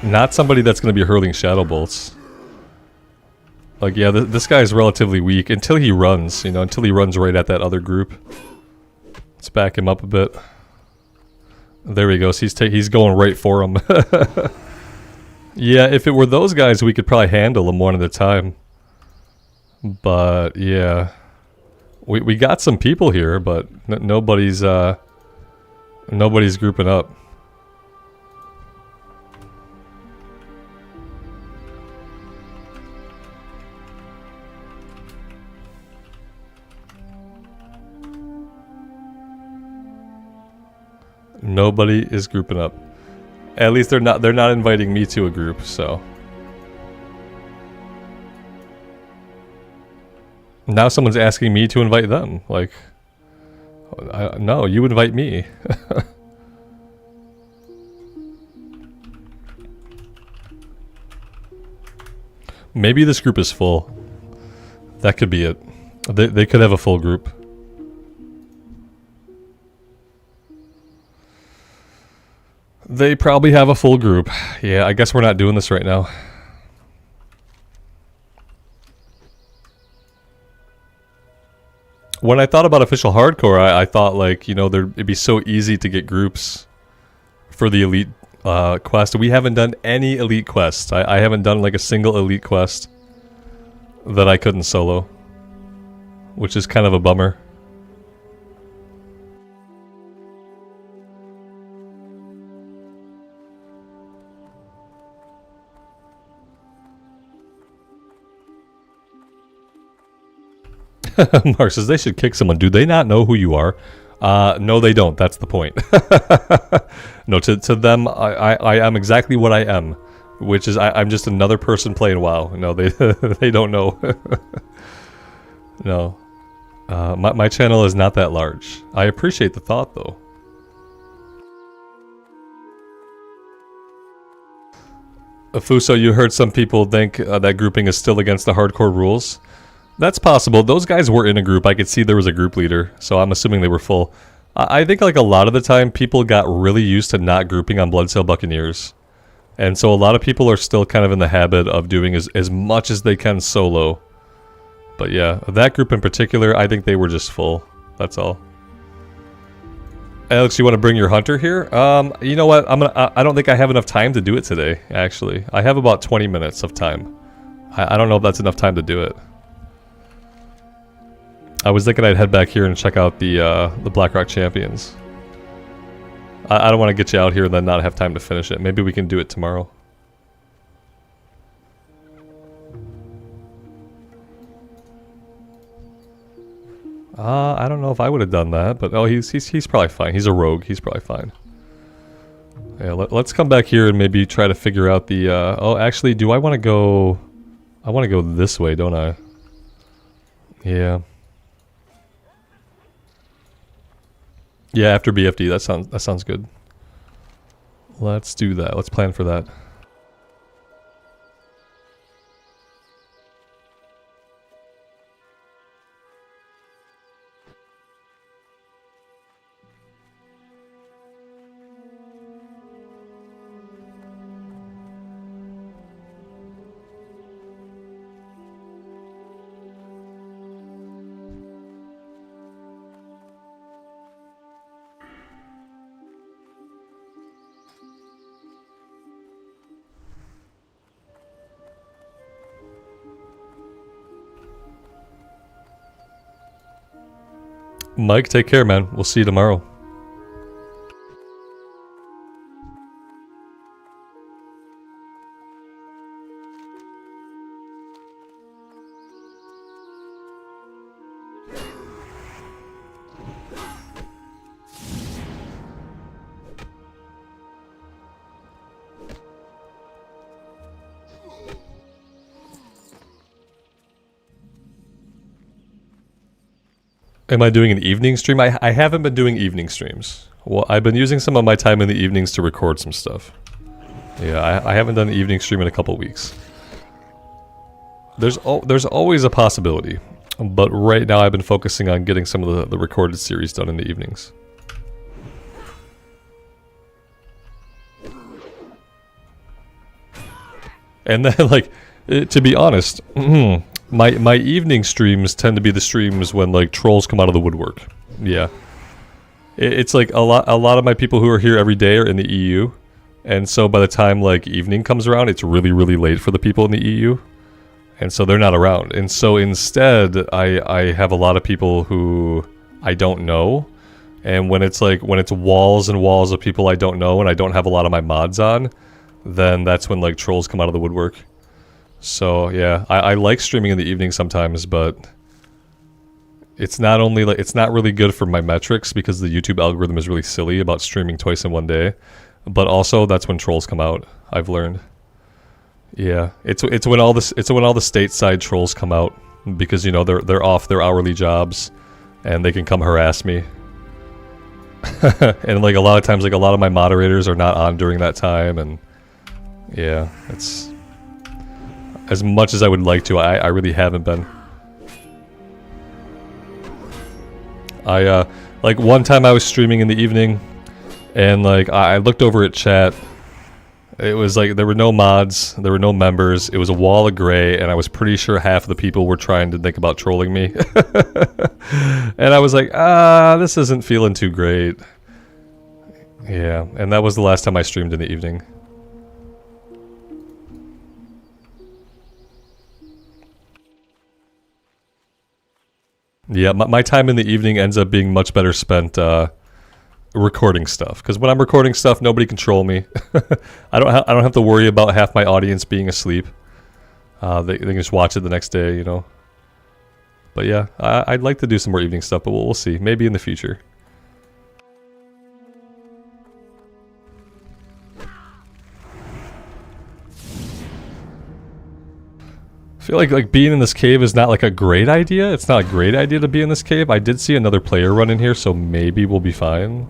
Not somebody that's going to be hurling shadow bolts. Like, yeah, this guy is relatively weak until he runs, you know, until he runs right at that other group. Let's back him up a bit. There he goes. He's going right for him. Yeah, if it were those guys, we could probably handle them one at a time. But yeah, we got some people here, but nobody's grouping up. Nobody is grouping up. At least they're not inviting me to a group, so. Now someone's asking me to invite them. Like, no, you invite me. Maybe this group is full. That could be it. They could have a full group. They probably have a full group. Yeah, I guess we're not doing this right now. When I thought about official hardcore, I thought like, you know, it'd be so easy to get groups for the elite quest. We haven't done any elite quests. I haven't done like a single elite quest that I couldn't solo, which is kind of a bummer. Mark says they should kick someone. Do they not know who you are? No, they don't. That's the point. No, to them, I am exactly what I am, which is I'm just another person playing WoW. No, they they don't know. No, my channel is not that large. I appreciate the thought, though. Fuso, you heard some people think that grouping is still against the hardcore rules. That's possible. Those guys were in a group. I could see there was a group leader, so I'm assuming they were full. I think like a lot of the time, people got really used to not grouping on Bloodsail Buccaneers. And so a lot of people are still kind of in the habit of doing as much as they can solo. But yeah, that group in particular, I think they were just full. That's all. Alex, you want to bring your hunter here? You know what? I don't think I have enough time to do it today, actually. I have about 20 minutes of time. I don't know if that's enough time to do it. I was thinking I'd head back here and check out the Blackrock Champions. I don't want to get you out here and then not have time to finish it. Maybe we can do it tomorrow. I don't know if I would have done that, but oh, he's probably fine. He's a rogue. He's probably fine. Yeah, let's come back here and maybe try to figure out the. Oh, actually, do I want to go? I want to go this way, don't I? Yeah. Yeah, after BFD, that sounds good. Let's do that. Let's plan for that. Mike, take care, man. We'll see you tomorrow. Am I doing an evening stream? I haven't been doing evening streams. Well, I've been using some of my time in the evenings to record some stuff. Yeah, I haven't done an evening stream in a couple weeks. There's always a possibility, but right now I've been focusing on getting some of the recorded series done in the evenings. And then, like, to be honest, my evening streams tend to be the streams when, like, trolls come out of the woodwork. Yeah. It's like a lot of my people who are here every day are in the EU. And so by the time, like, evening comes around, it's really, really late for the people in the EU. And so they're not around. And so instead, I have a lot of people who I don't know. And when it's walls and walls of people I don't know and I don't have a lot of my mods on, then that's when, like, trolls come out of the woodwork. So yeah, I like streaming in the evening sometimes, but it's not only like it's not really good for my metrics because the YouTube algorithm is really silly about streaming twice in one day, but also that's when trolls come out. I've learned. Yeah, it's when all the stateside trolls come out because, you know, they're off their hourly jobs and they can come harass me. And, like, a lot of times, like, a lot of my moderators are not on during that time, and yeah, it's as much as I would like to, I really haven't been. Like, one time I was streaming in the evening, and, like, I looked over at chat. It was like, there were no mods, there were no members, it was a wall of gray, and I was pretty sure half of the people were trying to think about trolling me. And I was like, this isn't feeling too great. Yeah, and that was the last time I streamed in the evening. Yeah, my time in the evening ends up being much better spent recording stuff. Because when I'm recording stuff, nobody can troll me. I don't have to worry about half my audience being asleep. They can just watch it the next day, you know. But yeah, I'd like to do some more evening stuff, but we'll see. Maybe in the future. I feel like being in this cave is not like a great idea. It's not a great idea to be in this cave. I did see another player run in here, so maybe we'll be fine.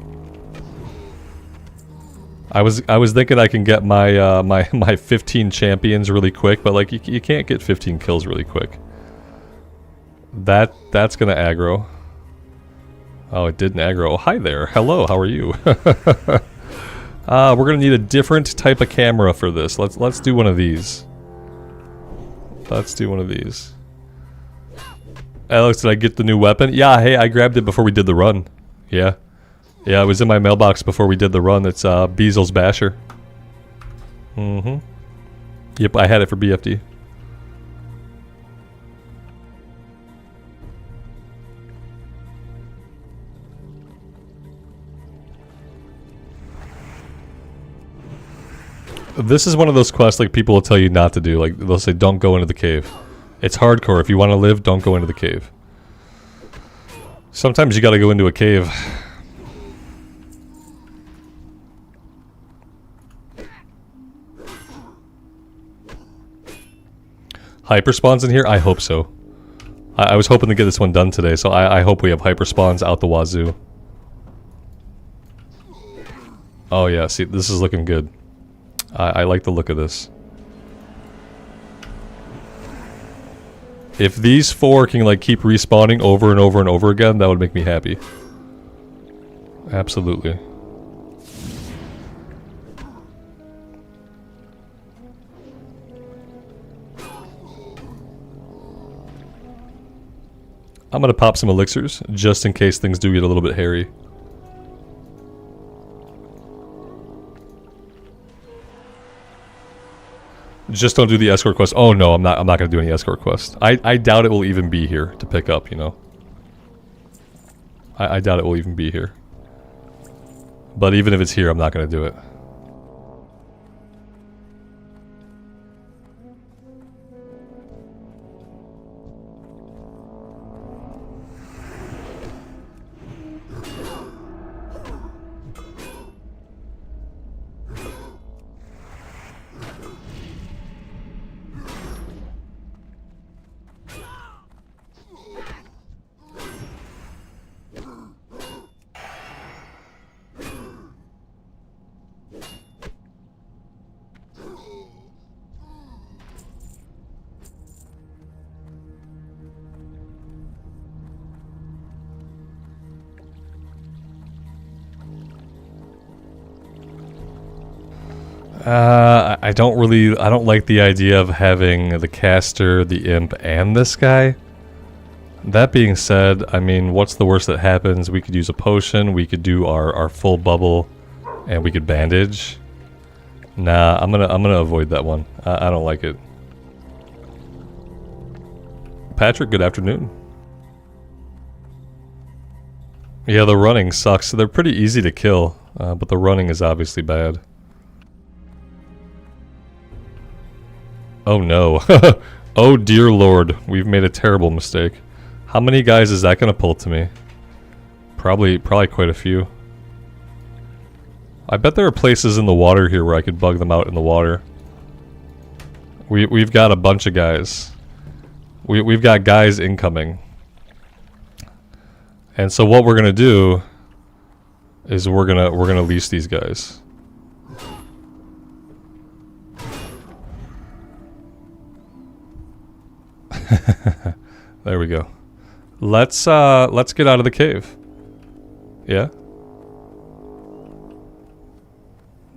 I was thinking I can get my my 15 champions really quick, but, like, you can't get 15 kills really quick. That's gonna aggro. Oh, it didn't aggro. Oh, hi there. Hello. How are you? We're gonna need a different type of camera for this. Let's do one of these. Let's do one of these. Alex, did I get the new weapon? Yeah, hey, I grabbed it before we did the run. Yeah. Yeah, it was in my mailbox before we did the run. It's Beasel's Basher. Mm-hmm. Yep, I had it for BFD. This is one of those quests, like, people will tell you not to do. Like, they'll say, don't go into the cave. It's hardcore. If you want to live, don't go into the cave. Sometimes you gotta go into a cave. Hyper spawns in here? I hope so. I was hoping to get this one done today, so I hope we have hyper spawns out the wazoo. Oh yeah, see, this is looking good. I like the look of this. If these four can, like, keep respawning over and over and over again, that would make me happy. Absolutely. I'm gonna pop some elixirs, just in case things do get a little bit hairy. Just don't do the escort quest. Oh no, I'm not gonna do any escort quest. I doubt it will even be here to pick up, you know. I doubt it will even be here. But even if it's here, I'm not going to do it. I don't like the idea of having the caster, the imp, and this guy. That being said, I mean, what's the worst that happens? We could use a potion, we could do our full bubble, and we could bandage. Nah, I'm gonna avoid that one. I don't like it. Patrick, good afternoon. Yeah, the running sucks. They're pretty easy to kill, but the running is obviously bad. Oh no. Oh dear lord, we've made a terrible mistake. How many guys is that gonna pull to me? Probably quite a few. I bet there are places in the water here where I could bug them out in the water. We've got a bunch of guys. We've got guys incoming. And so what we're gonna do is we're gonna leash these guys. There we go. Let's get out of the cave. Yeah?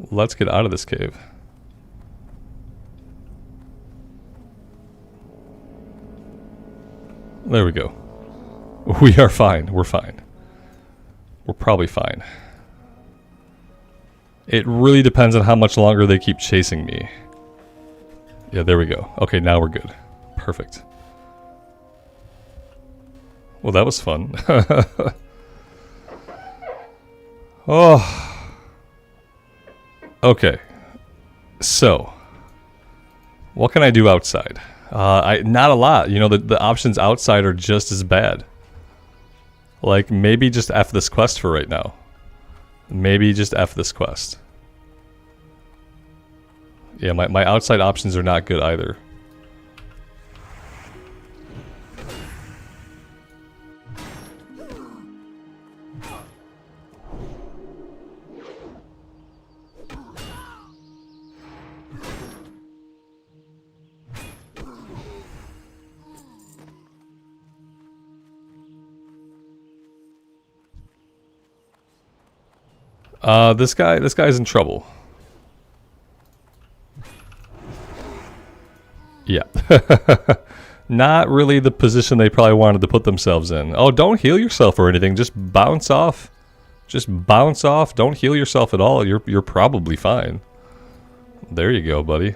Let's get out of this cave. There we go. We are fine. We're fine. We're probably fine. It really depends on how much longer they keep chasing me. Yeah, there we go. Okay, now we're good. Perfect. Well, that was fun. Oh. Okay. So, what can I do outside? Not a lot. You know, the options outside are just as bad. Like, maybe just F this quest for right now. Maybe just F this quest. Yeah, my outside options are not good either. This guy's in trouble. Yeah. Not really the position they probably wanted to put themselves in. Oh, don't heal yourself or anything. Just bounce off. Just bounce off. Don't heal yourself at all. You're probably fine. There you go, buddy.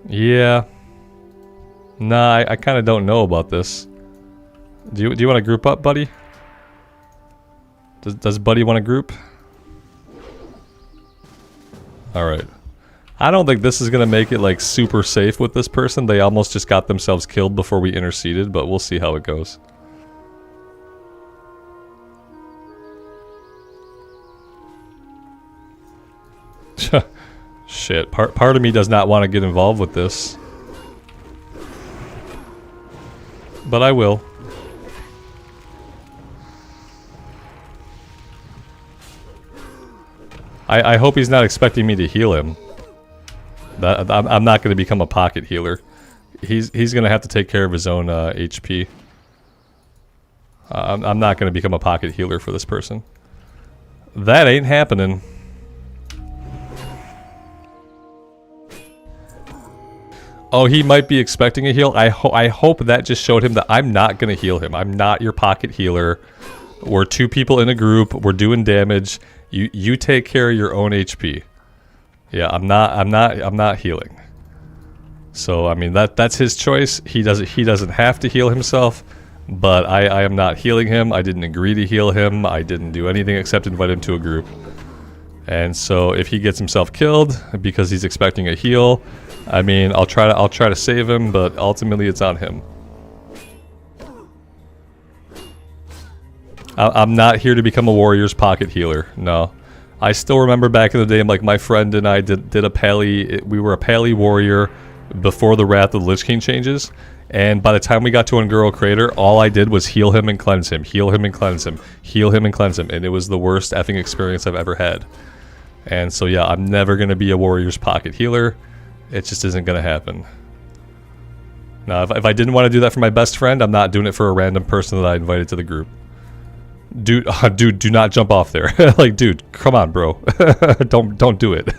Yeah. Nah, I kind of don't know about this. Do you want to group up, buddy? Does buddy want to group? Alright. I don't think this is going to make it like super safe with this person. They almost just got themselves killed before we interceded, but we'll see how it goes. Shit, part of me does not want to get involved with this. But I will. I hope he's not expecting me to heal him. I'm not going to become a pocket healer. He's going to have to take care of his own HP. I'm not going to become a pocket healer for this person. That ain't happening. Oh, he might be expecting a heal. I hope that just showed him that I'm not going to heal him. I'm not your pocket healer. We're two people in a group. We're doing damage. You take care of your own HP. Yeah, I'm not healing. So I mean that's his choice. He doesn't have to heal himself, but I am not healing him. I didn't agree to heal him. I didn't do anything except invite him to a group. And so if he gets himself killed because he's expecting a heal, I mean I'll try to save him, but ultimately it's on him. I'm not here to become a warrior's pocket healer. No. I still remember back in the day, like my friend and I did a pally. We were a pally warrior before the Wrath of the Lich King changes, and by the time we got to Unguro Crater, all I did was heal him and cleanse him, heal him and cleanse him, heal him and cleanse him, and it was the worst effing experience I've ever had. And so yeah, I'm never going to be a warrior's pocket healer. It just isn't going to happen. Now, if I didn't want to do that for my best friend, I'm not doing it for a random person that I invited to the group. Dude, do not jump off there. Like, dude, come on, bro. Don't do it.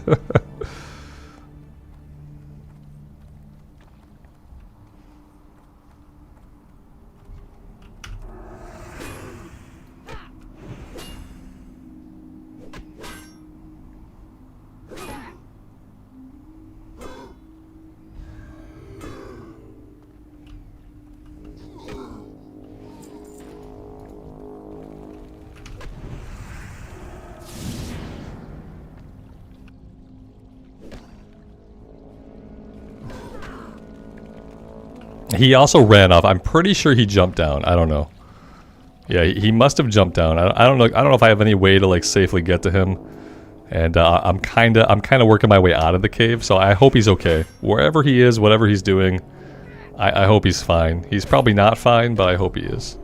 He also ran off. I'm pretty sure he jumped down. I don't know. Yeah, he must have jumped down. I don't know. I don't know if I have any way to like safely get to him. And I'm kind of working my way out of the cave. So I hope he's okay. Wherever he is, whatever he's doing, I hope he's fine. He's probably not fine, but I hope he is.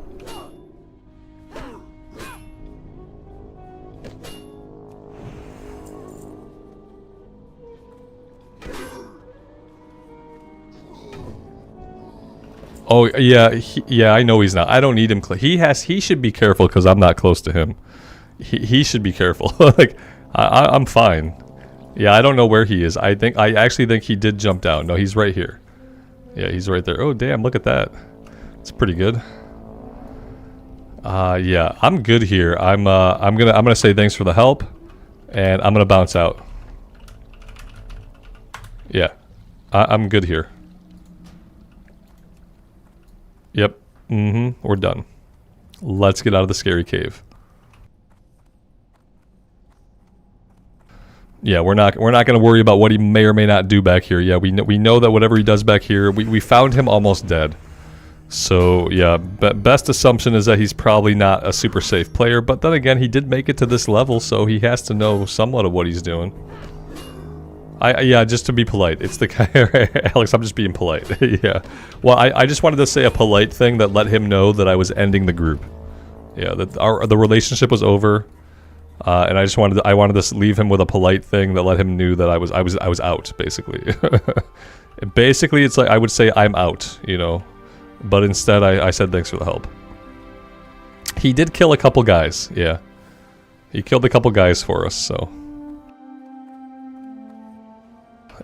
Oh yeah, yeah. I know he's not. I don't need him. He should be careful because I'm not close to him. He should be careful. Like I'm fine. Yeah, I don't know where he is. I actually think he did jump down. No, he's right here. Yeah, he's right there. Oh damn! Look at that. It's pretty good. Yeah, I'm good here. I'm gonna say thanks for the help, and I'm gonna bounce out. Yeah, I'm good here. Yep. We're done. Let's get out of the scary cave. Yeah, we're not going to worry about what he may or may not do back here. Yeah, we know that whatever he does back here, we found him almost dead. So, yeah, best assumption is that he's probably not a super safe player, but then again, he did make it to this level, so he has to know somewhat of what he's doing. Yeah, just to be polite. It's the guy, Alex, I'm just being polite. Yeah. Well, I just wanted to say a polite thing that let him know that I was ending the group. Yeah, that the relationship was over, and I wanted to leave him with a polite thing that let him knew that I was out, basically. Basically, it's like I would say I'm out, you know, but instead I said thanks for the help. He did kill a couple guys. Yeah, he killed a couple guys for us, so.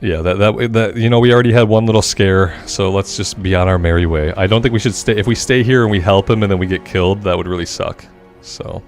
Yeah, that you know, we already had one little scare, so let's just be on our merry way. I don't think we should stay. If we stay here and we help him and then we get killed, that would really suck. So.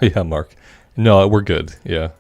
Yeah, Mark. No, we're good. Yeah.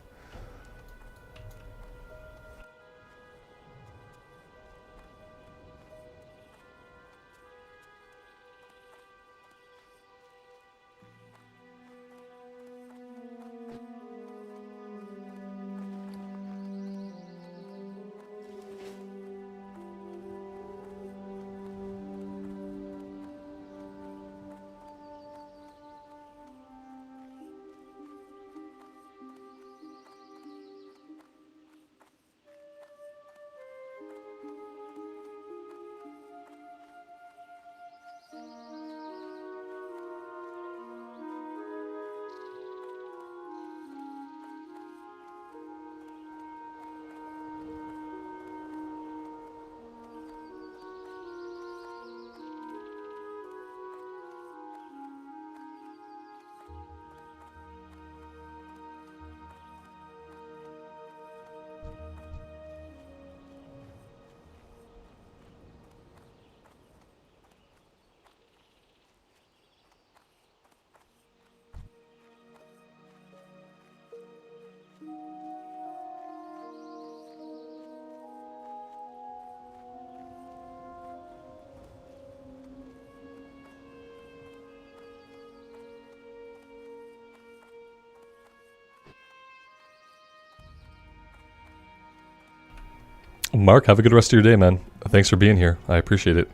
Mark, have a good rest of your day, man. Thanks for being here. I appreciate it.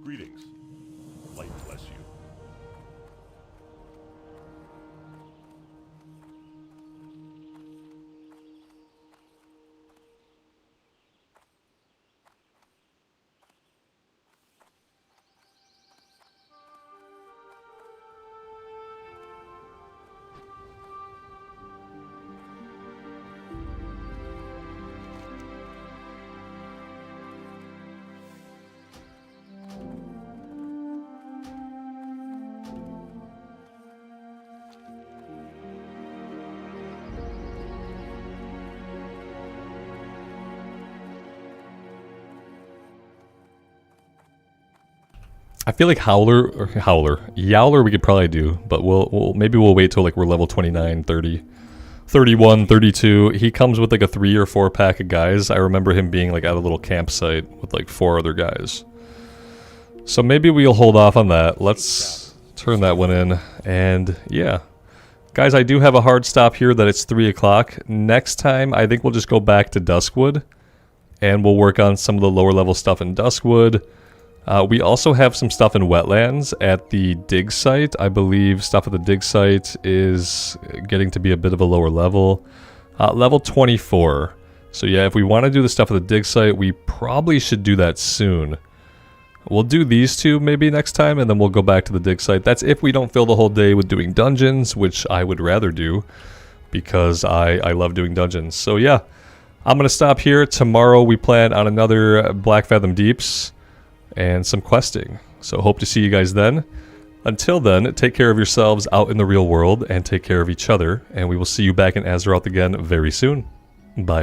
Greetings. Light bless you. I feel like Yowler we could probably do, but maybe we'll wait till like we're level 29, 30, 31, 32. He comes with like a 3 or 4 pack of guys. I remember him being like at a little campsite with like 4 other guys. So maybe we'll hold off on that. Let's turn that one in. And yeah. Guys, I do have a hard stop here that it's 3 o'clock. Next time, I think we'll just go back to Duskwood. And we'll work on some of the lower level stuff in Duskwood. We also have some stuff in Wetlands at the dig site. I believe stuff at the dig site is getting to be a bit of a lower level. Level 24. So yeah, if we want to do the stuff at the dig site, we probably should do that soon. We'll do these two maybe next time, and then we'll go back to the dig site. That's if we don't fill the whole day with doing dungeons, which I would rather do, because I love doing dungeons. So yeah, I'm going to stop here. Tomorrow we plan on another Blackfathom Deeps and some questing. So hope to see you guys then. Until then, take care of yourselves out in the real world, and take care of each other, and we will see you back in Azeroth again very soon. Bye.